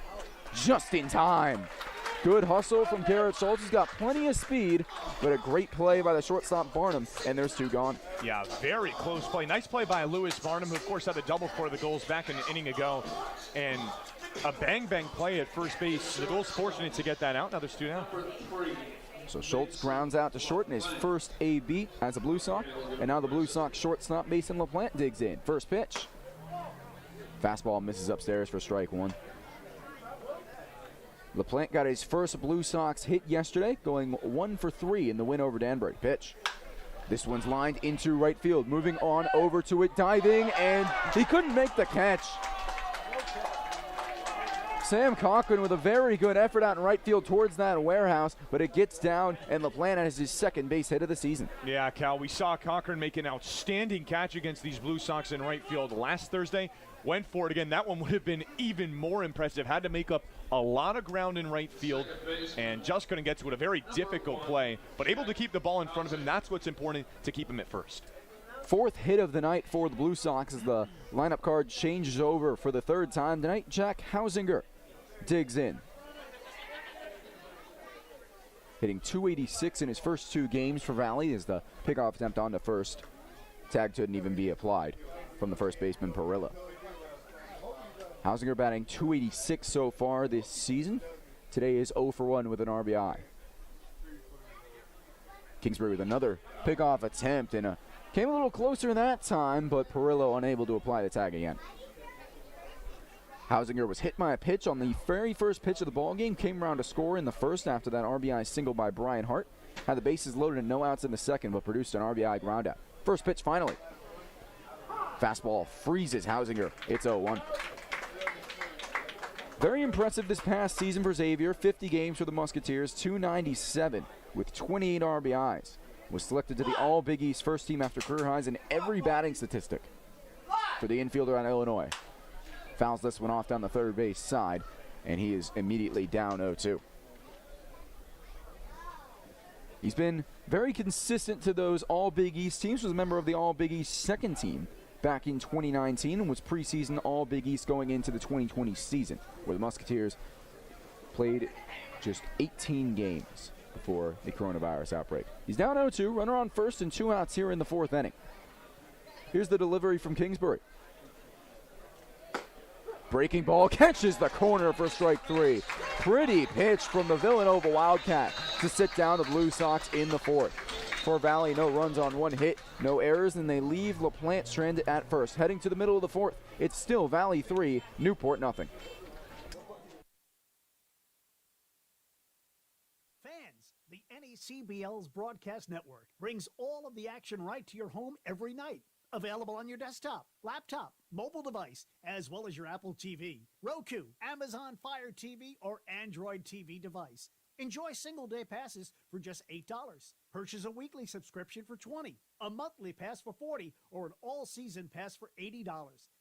just in time. Good hustle from Garrett Schultz. He's got plenty of speed, but a great play by the shortstop Barnum, and there's 2 gone. Yeah, very close play. Nice play by Lewis Barnum, who of course had the double for the Gulls back an inning ago. And a bang-bang play at first base. The Gulls fortunate to get that out. Now there's 2 down. So Schultz grounds out to short in his first AB as a Blue Sox. And now the Blue Sox shortstop Mason LaPlante digs in. First pitch. Fastball misses upstairs for strike 1. LaPlante got his first Blue Sox hit yesterday, going 1 for 3 in the win over Danbury. Pitch. This one's lined into right field. Moving on over to it, diving, and he couldn't make the catch. Sam Cochran with a very good effort out in right field towards that warehouse, but it gets down, and LaPlante has his second base hit of the season. Yeah, Cal, we saw Cochran make an outstanding catch against these Blue Sox in right field last Thursday. Went for it again. That one would have been even more impressive. Had to make up a lot of ground in right field and just couldn't get to it. A very difficult play, but able to keep the ball in front of him. That's what's important to keep him at first. 4th hit of the night for the Blue Sox as the lineup card changes over for the 3rd time tonight. Jack Hausinger digs in. Hitting .286 in his first 2 games for Valley as the pickoff attempt on to first. Tag couldn't even be applied from the first baseman Perillo. Hausinger batting .286 so far this season. Today is 0 for 1 with an RBI. Kingsbury with another pickoff attempt and came a little closer that time, but Perillo unable to apply the tag again. Hausinger was hit by a pitch on the very first pitch of the ballgame, came around to score in the first after that RBI single by Brian Hart. Had the bases loaded and no outs in the second, but produced an RBI groundout. First pitch finally. Fastball freezes Hausinger. It's 0-1. Very impressive this past season for Xavier. 50 games for the Musketeers, .297 with 28 RBIs. Was selected to the All Big East first team after career highs in every batting statistic for the infielder out of Illinois. Fouls this one off down the third base side, and he is immediately down 0-2. He's been very consistent to those All Big East teams. Was a member of the All Big East second team back in 2019 and was preseason All Big East going into the 2020 season, where the Musketeers played just 18 games before the coronavirus outbreak. He's down 0-2, runner on first and 2 outs here in the 4th inning. Here's the delivery from Kingsbury. Breaking ball catches the corner for strike 3. Pretty pitch from the Villanova Wildcat to sit down the Blue Sox in the 4th. for Valley. No runs on one hit, no errors, and they leave LaPlante stranded at first. Heading to the middle of the fourth, it's still Valley 3, Newport nothing. Fans, the NECBL's broadcast network brings all of the action right to your home every night. Available on your desktop, laptop, mobile device, as well as your Apple TV, Roku, Amazon Fire TV, or Android TV device. Enjoy single-day passes for just $8. Purchase a weekly subscription for $20, a monthly pass for $40, or an all-season pass for $80.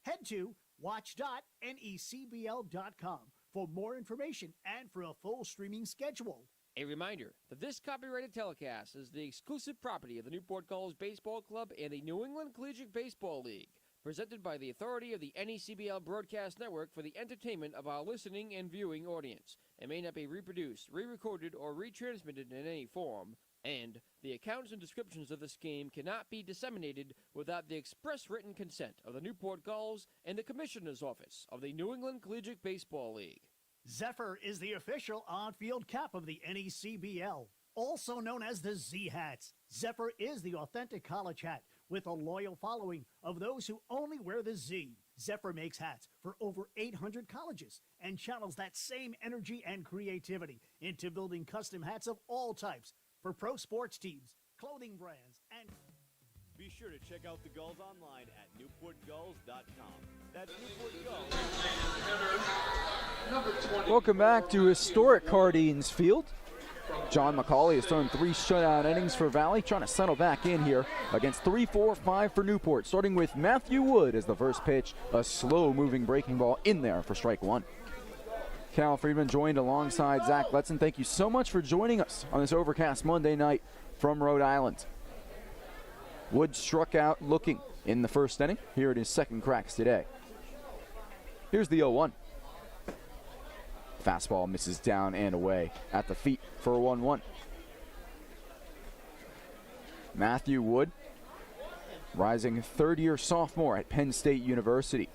Head to watch.necbl.com for more information and for a full streaming schedule. A reminder that this copyrighted telecast is the exclusive property of the Newport Gulls Baseball Club and the New England Collegiate Baseball League, presented by the authority of the NECBL Broadcast Network for the entertainment of our listening and viewing audience. It may not be reproduced, re-recorded, or retransmitted in any form, and the accounts and descriptions of this game cannot be disseminated without the express written consent of the Newport Gulls and the Commissioner's Office of the New England Collegiate Baseball League. Zephyr is the official on-field cap of the NECBL, also known as the Z-Hats. Zephyr is the authentic college hat with a loyal following of those who only wear the Z. Zephyr makes hats for over 800 colleges and channels that same energy and creativity into building custom hats of all types for pro sports teams, clothing brands, and... Be sure to check out the Gulls online at newportgulls.com. That's Newport Gulls. Welcome back to historic Cardines Field. John McCauley has thrown 3 shutout innings for Valley, trying to settle back in here against 3-4-5 for Newport, starting with Matthew Wood as the first pitch, a slow-moving breaking ball in there for strike 1. Cal Friedman joined alongside Zach Letson. Thank you so much for joining us on this overcast Monday night from Rhode Island. Wood struck out looking in the first inning. Here it is, second cracks today. Here's the 0-1. Fastball misses down and away at the feet for a 1-1. Matthew Wood, rising third-year sophomore at Penn State University,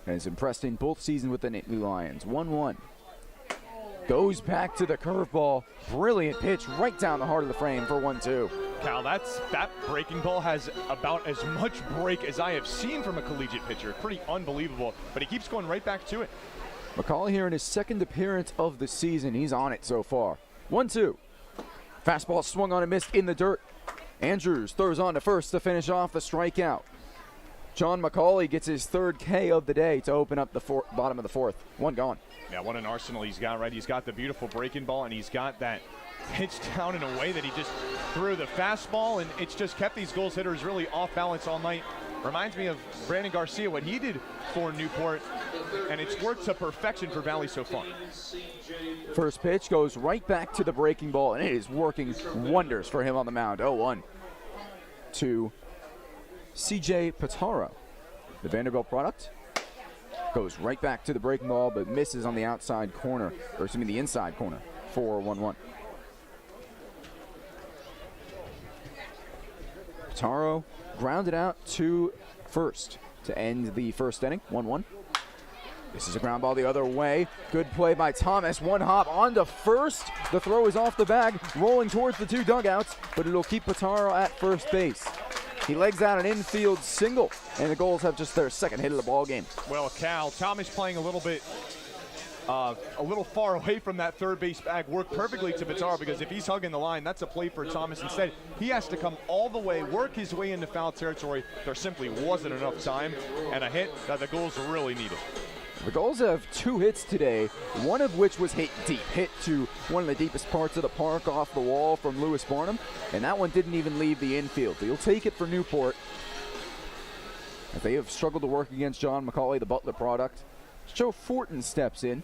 and has impressed in both seasons with the Nittany Lions. 1-1. Goes back to the curveball. Brilliant pitch right down the heart of the frame for 1-2. Cal, that breaking ball has about as much break as I have seen from a collegiate pitcher. Pretty unbelievable, but he keeps going right back to it. McCauley here in his second appearance of the season. He's on it so far. 1-2. Fastball swung on and missed in the dirt. Andrews throws on to first to finish off the strikeout. John McCauley gets his third K of the day to open up the bottom of the fourth. One gone. Yeah, what an arsenal he's got, right? He's got the beautiful breaking ball, and he's got that pitch down in a way that he just threw the fastball, and it's just kept these Gulls hitters really off balance all night. Reminds me of Brandon Garcia, what he did for Newport, and it's worked to perfection for Valley so far. First pitch goes right back to the breaking ball, and it is working wonders for him on the mound. 0-1 to C.J. Pitaro. The Vanderbilt product goes right back to the breaking ball, but misses on the outside corner, or excuse me, the inside corner for 1-1. Pitaro grounded out to first to end the first inning. 1-1. This is a ground ball the other way. Good play by Thomas. One hop onto first. The throw is off the bag, rolling towards the 2 dugouts, but it'll keep Pitaro at first base. He legs out an infield single, and the Gulls have just their second hit of the ball game. Well, Cal, Thomas playing a little far away from that third base bag worked perfectly to Pitaro, because if he's hugging the line, that's a play for Thomas. Instead, he has to come all the way, work his way into foul territory. There simply wasn't enough time, and a hit that the Gulls really needed. The Gulls have 2 hits today, one of which was hit deep, hit to one of the deepest parts of the park off the wall from Lewis Barnum, and that one didn't even leave the infield. But you'll take it for Newport, as they have struggled to work against John McCauley, the Butler product. Joe Fortin steps in.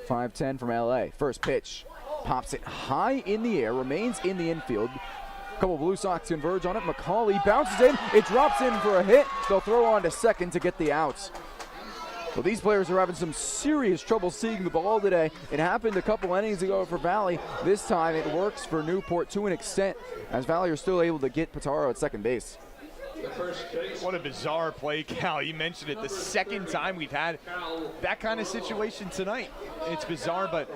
5'10" from LA. First pitch, pops it high in the air, remains in the infield. A couple Blue Sox converge on it. McCauley bounces in. It drops in for a hit. They'll throw on to second to get the outs. Well, these players are having some serious trouble seeing the ball today. It happened a couple innings ago for Valley. This time it works for Newport to an extent, as Valley are still able to get Pitaro at second base. What a bizarre play, Cal. You mentioned it. The second time we've had that kind of situation tonight. It's bizarre, but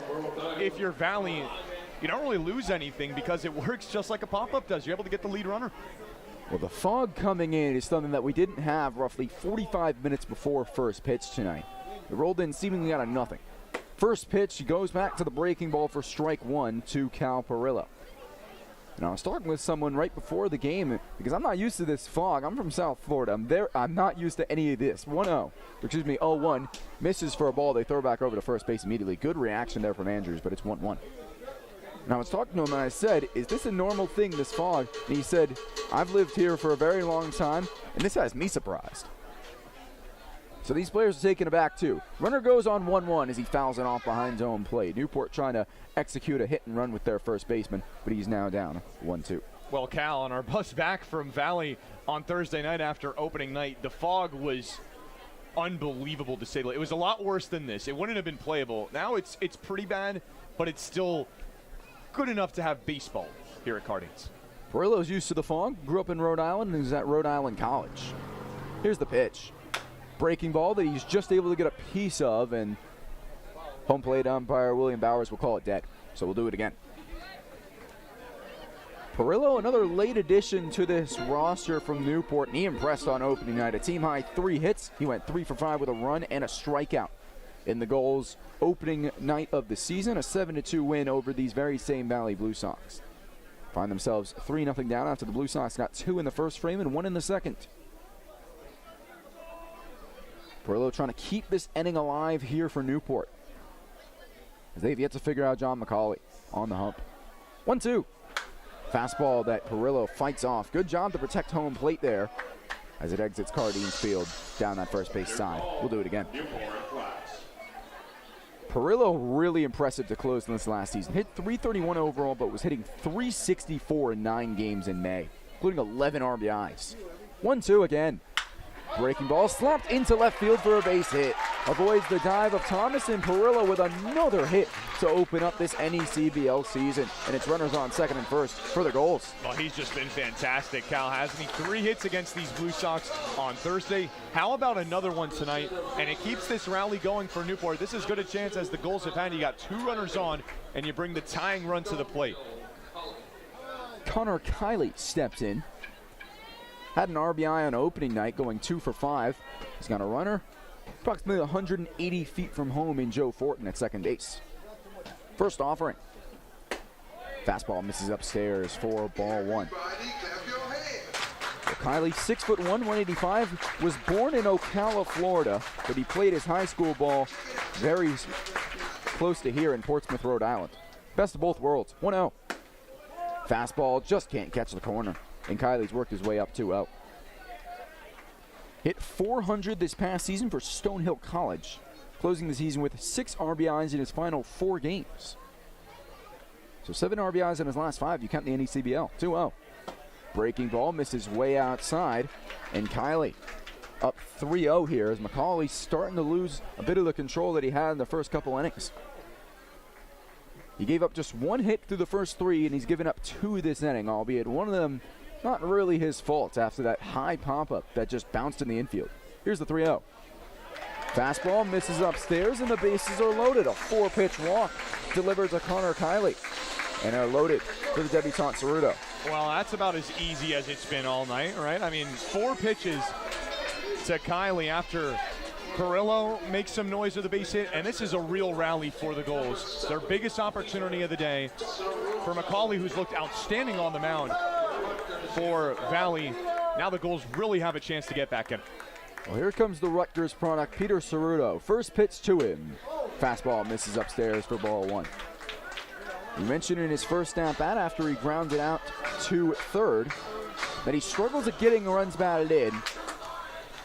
if you're Valley, you don't really lose anything because it works just like a pop-up does. You're able to get the lead runner. Well, the fog coming in is something that we didn't have roughly 45 minutes before first pitch tonight. It rolled in seemingly out of nothing. First pitch, he goes back to the breaking ball for strike one to Cal Perillo. And I was talking with someone right before the game because I'm not used to this fog. I'm from South Florida. I'm not used to any of this. 0-1. Misses for a ball. They throw back over to first base immediately. Good reaction there from Andrews, but it's 1-1. And I was talking to him and I said, is this a normal thing, this fog? And he said, I've lived here for a very long time, and this has me surprised. So these players are taken aback too. Runner goes on 1-1 as he fouls it off behind his own plate. Newport trying to execute a hit and run with their first baseman, but he's now down 1-2. Well, Cal, on our bus back from Valley on Thursday night after opening night, the fog was unbelievable to say the least. It was a lot worse than this. It wouldn't have been playable. Now it's pretty bad, but it's still good enough to have baseball here at Cardinals. Perillo's used to the fog, grew up in Rhode Island, and is at Rhode Island College. Here's the pitch. Breaking ball that he's just able to get a piece of, and home plate umpire William Bowers will call it dead. So we'll do it again. Perillo, another late addition to this roster from Newport, and he impressed on opening night. A team-high 3 hits. He went 3 for 5 with a run and a strikeout in the Gulls' opening night of the season. A 7-2 win over these very same Valley Blue Sox. Find themselves 3-0 down after the Blue Sox got 2 in the first frame and 1 in the second. Perillo trying to keep this inning alive here for Newport, as they've yet to figure out John McCauley on the hump. 1-2. Fastball that Perillo fights off. Good job to protect home plate there as it exits Cardinals Field down that first base side. We'll do it again. Perillo really impressive to close in this last season. Hit .331 overall, but was hitting .364 in 9 games in May, including 11 RBIs. 1-2 again. Breaking ball slapped into left field for a base hit. Avoids the dive of Thomas, and Perillo with another hit to open up this NECBL season. And it's runners on second and first for the Gulls. Well, he's just been fantastic, Cal, hasn't he? 3 hits against these Blue Sox on Thursday. How about another one tonight? And it keeps this rally going for Newport. This is as good a chance as the Gulls have had. You got 2 runners on, and you bring the tying run to the plate. Connor Kiley steps in. Had an RBI on opening night, going 2 for 5. He's got a runner approximately 180 feet from home in Joe Fortin at second base. First offering. Fastball misses upstairs for ball 1. So Kiley, 6'1", 185, was born in Ocala, Florida, but he played his high school ball very close to here in Portsmouth, Rhode Island. Best of both worlds. 1-0. Fastball just can't catch the corner, and Kiley's worked his way up 2-0. Hit .400 this past season for Stonehill College, closing the season with 6 RBIs in his final 4 games. So 7 RBIs in his last 5. You count the NECBL. 2-0. Breaking ball misses way outside, and Kiley up 3-0 here as McCauley's starting to lose a bit of the control that he had in the first couple innings. He gave up just 1 hit through the first 3, and he's given up 2 this inning, albeit one of them not really his fault after that high pop-up that just bounced in the infield. Here's the 3-0. Fastball misses upstairs, and the bases are loaded. A 4-pitch walk delivered to Connor Kiley, and are loaded for the debutant Cerruto. Well, that's about as easy as it's been all night, right? I mean, 4 pitches to Kiley after Perillo makes some noise with the base hit, and this is a real rally for the Gulls. Their biggest opportunity of the day for McCauley, who's looked outstanding on the mound for Valley. Now the Gulls really have a chance to get back in. Well, here comes the Rutgers product, Peter Cerruto. First pitch to him. Fastball misses upstairs for ball 1. He mentioned in his first at-bat after he grounded out to third that he struggles at getting runs batted in.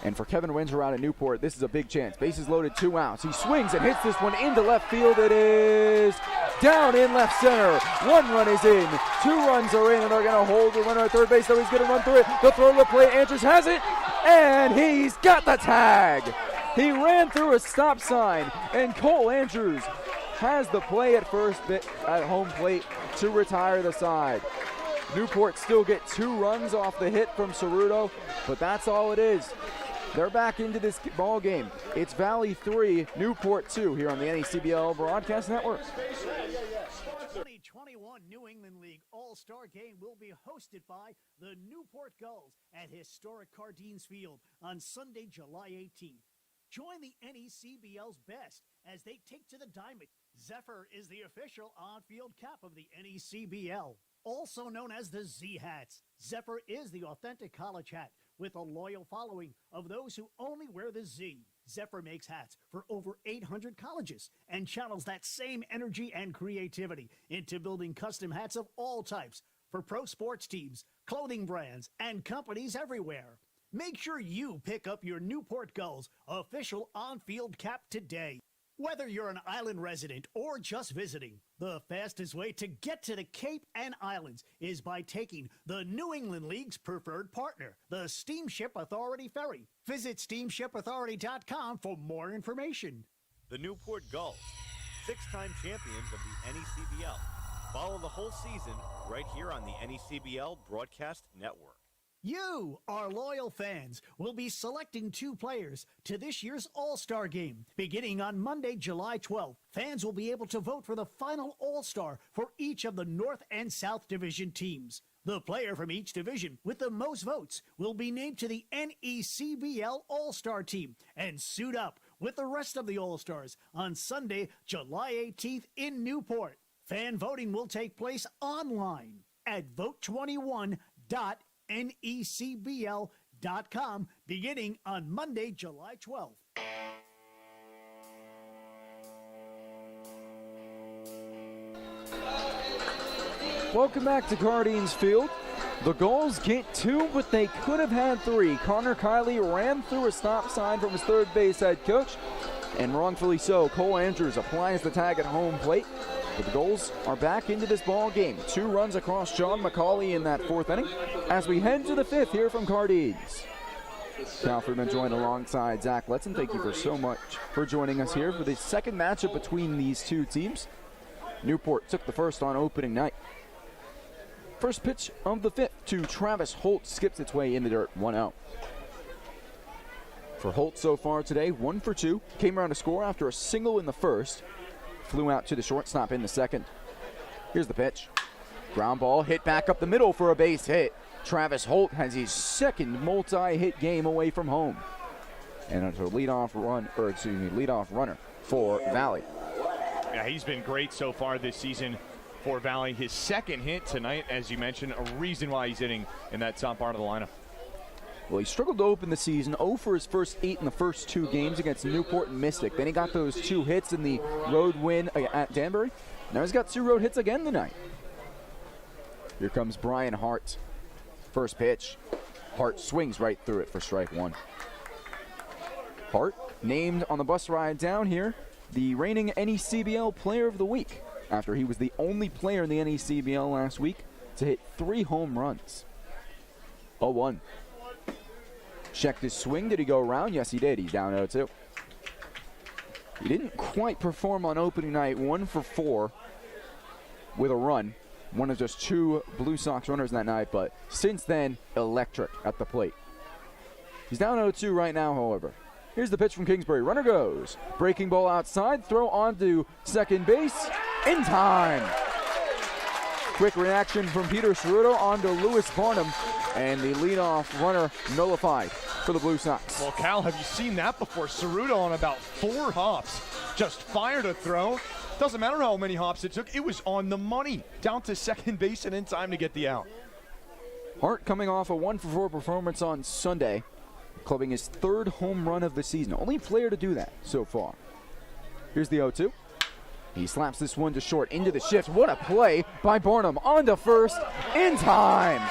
And for Kevin Windsor out at Newport, this is a big chance. Bases loaded, 2 outs. He swings and hits this one into left field. It is down in left center. 1 run is in. 2 runs are in, and they're going to hold the runner at third base, so he's going to run through it. The throw to the plate. Andrews has it, and he's got the tag. He ran through a stop sign, and Cole Andrews has the play at at home plate to retire the side. Newport still get 2 runs off the hit from Cerruto, but that's all it is. They're back into this ball game. It's Valley 3, Newport 2 here on the NECBL Broadcast Network. 2021 New England League All-Star Game will be hosted by the Newport Gulls at historic Cardines Field on Sunday, July 18th. Join the NECBL's best as they take to the diamond. Zephyr is the official on-field cap of the NECBL, also known as the Z-Hats. Zephyr is the authentic college hat with a loyal following of those who only wear the Z. Zephyr makes hats for over 800 colleges and channels that same energy and creativity into building custom hats of all types for pro sports teams, clothing brands, and companies everywhere. Make sure you pick up your Newport Gulls official on-field cap today. Whether you're an island resident or just visiting, the fastest way to get to the Cape and Islands is by taking the New England League's preferred partner, the Steamship Authority Ferry. Visit steamshipauthority.com for more information. The Newport Gulls, 6-time champions of the NECBL. Follow the whole season right here on the NECBL Broadcast Network. You, our loyal fans, will be selecting 2 players to this year's All-Star Game. Beginning on Monday, July 12th, fans will be able to vote for the final All-Star for each of the North and South Division teams. The player from each division with the most votes will be named to the NECBL All-Star Team and suit up with the rest of the All-Stars on Sunday, July 18th in Newport. Fan voting will take place online at vote21.necbl.com beginning on Monday, July 12th. Welcome back to Cardines Field. The Gulls get 2, but they could have had 3. Connor Kiley ran through a stop sign from his third base head coach, and wrongfully so. Cole Andrews applies the tag at home plate. But the Gulls are back into this ball game. 2 runs across John McCauley in that 4th inning as we head to the 5th here from Cardines. Cal Freeman joined alongside Zach Letson. Thank you so much for joining us here for the second matchup between these 2 teams. Newport took the first on opening night. First pitch of the 5th to Travis Holt skips its way in the dirt, 1-0. For Holt so far today, 1 for 2. Came around to score after a single in the first. Flew out to the shortstop in the second. Here's the pitch. Ground ball hit back up the middle for a base hit. Travis Holt has his second multi-hit game away from home. And it's a leadoff runner for Valley. Yeah, he's been great so far this season for Valley. His second hit tonight, as you mentioned, a reason why he's hitting in that top part of the lineup. Well, he struggled to open the season, 0 for his first 8 in the first 2 games against Newport and Mystic. Then he got those 2 hits in the road win at Danbury. Now he's got 2 road hits again tonight. Here comes Brian Hart. First pitch. Hart swings right through it for strike 1. Hart, named on the bus ride down here, the reigning NECBL Player of the Week, after he was the only player in the NECBL last week to hit 3 home runs. 0-1. Checked his swing. Did he go around? Yes, he did. He's down 0-2. He didn't quite perform on opening night. 1 for 4 with a run. One of just 2 Blue Sox runners that night, but since then, electric at the plate. He's down 0-2 right now, however. Here's the pitch from Kingsbury. Runner goes. Breaking ball outside. Throw onto second base. In time. Quick reaction from Peter Cerruto onto Lewis Barnum, and the leadoff runner nullified for the Blue Sox. Well, Cal, have you seen that before? Cerruto on about 4 hops just fired a throw. Doesn't matter how many hops it took. It was on the money. Down to second base and in time to get the out. Hart coming off a 1 for 4 performance on Sunday, clubbing his 3rd home run of the season. Only player to do that so far. Here's the 0-2. He slaps this one to short into the shift. What a play by Barnum on to first in time.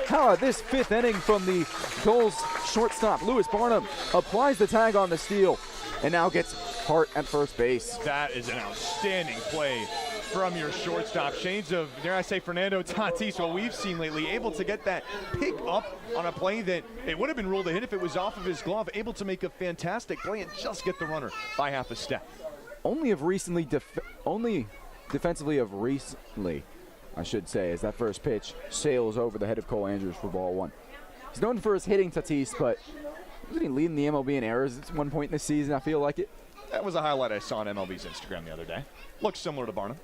How about this 5th inning from the Gulls shortstop? Lewis Barnum applies the tag on the steal and now gets Hart at first base. That is an outstanding play from your shortstop. Shades of, dare I say, Fernando Tatis, what we've seen lately, able to get that pick up on a play that it would have been ruled a hit if it was off of his glove, able to make a fantastic play and just get the runner by half a step. Only defensively of recently, I should say, as that first pitch sails over the head of Cole Andrews for ball 1. He's known for his hitting, Tatis, but wasn't he leading the MLB in errors at one point in the season? I feel like it. That was a highlight I saw on MLB's Instagram the other day. Looks similar to Barnum.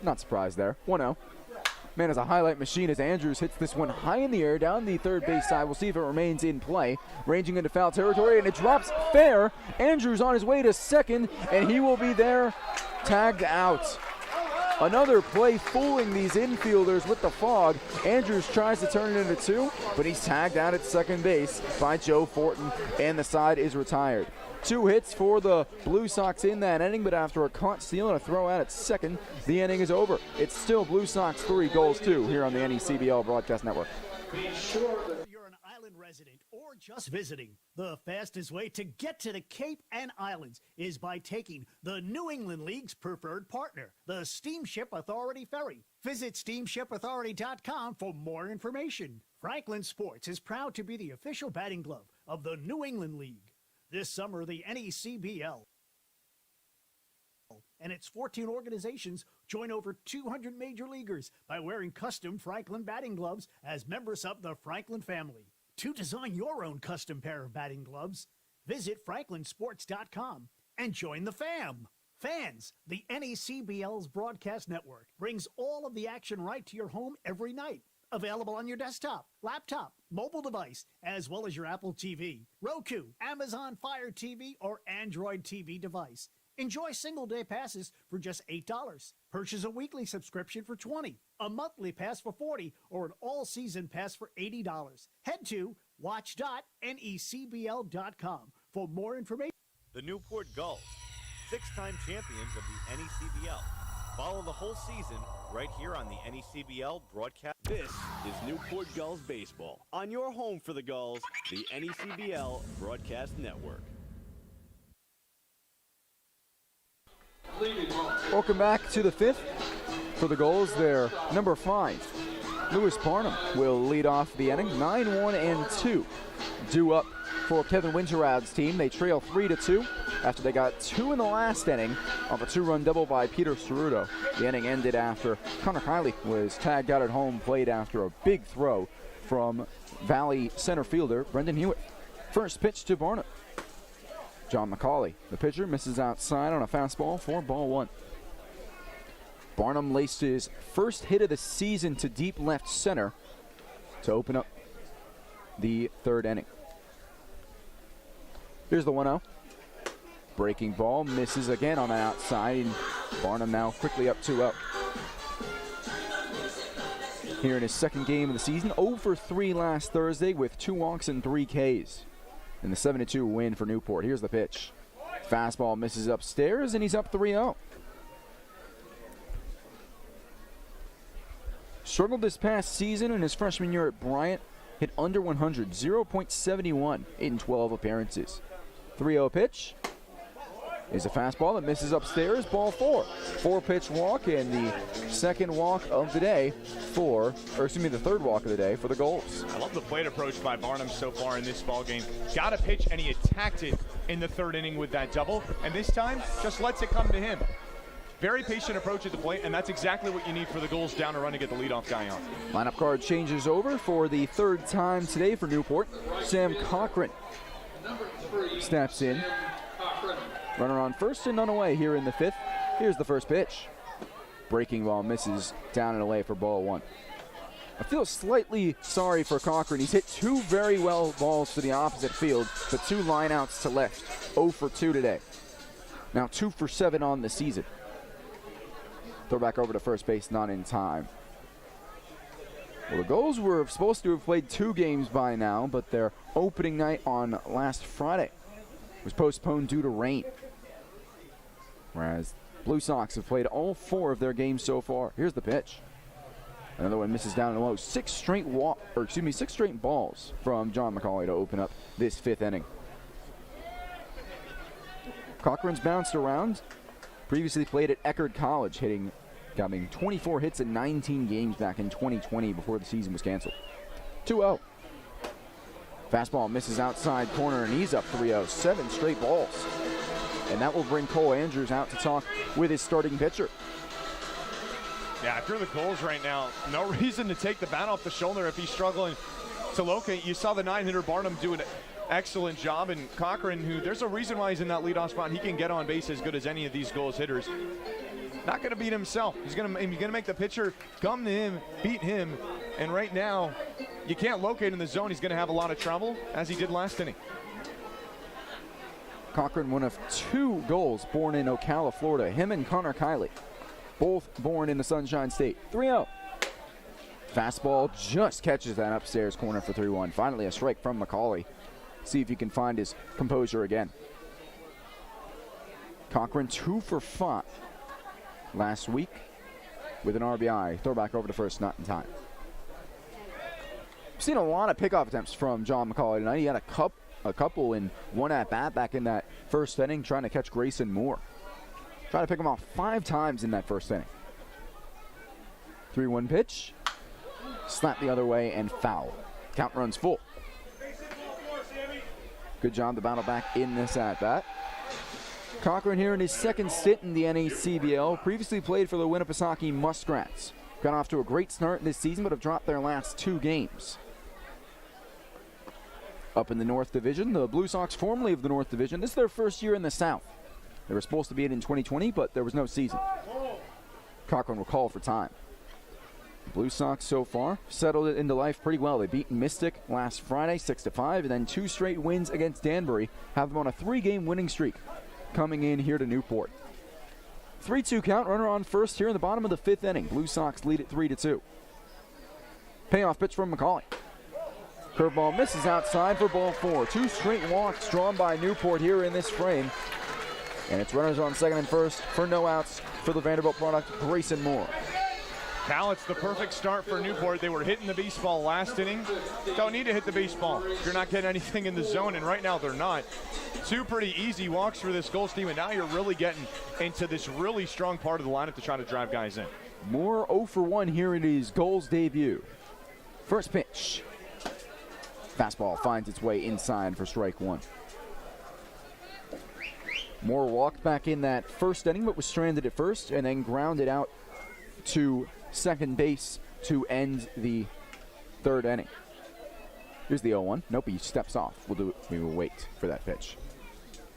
Not surprised there. 1-0. Man is a highlight machine as Andrews hits this one high in the air down the third base side. We'll see if it remains in play. Ranging into foul territory, and it drops fair. Andrews on his way to second, and he will be there, tagged out. Another play fooling these infielders with the fog. Andrews tries to turn it into 2, but he's tagged out at second base by Joe Fortin, and the side is retired. 2 hits for the Blue Sox in that inning, but after a caught steal and a throw out at second, the inning is over. It's still Blue Sox 3, Gulls 2 here on the NECBL Broadcast Network. Whether you're an island resident or just visiting, the fastest way to get to the Cape and Islands is by taking the New England League's preferred partner, the Steamship Authority Ferry. Visit steamshipauthority.com for more information. Franklin Sports is proud to be the official batting glove of the New England League. This summer, the NECBL and its 14 organizations join over 200 major leaguers by wearing custom Franklin batting gloves as members of the Franklin family. To design your own custom pair of batting gloves, visit franklinsports.com and join the fam. Fans, the NECBL's broadcast network brings all of the action right to your home every night. Available on your desktop, laptop, mobile device, as well as your Apple TV, Roku, Amazon Fire TV, or Android TV device. Enjoy single-day passes for just $8. Purchase a weekly subscription for $20, a monthly pass for $40, or an all-season pass for $80. Head to watch.necbl.com for more information. The Newport Gulls, 6-time champions of the NECBL. Follow the whole season right here on the NECBL broadcast. This is Newport Gulls baseball on your home for the Gulls, the NECBL Broadcast Network. Welcome back to the 5th. For the Gulls, their number 5, Lewis Barnum, will lead off the inning. 9-1-2 due up for Kevin Winterad's team. They trail 3-2 after they got 2 in the last inning off a 2-run double by Peter Ceruto. The inning ended after Connor Kiley was tagged out at home plate after a big throw from Valley center fielder Brendan Hewitt. First pitch to Barnum. John McCauley, the pitcher, misses outside on a fastball for ball 1. Barnum laced his first hit of the season to deep left center to open up the 3rd inning. Here's the 1-0. Breaking ball, misses again on the outside, and Barnum now quickly up 2-0. Here in his 2nd game of the season, 0 for 3 last Thursday with 2 walks and 3 Ks. In the 7-2 win for Newport. Here's the pitch. Fastball misses upstairs, and he's up 3-0. Struggled this past season in his freshman year at Bryant. Hit under 100, 0.71 in 12 appearances. 3-0 pitch is a fastball that misses upstairs, ball 4. 4-pitch walk, and the 2nd walk of the day the 3rd walk of the day for the Gulls. I love the plate approach by Barnum so far in this ball game. Got a pitch, and he attacked it in the 3rd inning with that double, and this time just lets it come to him. Very patient approach at the plate, and that's exactly what you need for the Gulls down a run to get the leadoff guy on. Lineup card changes over for the 3rd time today for Newport. Sam Cochran steps in. Runner on first and none away here in the 5th. Here's the first pitch. Breaking ball misses down and away for ball 1. I feel slightly sorry for Cochran. He's hit 2 very well balls to the opposite field, but 2 lineouts to left. 0 for 2 today. Now 2 for 7 on the season. Throw back over to first base, not in time. Well, the Gulls were supposed to have played 2 games by now, but their opening night on last Friday was postponed due to rain. Whereas Blue Sox have played all 4 of their games so far. Here's the pitch. Another one misses down and low. 6 straight balls from John McCauley to open up this 5th inning. Cochran's bounced around. Previously played at Eckerd College, having 24 hits in 19 games back in 2020 before the season was canceled. 2-0. Fastball misses outside corner, and he's up 3-0. 7 straight balls. And that will bring Cole Andrews out to talk with his starting pitcher. Yeah, if you're the Gulls right now, no reason to take the bat off the shoulder if he's struggling to locate. You saw the 9-hitter Barnum do an excellent job, and Cochran, who there's a reason why he's in that leadoff spot. He can get on base as good as any of these Gulls hitters. Not going to beat himself. He's going to make the pitcher come to him, beat him, and right now, you can't locate in the zone. He's going to have a lot of trouble, as he did last inning. Cochran, one of 2 goals born in Ocala, Florida. Him and Connor Kiley, both born in the Sunshine State. 3-0. Fastball just catches that upstairs corner for 3-1. Finally, a strike from McCauley. See if he can find his composure again. Cochran 2 for 5 last week with an RBI. Throw back over to first, not in time. We've seen a lot of pickoff attempts from John McCauley tonight. He had a couple in one at-bat back in that first inning trying to catch Grayson Moore. Trying to pick him off 5 times in that first inning. 3-1 pitch. Slap the other way and foul. Count runs full. Good job to battle back in this at-bat. Cochran here in his second stint in the NACBL. Previously played for the Winnipesaukee Muskrats. Got off to a great start this season, but have dropped their last 2 games. Up in the North Division, the Blue Sox, formerly of the North Division, this is their first year in the South. They were supposed to be in 2020, but there was no season. Cochran will call for time. The Blue Sox so far settled it into life pretty well. They beat Mystic last Friday 6-5, and then 2 straight wins against Danbury. Have them on a 3-game winning streak coming in here to Newport. 3-2 count, runner on first here in the bottom of the 5th inning. Blue Sox lead at 3-2. Payoff pitch from McCauley. Curveball misses outside for ball 4. 2 straight walks drawn by Newport here in this frame. And it's runners on second and first for no outs for the Vanderbilt product, Grayson Moore. Cal, it's the perfect start for Newport. They were hitting the baseball last inning. Don't need to hit the baseball if you're not getting anything in the zone, and right now they're not. 2 pretty easy walks for this Gulls team, and now you're really getting into this really strong part of the lineup to try to drive guys in. Moore 0 for 1 here in his Gulls debut. First pitch. Fastball finds its way inside for strike 1. Moore walked back in that first inning, but was stranded at first, and then grounded out to second base to end the 3rd inning. Here's the 0-1. Nope, he steps off. We will wait for that pitch.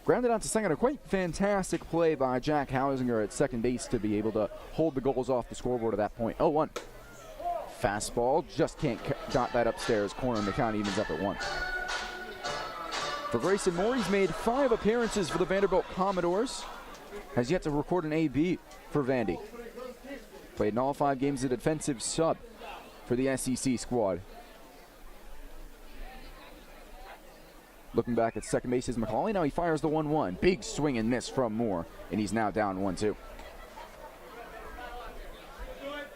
Grounded out to second. A quite fantastic play by Jack Hausinger at second base to be able to hold the Gulls off the scoreboard at that point. 0-1. Fastball just can't got that upstairs corner, and the count evens up at 1. For Grayson Moore, he's made 5 appearances for the Vanderbilt Commodores. Has yet to record an AB for Vandy. Played in all 5 games as a defensive sub for the SEC squad. Looking back at second base is McCauley. Now he fires the 1-1. Big swing and miss from Moore, and he's now down 1-2.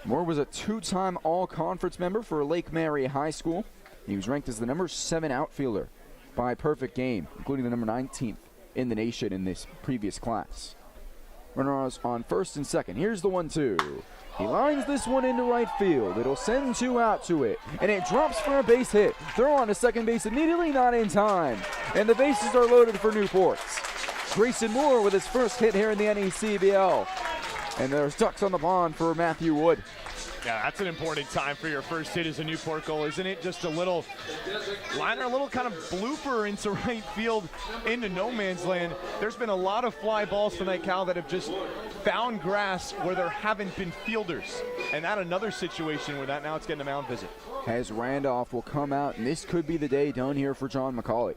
Moore was a 2-time all-conference member for Lake Mary High School. He was ranked as the number 7 outfielder by Perfect Game, including the number 19th in the nation in this previous class. Runners on first and second. Here's the 1-2. He lines this one into right field. It'll send 2 out to it, and it drops for a base hit. Throw on to second base immediately, not in time. And the bases are loaded for Newport. Grayson Moore with his first hit here in the NACBL. And there's ducks on the pond for Matthew Wood. Yeah, that's an important time for your first hit as a Newport goal, isn't it? Just a little liner, a little kind of blooper into right field, into no man's land. There's been a lot of fly balls tonight, Cal, that have just found grass where there haven't been fielders. And that another situation where that now it's getting a mound visit. As Randolph will come out, and this could be the day down here for John McCauley.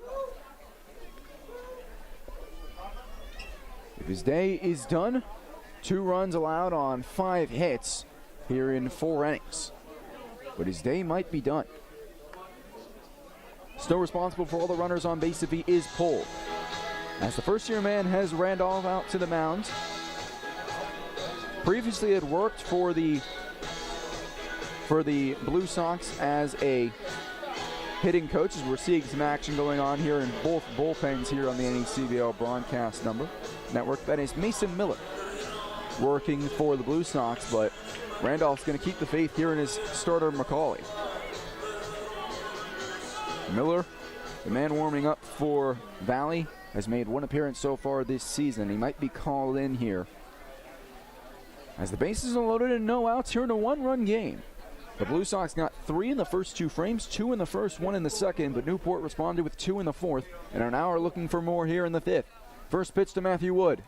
If his day is done, 2 runs allowed on 5 hits here in 4 innings. But his day might be done. Still responsible for all the runners on base if he is pulled. As the first-year man has Randolph out to the mound. Previously had worked for the Blue Sox as a hitting coach, as we're seeing some action going on here in both bullpens here on the NACBL broadcast network. That is Mason Miller working for the Blue Sox, but Randolph's going to keep the faith here in his starter, McCauley. Miller, the man warming up for Valley, has made 1 appearance so far this season. He might be called in here. As the bases are loaded and no outs here in a 1-run game. The Blue Sox got 3 in the first 2 frames, 2 in the first, 1 in the second, but Newport responded with 2 in the 4th, and are now looking for more here in the 5th. First pitch to Matthew Wood.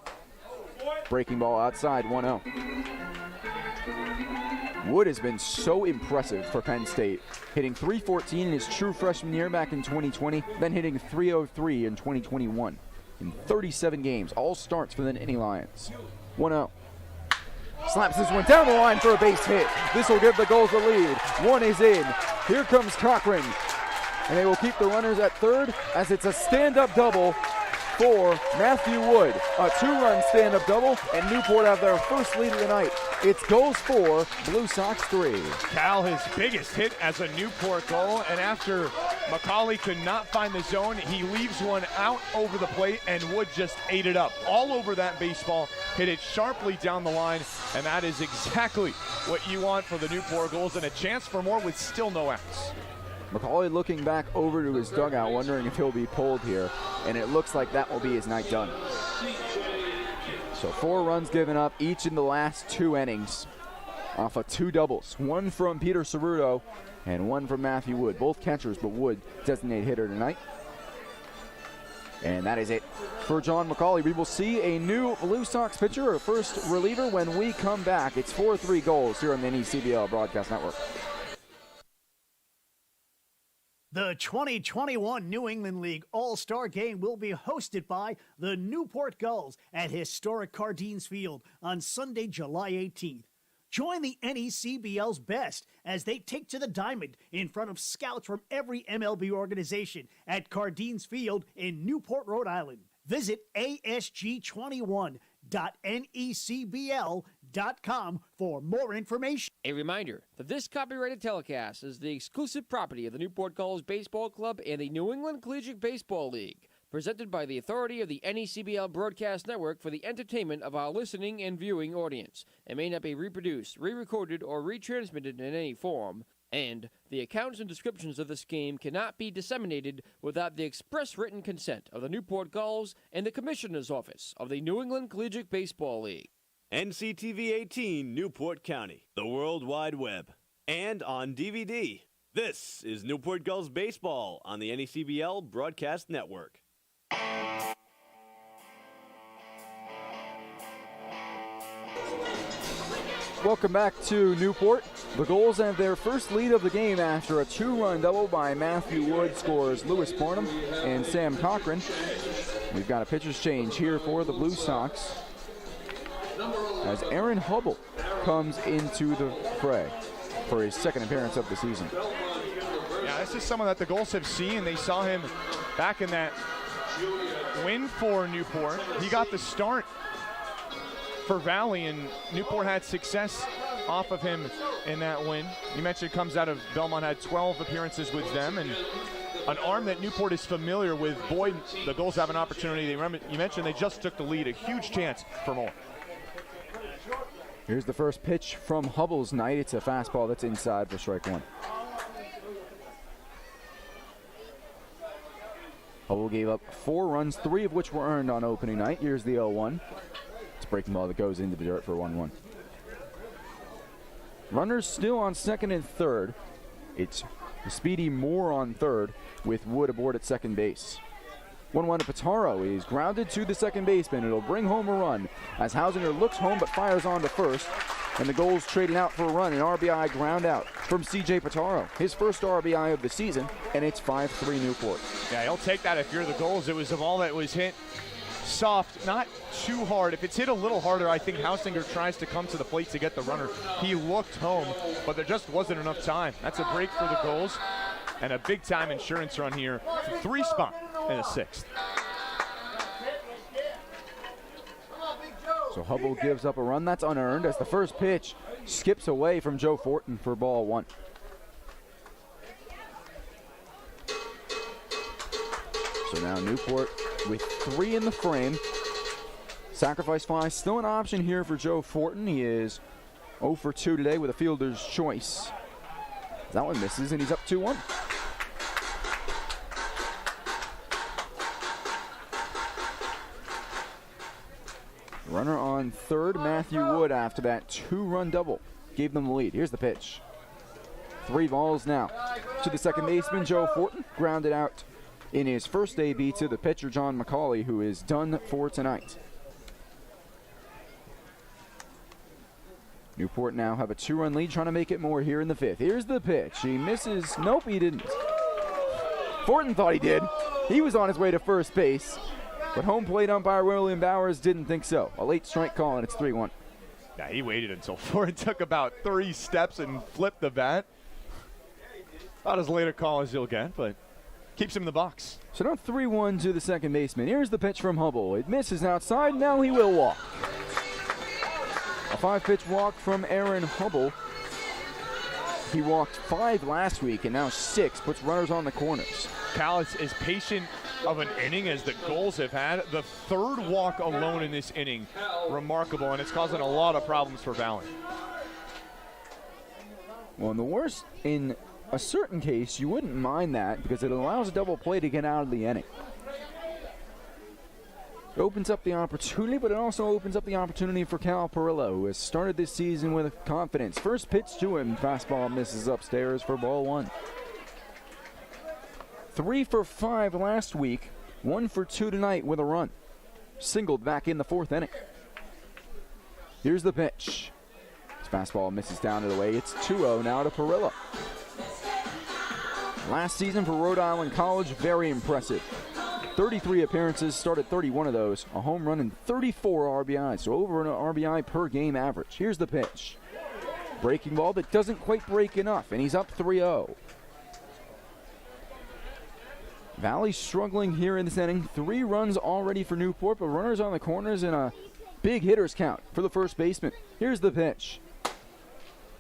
Breaking ball outside, 1-0. Wood has been so impressive for Penn State, hitting .314 in his true freshman year back in 2020, then hitting .303 in 2021. In 37 games, all starts for the Nittany Lions. 1-0. Slaps this one down the line for a base hit. This will give the Gulls the lead. One is in. Here comes Cochran. And they will keep the runners at third as it's a stand-up double for Matthew Wood. A two-run stand-up double, and Newport have their first lead of the night. It's Gulls 4, Blue Sox 3. Cal, his biggest hit as a Newport Gull, and after McCauley could not find the zone, he leaves one out over the plate, and Wood just ate it up. All over that baseball, hit it sharply down the line, and that is exactly what you want for the Newport Gulls, and a chance for more with still no outs. McCauley looking back over to his dugout, wondering if he'll be pulled here, and it looks like that will be his night done. So 4 runs given up, each in the last 2 innings, off of 2 doubles. One from Peter Cerruto and one from Matthew Wood. Both catchers, but Wood designated hitter tonight. And that is it for John McCauley. We will see a new Blue Sox pitcher, or first reliever, when we come back. It's 4-3 Gulls here on the NECBL Broadcast Network. The 2021 New England League All-Star Game will be hosted by the Newport Gulls at historic Cardines Field on Sunday, July 18th. Join the NECBL's best as they take to the diamond in front of scouts from every MLB organization at Cardines Field in Newport, Rhode Island. Visit asg21.necbl.com for more information. A reminder that this copyrighted telecast is the exclusive property of the Newport Gulls Baseball Club and the New England Collegiate Baseball League, presented by the authority of the NECBL Broadcast Network for the entertainment of our listening and viewing audience, and may not be reproduced, re-recorded, or retransmitted in any form. And the accounts and descriptions of this game cannot be disseminated without the express written consent of the Newport Gulls and the Commissioner's Office of the New England Collegiate Baseball League. NCTV 18 Newport County, the World Wide Web, and on DVD. This is Newport Gulls Baseball on the NECBL Broadcast Network. Welcome back to Newport. The Gulls have their first lead of the game after a 2-run double by Matthew Wood scores Lewis Barnum and Sam Cochran. We've got a pitcher's change here for the Blue Sox as Aaron Hubble comes into the fray for his second appearance of the season. Yeah, this is someone that the Gulls have seen. They saw him back in that win for Newport. He got the start for Valley, and Newport had success off of him in that win. You mentioned it comes out of Belmont, had 12 appearances with them, and an arm that Newport is familiar with. Boy, the Gulls have an opportunity. You mentioned they just took the lead, a huge chance for more. Here's the first pitch from Hubble's night. It's a fastball that's inside for strike 1. Hubble gave up 4 runs, 3 of which were earned on opening night. Here's the 0-1. It's a breaking ball that goes into the dirt for 1-1. Runners still on second and third. It's Speedy Moore on third with Wood aboard at second base. 1-1 to Pitaro is grounded to the second baseman. It'll bring home a run as Hausinger looks home but fires on to first. And the Gulls traded out for a run, an RBI ground out from C.J. Pitaro. His first RBI of the season, and it's 5-3 Newport. Yeah, he'll take that if you're the Gulls. It was a ball that was hit soft, not too hard. If it's hit a little harder, I think Hausinger tries to come to the plate to get the runner. He looked home, but there just wasn't enough time. That's a break for the Gulls, and a big-time insurance run here. 3 spot in a 6th. So Hubble gives up a run that's unearned as the first pitch skips away from Joe Fortin for ball 1. So now Newport with 3 in the frame. Sacrifice fly still an option here for Joe Fortin. He is 0 for 2 today with a fielder's choice. That one misses and he's up 2-1. Runner on third, Matthew Wood, after that 2-run double. Gave them the lead. Here's the pitch. 3 balls now to the second baseman, Joe Fortin. Grounded out in his first AB to the pitcher, John McCauley, who is done for tonight. Newport now have a 2-run lead, trying to make it more here in the 5th. Here's the pitch. He misses. Nope, he didn't. Fortin thought he did. He was on his way to first base, but home plate umpire William Bowers didn't think so. A late strike call, and it's 3-1. Yeah, he waited until Fortin took about 3 steps and flipped the bat. Not as late a call as you'll get, but keeps him in the box. So now 3-1 to the second baseman. Here's the pitch from Hubble. It misses outside. Now he will walk. A 5-pitch walk from Aaron Hubble. He walked 5 last week and now 6, puts runners on the corners. Cal is as patient of an inning as the Gulls have had. The 3rd walk alone in this inning, remarkable, and it's causing a lot of problems for Valley. Well, in the worst, in a certain case, you wouldn't mind that because it allows a double play to get out of the inning. It opens up the opportunity, but it also opens up the opportunity for Cal Perillo, who has started this season with confidence. First pitch to him, fastball misses upstairs for ball 1. 3 for 5 last week, 1 for 2 tonight with a run. Singled back in the 4th inning. Here's the pitch. His fastball misses down to the way. It's 2-0 now to Perillo. Last season for Rhode Island College, very impressive. 33 appearances, started 31 of those, a home run and 34 RBIs, so over an RBI per game average. Here's the pitch. Breaking ball that doesn't quite break enough, and he's up 3-0. Valley struggling here in this inning. 3 runs already for Newport, but runners on the corners and a big hitters count for the first baseman. Here's the pitch.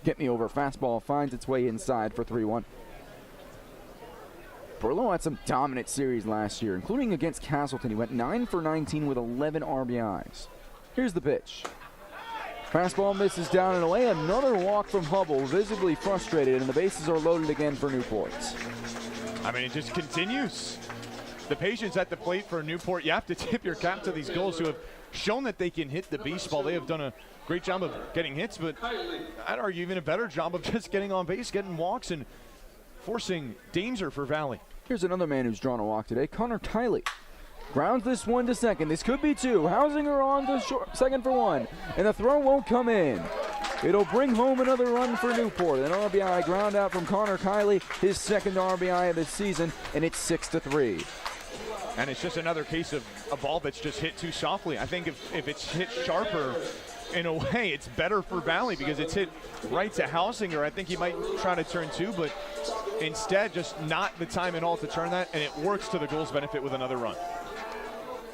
Get me over. Fastball finds its way inside for 3-1. Perillo had some dominant series last year, including against Castleton. He went 9 for 19 with 11 RBIs. Here's the pitch. Fastball misses down and away. Another walk from Hubble, visibly frustrated, and the bases are loaded again for Newport. I mean, it just continues. The patience at the plate for Newport. You have to tip your cap to these Gulls who have shown that they can hit the baseball. They have done a great job of getting hits, but I'd argue even a better job of just getting on base, getting walks, and forcing danger for Valley. Here's another man who's drawn a walk today, Connor Kiley. Grounds this one to second. This could be 2. Hausinger on to second for 1, and the throw won't come in. It'll bring home another run for Newport. An RBI ground out from Connor Kiley, his 2nd RBI of the season, and it's 6-3. And it's just another case of a ball that's just hit too softly. I think if it's hit sharper, in a way, it's better for Valley because it's hit right to Hausinger. I think he might try to turn 2, but instead just not the time at all to turn that, and it works to the Gulls' benefit with another run.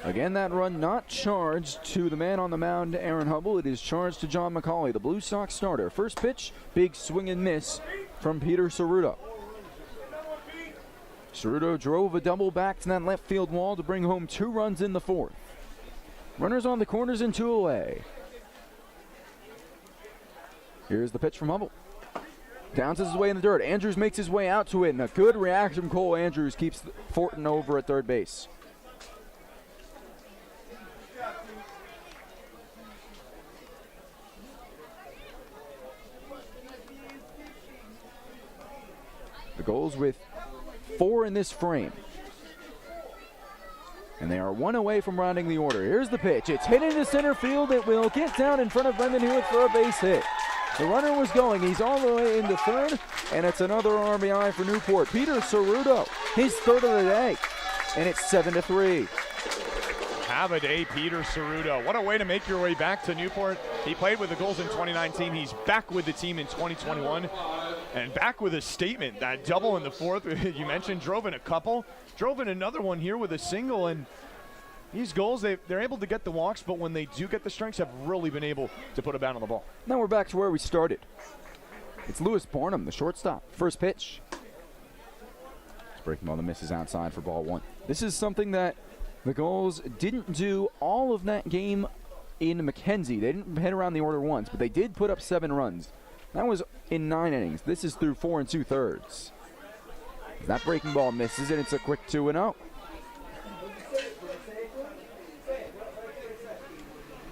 Again, that run not charged to the man on the mound, Aaron Hubble. It is charged to John McCauley, the Blue Sox starter. First pitch, big swing and miss from Peter Cerruto. Cerruto drove a double back to that left field wall to bring home 2 runs in the 4th. Runners on the corners and 2 away. Here's the pitch from Hubble. Bounces his way in the dirt. Andrews makes his way out to it, and a good reaction from Cole Andrews keeps Fortin over at third base. The Gulls with 4 in this frame. And they are 1 away from rounding the order. Here's the pitch. It's hit into center field. It will get down in front of Brendan Hewitt for a base hit. The runner was going. He's all the way into 3rd, and it's another RBI for Newport. Peter Cerruto, his 3rd of the day, and it's 7-3. Have a day, Peter Cerruto. What a way to make your way back to Newport. He played with the Gulls in 2019. He's back with the team in 2021. And back with a statement. That double in the 4th, you mentioned, drove in a couple. Drove in another one here with a single. And these Gulls, they're able to get the walks, but when they do get the strikes, have really been able to put a bat on the ball. Now we're back to where we started. It's Lewis Barnum, the shortstop. First pitch. Breaking ball that misses outside for ball 1. This is something that the Gulls didn't do all of that game in McKenzie. They didn't head around the order once, but they did put up 7 runs. That was in 9 innings. This is through 4 2/3. That breaking ball misses, and it's a quick 2-0.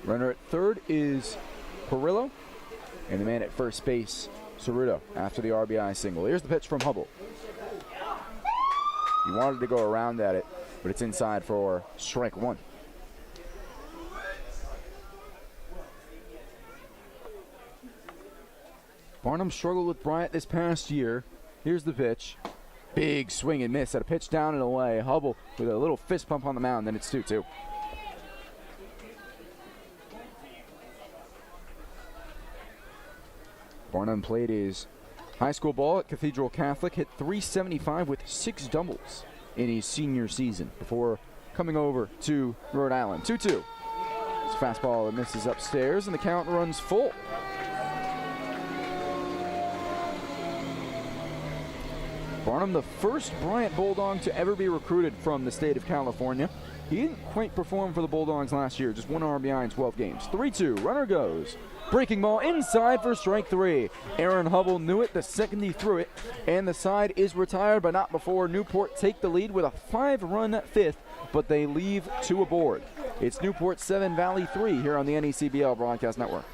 Runner at 3rd is Perillo, and the man at first base, Cerruto, after the RBI single. Here's the pitch from Hubble. He wanted to go around at it, but it's inside for strike 1. Barnum struggled with Bryant this past year. Here's the pitch. Big swing and miss at a pitch down and away. Hubble with a little fist pump on the mound, then it's 2-2. Barnum played his high school ball at Cathedral Catholic, hit .375 with 6 doubles in his senior season before coming over to Rhode Island. 2-2. His fastball misses upstairs, and the count runs full. Barnum, the first Bryant Bulldog to ever be recruited from the state of California. He didn't quite perform for the Bulldogs last year, just 1 RBI in 12 games. 3-2, runner goes. Breaking ball inside for strike 3. Aaron Hubble knew it the second he threw it, and the side is retired, but not before Newport take the lead with a 5-run fifth, but they leave 2 aboard. It's Newport 7, Valley 3 here on the NECBL Broadcast Network.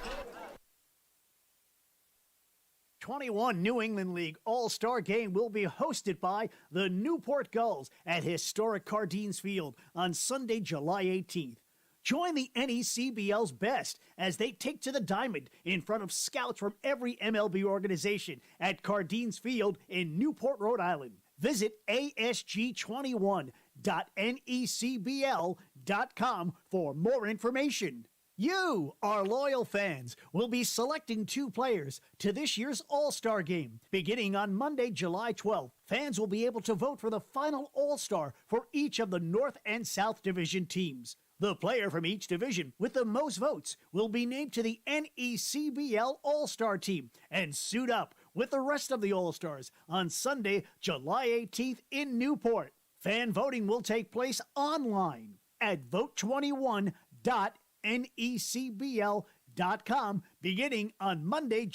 21 New England League All-Star Game will be hosted by the Newport Gulls at historic Cardines Field on Sunday, July 18th. Join the NECBL's best as they take to the diamond in front of scouts from every MLB organization at Cardines Field in Newport, Rhode Island. Visit asg21.necbl.com for more information. You, our loyal fans, will be selecting 2 players to this year's All-Star Game. Beginning on Monday, July 12th, fans will be able to vote for the final All-Star for each of the North and South Division teams. The player from each division with the most votes will be named to the NECBL All-Star Team and suit up with the rest of the All-Stars on Sunday, July 18th in Newport. Fan voting will take place online at vote21.necbl.com beginning on Monday,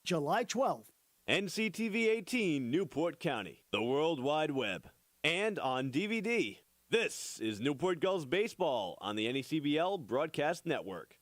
July 12th. NCTV 18 Newport County, the World Wide Web, and on DVD. This is Newport Gulls Baseball on the NECBL Broadcast Network.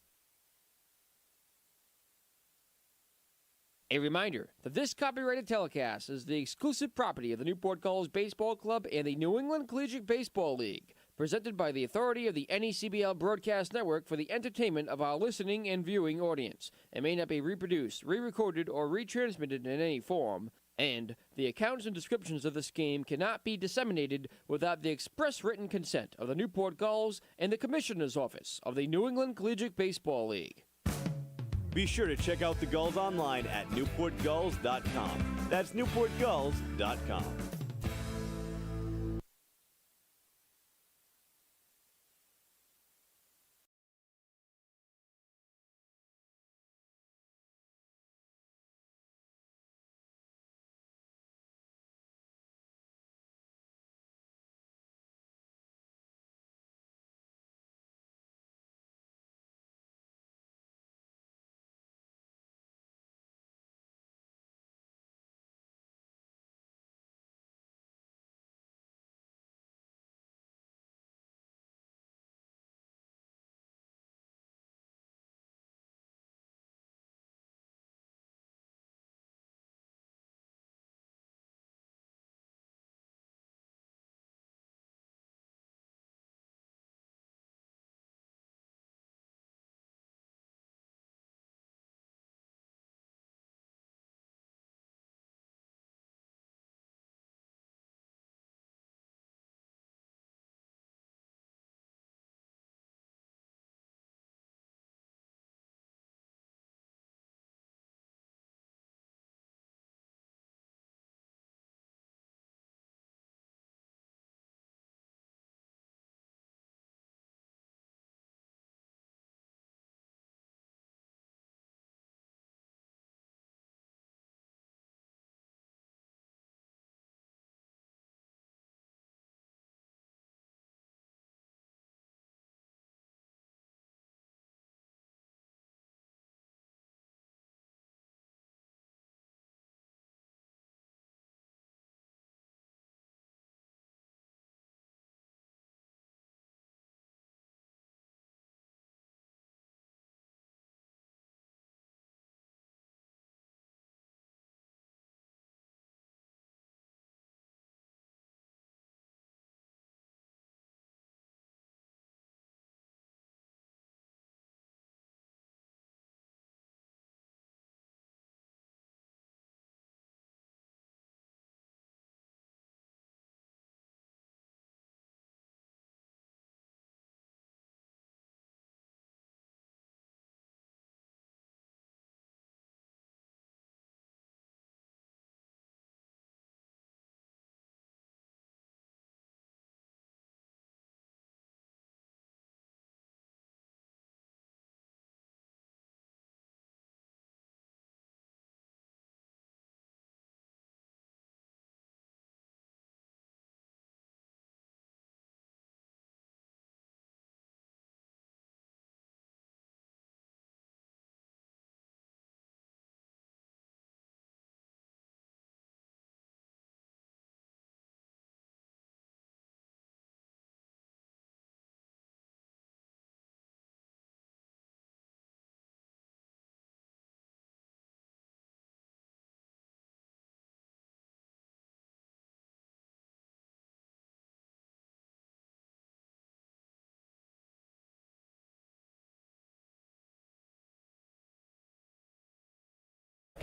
A reminder that this copyrighted telecast is the exclusive property of the Newport Gulls Baseball Club and the New England Collegiate Baseball League, presented by the authority of the NECBL Broadcast Network for the entertainment of our listening and viewing audience, and may not be reproduced, re-recorded, or retransmitted in any form, and the accounts and descriptions of this game cannot be disseminated without the express written consent of the Newport Gulls and the Commissioner's Office of the New England Collegiate Baseball League. Be sure to check out the Gulls online at newportgulls.com. That's newportgulls.com.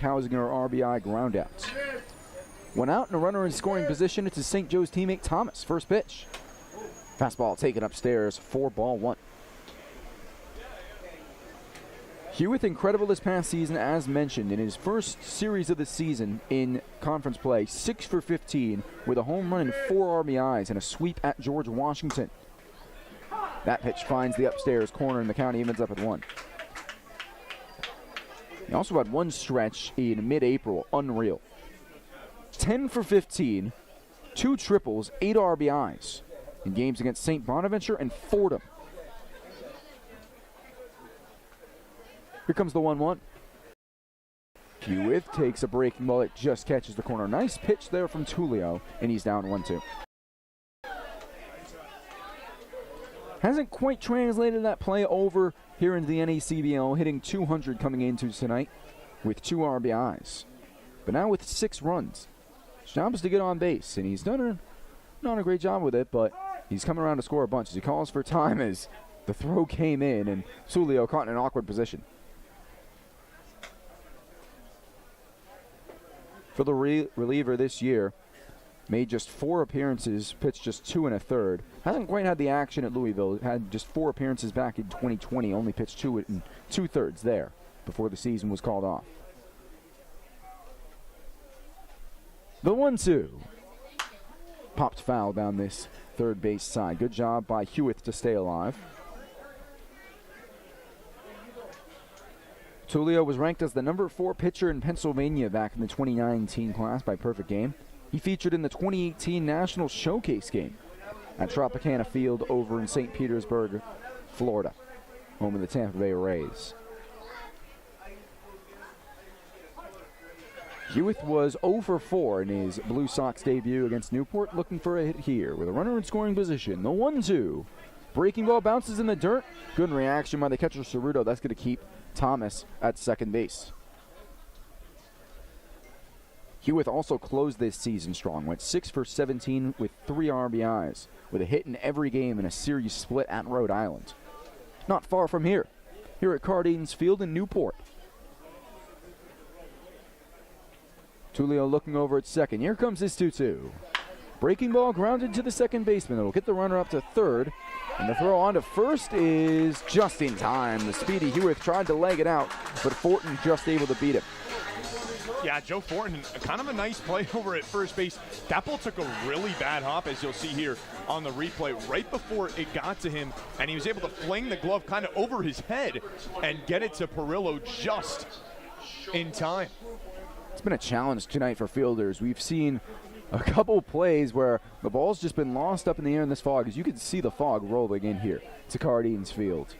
Hausinger RBI groundouts. One out and a runner in scoring position. It's his St. Joe's teammate Thomas. First pitch. Fastball taken upstairs, 4-1. Hewitt incredible this past season, as mentioned. In his first series of the season in conference play, 6 for 15 with a home run and 4 RBIs and a sweep at George Washington. That pitch finds the upstairs corner and the count evens up at 1. He also had one stretch in mid-April, unreal. 10 for 15, 2 triples, 8 RBIs in games against St. Bonaventure and Fordham. Here comes the 1-1. Hewitt takes a breaking ball. It just catches the corner. Nice pitch there from Tulio, and he's down 1-2. Hasn't quite translated that play over here into the NACBL, hitting 200 coming into tonight with 2 RBIs. But now with 6 runs. His job is to get on base, and he's done not a great job with it, but he's coming around to score a bunch as he calls for time as the throw came in, and Tulio caught in an awkward position. For the reliever this year, made just 4 appearances, pitched just 2 1/3. Hasn't quite had the action at Louisville. Had just 4 appearances back in 2020. Only pitched 2 2/3 there before the season was called off. The 1-2. Popped foul down this third base side. Good job by Hewitt to stay alive. Tulio was ranked as the number 4 pitcher in Pennsylvania back in the 2019 class by Perfect Game. He featured in the 2018 National Showcase game at Tropicana Field over in St. Petersburg, Florida, home of the Tampa Bay Rays. Hewitt was 0 for 4 in his Blue Sox debut against Newport, looking for a hit here with a runner in scoring position. The 1-2. Breaking ball bounces in the dirt. Good reaction by the catcher Ceruto. That's going to keep Thomas at second base. Hewitt also closed this season strong. Went 6 for 17 with 3 RBIs, with a hit in every game in a series split at Rhode Island. Not far from here at Cardines Field in Newport. Tulio looking over at second. Here comes his 2-2. Breaking ball grounded to the second baseman. It'll get the runner up to third. And the throw on to first is just in time. The speedy Hewitt tried to leg it out, but Fortin just able to beat him. Yeah, Joe Fortin, kind of a nice play over at first base. That ball took a really bad hop, as you'll see here on the replay, right before it got to him, and he was able to fling the glove kind of over his head and get it to Perillo just in time. It's been a challenge tonight for fielders. We've seen a couple plays where the ball's just been lost up in the air in this fog, as you can see the fog rolling in here to Cardines Field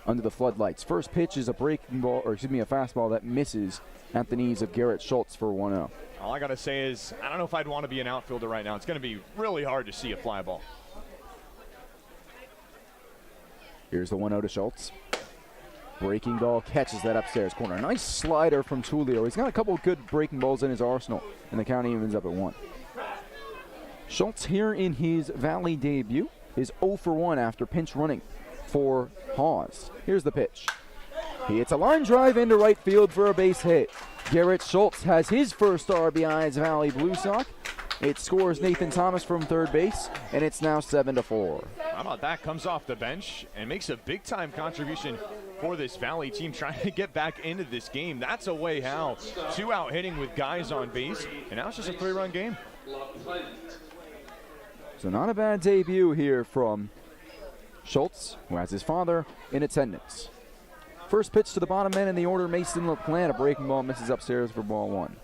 under the floodlights. First pitch is a breaking ball, or excuse me, a fastball that misses at the knees of Garrett Schultz for 1-0. All I got to say is, I don't know if I'd want to be an outfielder right now. It's going to be really hard to see a fly ball. Here's the 1-0 to Schultz. Breaking ball catches that upstairs corner. Nice slider from Tulio. He's got a couple of good breaking balls in his arsenal, and the count evens up at 1. Schultz here in his Valley debut is 0 for 1 after pinch running for Hawes. Here's the pitch. He hits a line drive into right field for a base hit. Garrett Schultz has his first RBI as Valley Blue Sox. It scores Nathan Thomas from third base, and it's now 7-4. How about that? Comes off the bench and makes a big-time contribution for this Valley team trying to get back into this game. That's a way how. 2 out hitting with guys on base, and now it's just a 3-run game. So not a bad debut here from Schultz, who has his father in attendance. First pitch to the bottom end in the order, Mason LaPlante. A breaking ball misses upstairs for ball 1.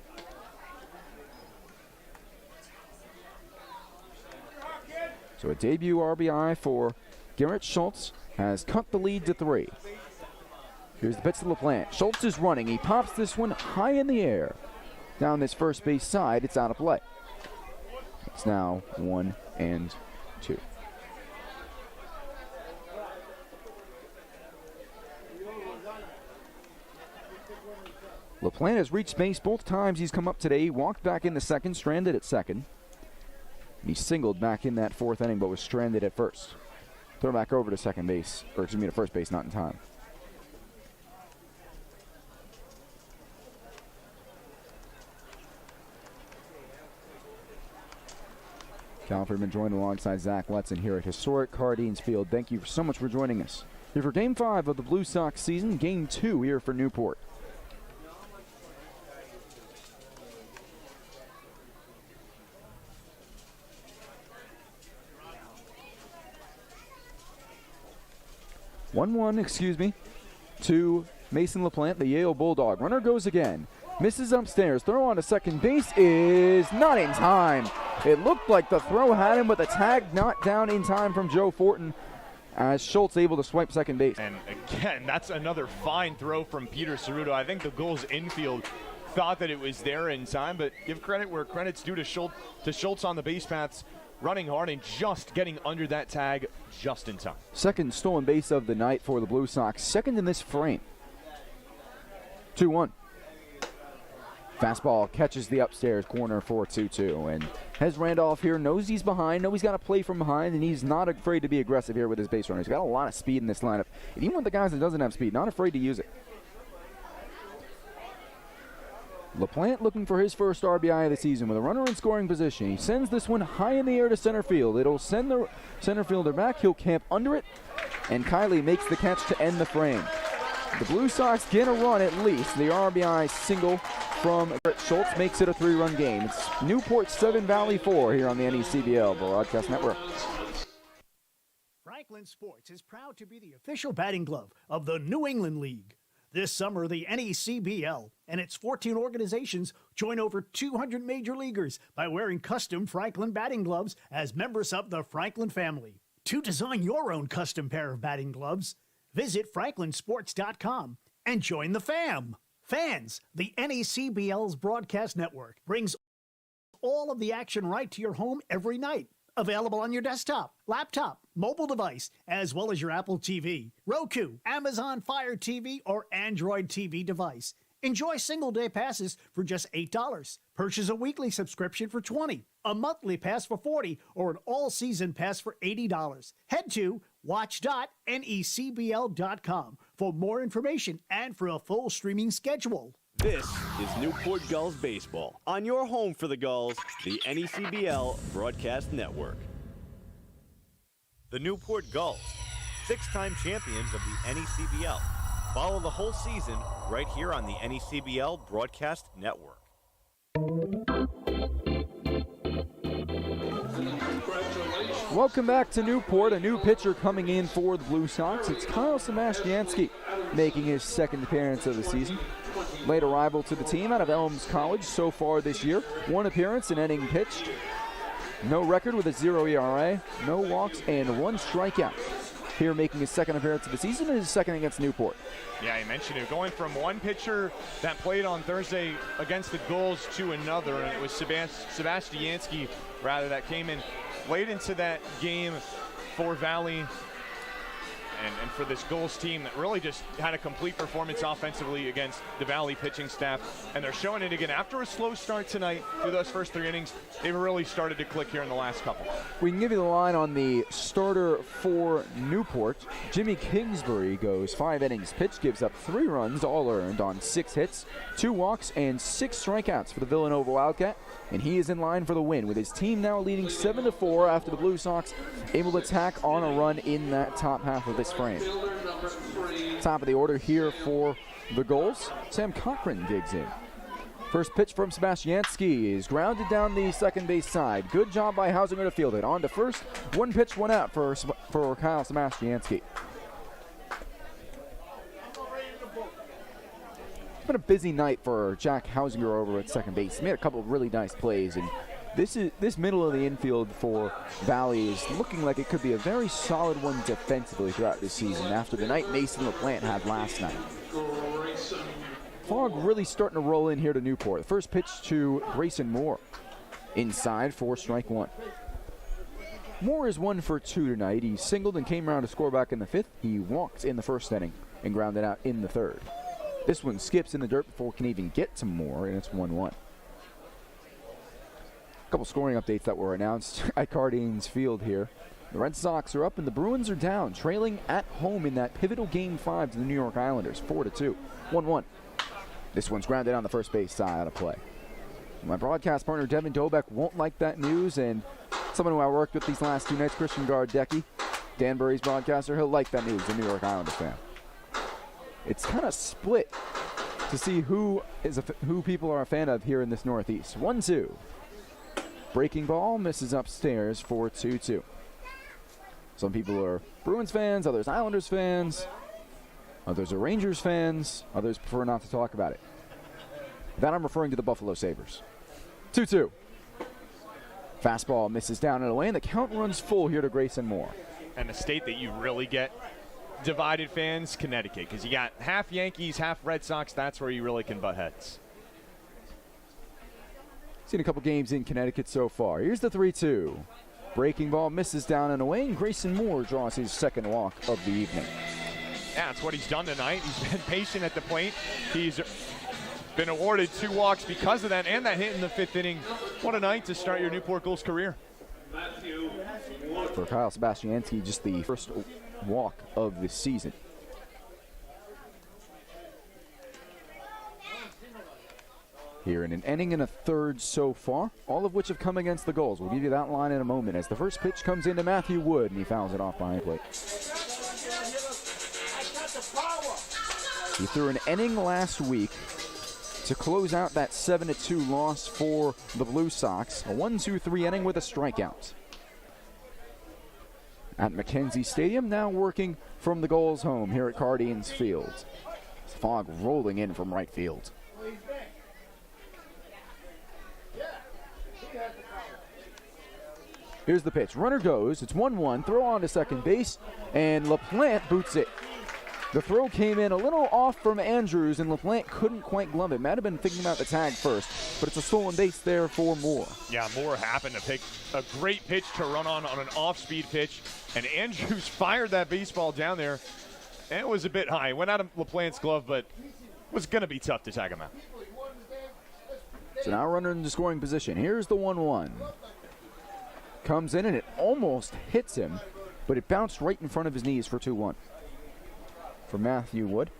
So a debut RBI for Garrett Schultz has cut the lead to 3. Here's the pitch to LaPlante. Schultz is running. He pops this one high in the air. Down this first base side, it's out of play. It's now 1-2. LaPlante has reached base both times he's come up today. He walked back in the second, stranded at second. He singled back in that fourth inning, but was stranded at first. Throw back over to second base, or excuse me, to first base, not in time. Cal Friedman joined alongside Zach Letson here at historic Cardines Field. Thank you so much for joining us. Here for Game 5 of the Blue Sox season, Game 2 here for Newport. To Mason LaPlante, the Yale Bulldog. Runner goes again. Misses upstairs. Throw on to second base is not in time. It looked like the throw had him, but the tag not down in time from Joe Fortin as Schultz able to swipe second base. And again, that's another fine throw from Peter Ceruto. I think the Gulls infield thought that it was there in time, but give credit where credit's due to Schultz on the base paths, running hard and just getting under that tag just in time. Second stolen base of the night for the Blue Sox. Second in this frame. 2-1. Fastball catches the upstairs corner for 2-2. And Hez Randolph here knows he's behind, knows he's got to play from behind, and he's not afraid to be aggressive here with his base runner. He's got a lot of speed in this lineup. And even with the guys that doesn't have speed, not afraid to use it. LaPlante looking for his first RBI of the season with a runner in scoring position. He sends this one high in the air to center field. It'll send the center fielder back. He'll camp under it, and Kiley makes the catch to end the frame. The Blue Sox get a run at least. The RBI single from Schultz makes it a 3-run game. It's Newport 7, Valley 4 here on the NECBL Broadcast Network. Franklin Sports is proud to be the official batting glove of the New England League. This summer, the NECBL and its 14 organizations join over 200 major leaguers by wearing custom Franklin batting gloves as members of the Franklin family. To design your own custom pair of batting gloves, visit franklinsports.com and join the fam. Fans, the NECBL's broadcast network brings all of the action right to your home every night. Available on your desktop, laptop, mobile device, as well as your Apple TV, Roku, Amazon Fire TV, or Android TV device. Enjoy single-day passes for just $8. Purchase a weekly subscription for $20, a monthly pass for $40, or an all-season pass for $80. Head to watch.necbl.com for more information and for a full streaming schedule. This is Newport Gulls Baseball. On your home for the Gulls, the NECBL Broadcast Network. The Newport Gulls, 6-time champions of the NECBL. Follow the whole season right here on the NECBL Broadcast Network. Welcome back to Newport. A new pitcher coming in for the Blue Sox. It's Kyle Sebastianski making his second appearance of the season. Late arrival to the team out of Elms College so far this year. 1 appearance, an inning pitched. No record with a 0 ERA, no walks, and 1 strikeout. Here making his second appearance of the season and his second against Newport. Yeah, you mentioned it. Going from one pitcher that played on Thursday against the Gulls to another, and it was Sebastianski, that came in late into that game for Valley and for this Gulls team that really just had a complete performance offensively against the Valley pitching staff. And they're showing it again. After a slow start tonight through those first 3 innings, they've really started to click here in the last couple. We can give you the line on the starter for Newport. Jimmy Kingsbury goes 5 innings pitched, gives up 3 runs, all earned on 6 hits, 2 walks, and 6 strikeouts for the Villanova Wildcat. And he is in line for the win, with his team now leading 7-4 after the Blue Sox able to tack on a run in that top half of this frame. Top of the order here for the Gulls. Sam Cochran digs in. First pitch from Sebastianski is grounded down the second base side. Good job by Hausinger to field it. On to first. 1 pitch, 1 out for Kyle Sebastianski. It's been a busy night for Jack Hausinger over at second base. He made a couple of really nice plays, and this middle of the infield for Valley is looking like it could be a very solid one defensively throughout this season after the night Mason LaPlante had last night. Fog really starting to roll in here to Newport. The first pitch to Grayson Moore. Inside for strike 1. Moore is 1 for 2 tonight. He singled and came around to score back in the 5th. He walked in the first inning and grounded out in the 3rd. This one skips in the dirt before it can even get to Moore, and it's 1-1. A couple scoring updates that were announced at Cardines Field here. The Red Sox are up and the Bruins are down, trailing at home in that pivotal Game 5 to the New York Islanders, 4-2. 1-1. This one's grounded on the first base side out of play. My broadcast partner Devin Dobek won't like that news, and Someone who I worked with these last 2 nights, Christian Gardecki, Danbury's broadcaster, he'll like that news, a New York Islanders fan. It's kind of split to see who people are a fan of here in this Northeast. 1-2. Breaking ball misses upstairs for 2-2. Some people are Bruins fans, others Islanders fans, others are Rangers fans, others prefer not to talk about it. That I'm referring to the Buffalo Sabres. 2-2. Fastball misses down and away, and the count runs full here to Grayson Moore. And the state that you really get divided fans, Connecticut, because you got half Yankees, half Red Sox. That's where you really can butt heads. Seen a couple games in Connecticut so far. Here's the 3-2. Breaking ball misses down and away, and Grayson Moore draws his second walk of the evening. Yeah, that's what he's done tonight. He's been patient at the plate. He's been awarded 2 walks because of that, and that hit in the 5th inning. What a night to start your Newport Gulls career. For Kyle Sebastianski, just the first walk of the season. Here in an inning and a third so far, all of which have come against the Gulls. We'll give you that line in a moment as the first pitch comes into Matthew Wood, and he fouls it off behind plate. He threw an inning last week to close out that 7-2 loss for the Blue Sox. A 1-2-3 inning with a strikeout. At McKenzie Stadium, now working from the Gulls' home here at Cardines Field. Fog rolling in from right field. Here's the pitch. Runner goes. It's 1-1. Throw on to second base, and LaPlante boots it. The throw came in a little off from Andrews, and LaPlante couldn't quite glove it. Might have been thinking about the tag first, but it's a stolen base there for Moore. Yeah, Moore happened to pick a great pitch to run on an off-speed pitch, and Andrews fired that baseball down there, and it was a bit high. It went out of LaPlante's glove, but it was going to be tough to tag him out. So now runner in the scoring position. Here's the 1-1. Comes in, and it almost hits him, but it bounced right in front of his knees for 2-1. For Matthew Wood.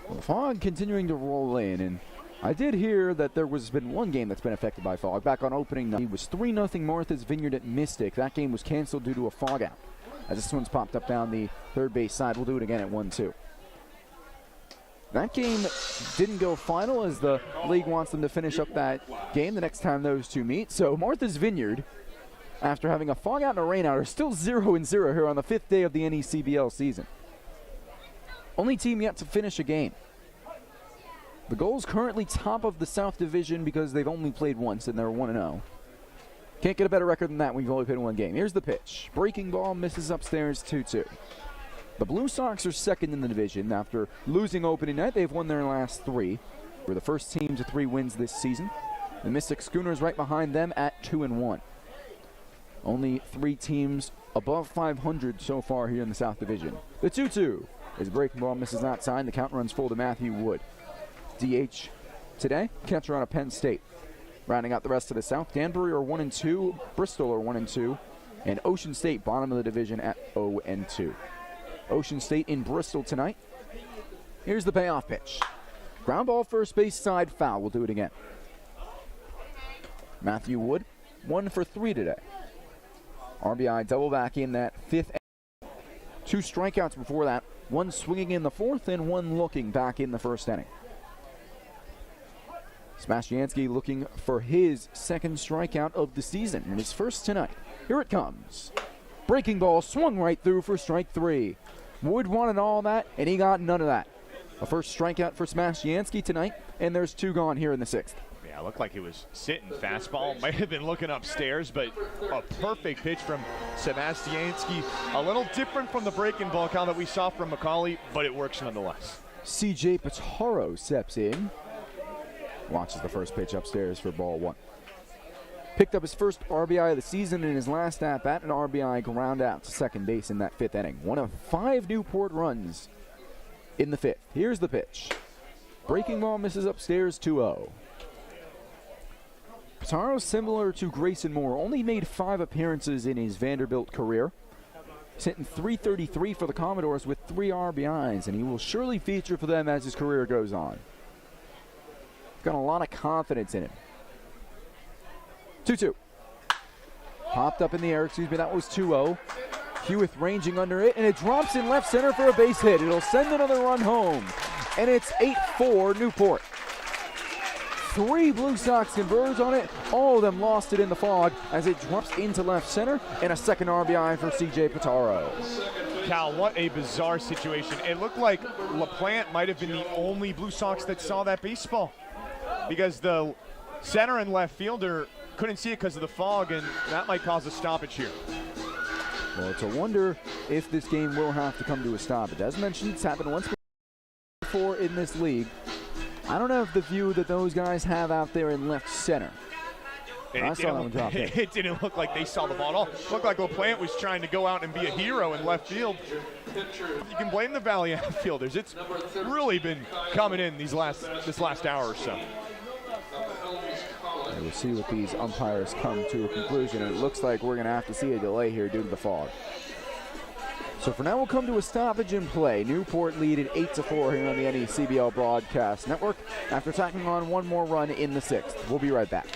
Well, fog continuing to roll in, and I did hear that there has been one game that's been affected by fog. Back on opening night, it was 3-0 Martha's Vineyard at Mystic. That game was canceled due to a fog out. As this one's popped up down the third base side, we'll do it again at 1-2. That game didn't go final, as the league wants them to finish up that game the next time those two meet. So Martha's Vineyard, after having a fog out and a rain out, are still 0-0 here on the 5th day of the NECBL season. Only team yet to finish a game. The Gulls currently top of the South Division because they've only played once and they're 1-0. Can't get a better record than that when you've only played one game. Here's the pitch. Breaking ball misses upstairs, 2-2. The Blue Sox are second in the division. After losing opening night, they've won their last 3. We're the first team to 3 wins this season. The Mystic Schooners right behind them at 2-1. Only 3 teams above 500 so far here in the South Division. The 2-2 is breaking ball misses outside. The count runs full to Matthew Wood. DH today, catcher out of Penn State. Rounding out the rest of the South, Danbury are 1-2, Bristol are 1-2, and Ocean State bottom of the division at 0-2. Ocean State in Bristol tonight. Here's the payoff pitch. Ground ball first base side foul. We'll do it again. Matthew Wood, 1 for 3 today. RBI double back in that 5th. 2 strikeouts before that. 1 swinging in the 4th and 1 looking back in the 1st inning. Sebastianski looking for his 2nd strikeout of the season and his first tonight. Here it comes. Breaking ball swung right through for strike 3. Wood wanted all that, and he got none of that. A first strikeout for Sebastianski tonight, and there's 2 gone here in the 6th. Yeah, it looked like he was sitting fastball. Might have been looking upstairs, but a perfect pitch from Sebastianski. A little different from the breaking ball count that we saw from McCauley, but it works nonetheless. CJ Pitaro steps in. Watches the first pitch upstairs for ball 1. Picked up his first RBI of the season in his last at-bat, an RBI ground out to second base in that 5th inning. 1 of 5 Newport runs in the 5th. Here's the pitch. Breaking ball misses upstairs, 2-0. Pitaro, similar to Grayson Moore, only made 5 appearances in his Vanderbilt career. He's hitting .333 for the Commodores with 3 RBIs, and he will surely feature for them as his career goes on. Got a lot of confidence in him. 2-2. Popped up in the air, excuse me, that was 2-0. Hewitt ranging under it, and it drops in left center for a base hit. It'll send another run home, and it's 8-4 Newport. 3 Blue Sox converge on it. All of them lost it in the fog as it drops into left center, and a second RBI for C.J. Pitaro. Cal, what a bizarre situation. It looked like LaPlante might have been the only Blue Sox that saw that baseball because the center and left fielder couldn't see it because of the fog, and that might cause a stoppage here. Well, it's a wonder if this game will have to come to a stoppage. As mentioned, it's happened once before in this league. I don't have the view that those guys have out there in left center. I saw that one drop in. It didn't look like they saw the ball at all. It looked like LaPlante was trying to go out and be a hero in left field. You can blame the Valley outfielders. It's really been coming in this last hour or so. We'll see what these umpires come to a conclusion. It looks like we're going to have to see a delay here due to the fog. So for now, we'll come to a stoppage in play. Newport lead at 8-4 here on the NECBL Broadcast Network after tacking on one more run in the 6th. We'll be right back.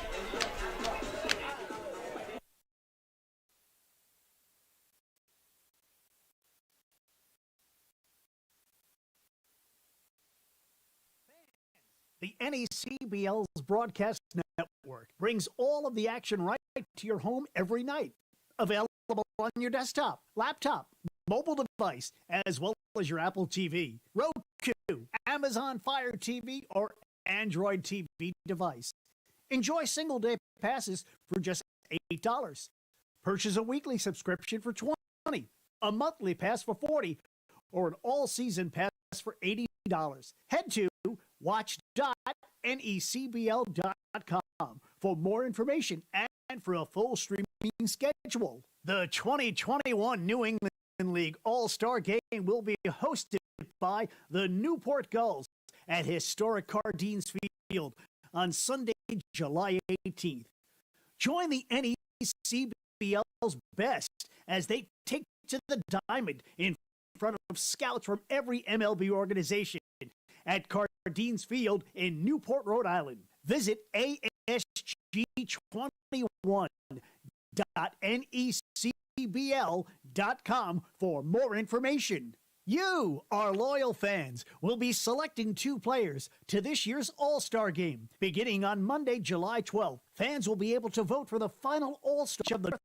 The NECBL's Broadcast Network brings all of the action right to your home every night. Available on your desktop, laptop, mobile device, as well as your Apple TV, Roku, Amazon Fire TV, or Android TV device. Enjoy single-day passes for just $8. Purchase a weekly subscription for $20, a monthly pass for $40, or an all-season pass for $80. Head to watch.necbl.com for more information and for a full streaming schedule. The 2021 New England League All-Star Game will be hosted by the Newport Gulls at historic Cardines Field on Sunday, July 18th. Join the NECBL's best as they take to the diamond in front of scouts from every MLB organization at Cardines Field in Newport, Rhode Island. Visit ASG21.necbl.com for more information. You, our loyal fans, will be selecting 2 players to this year's All-Star Game. Beginning on Monday, July 12th, fans will be able to vote for the final All-Star of the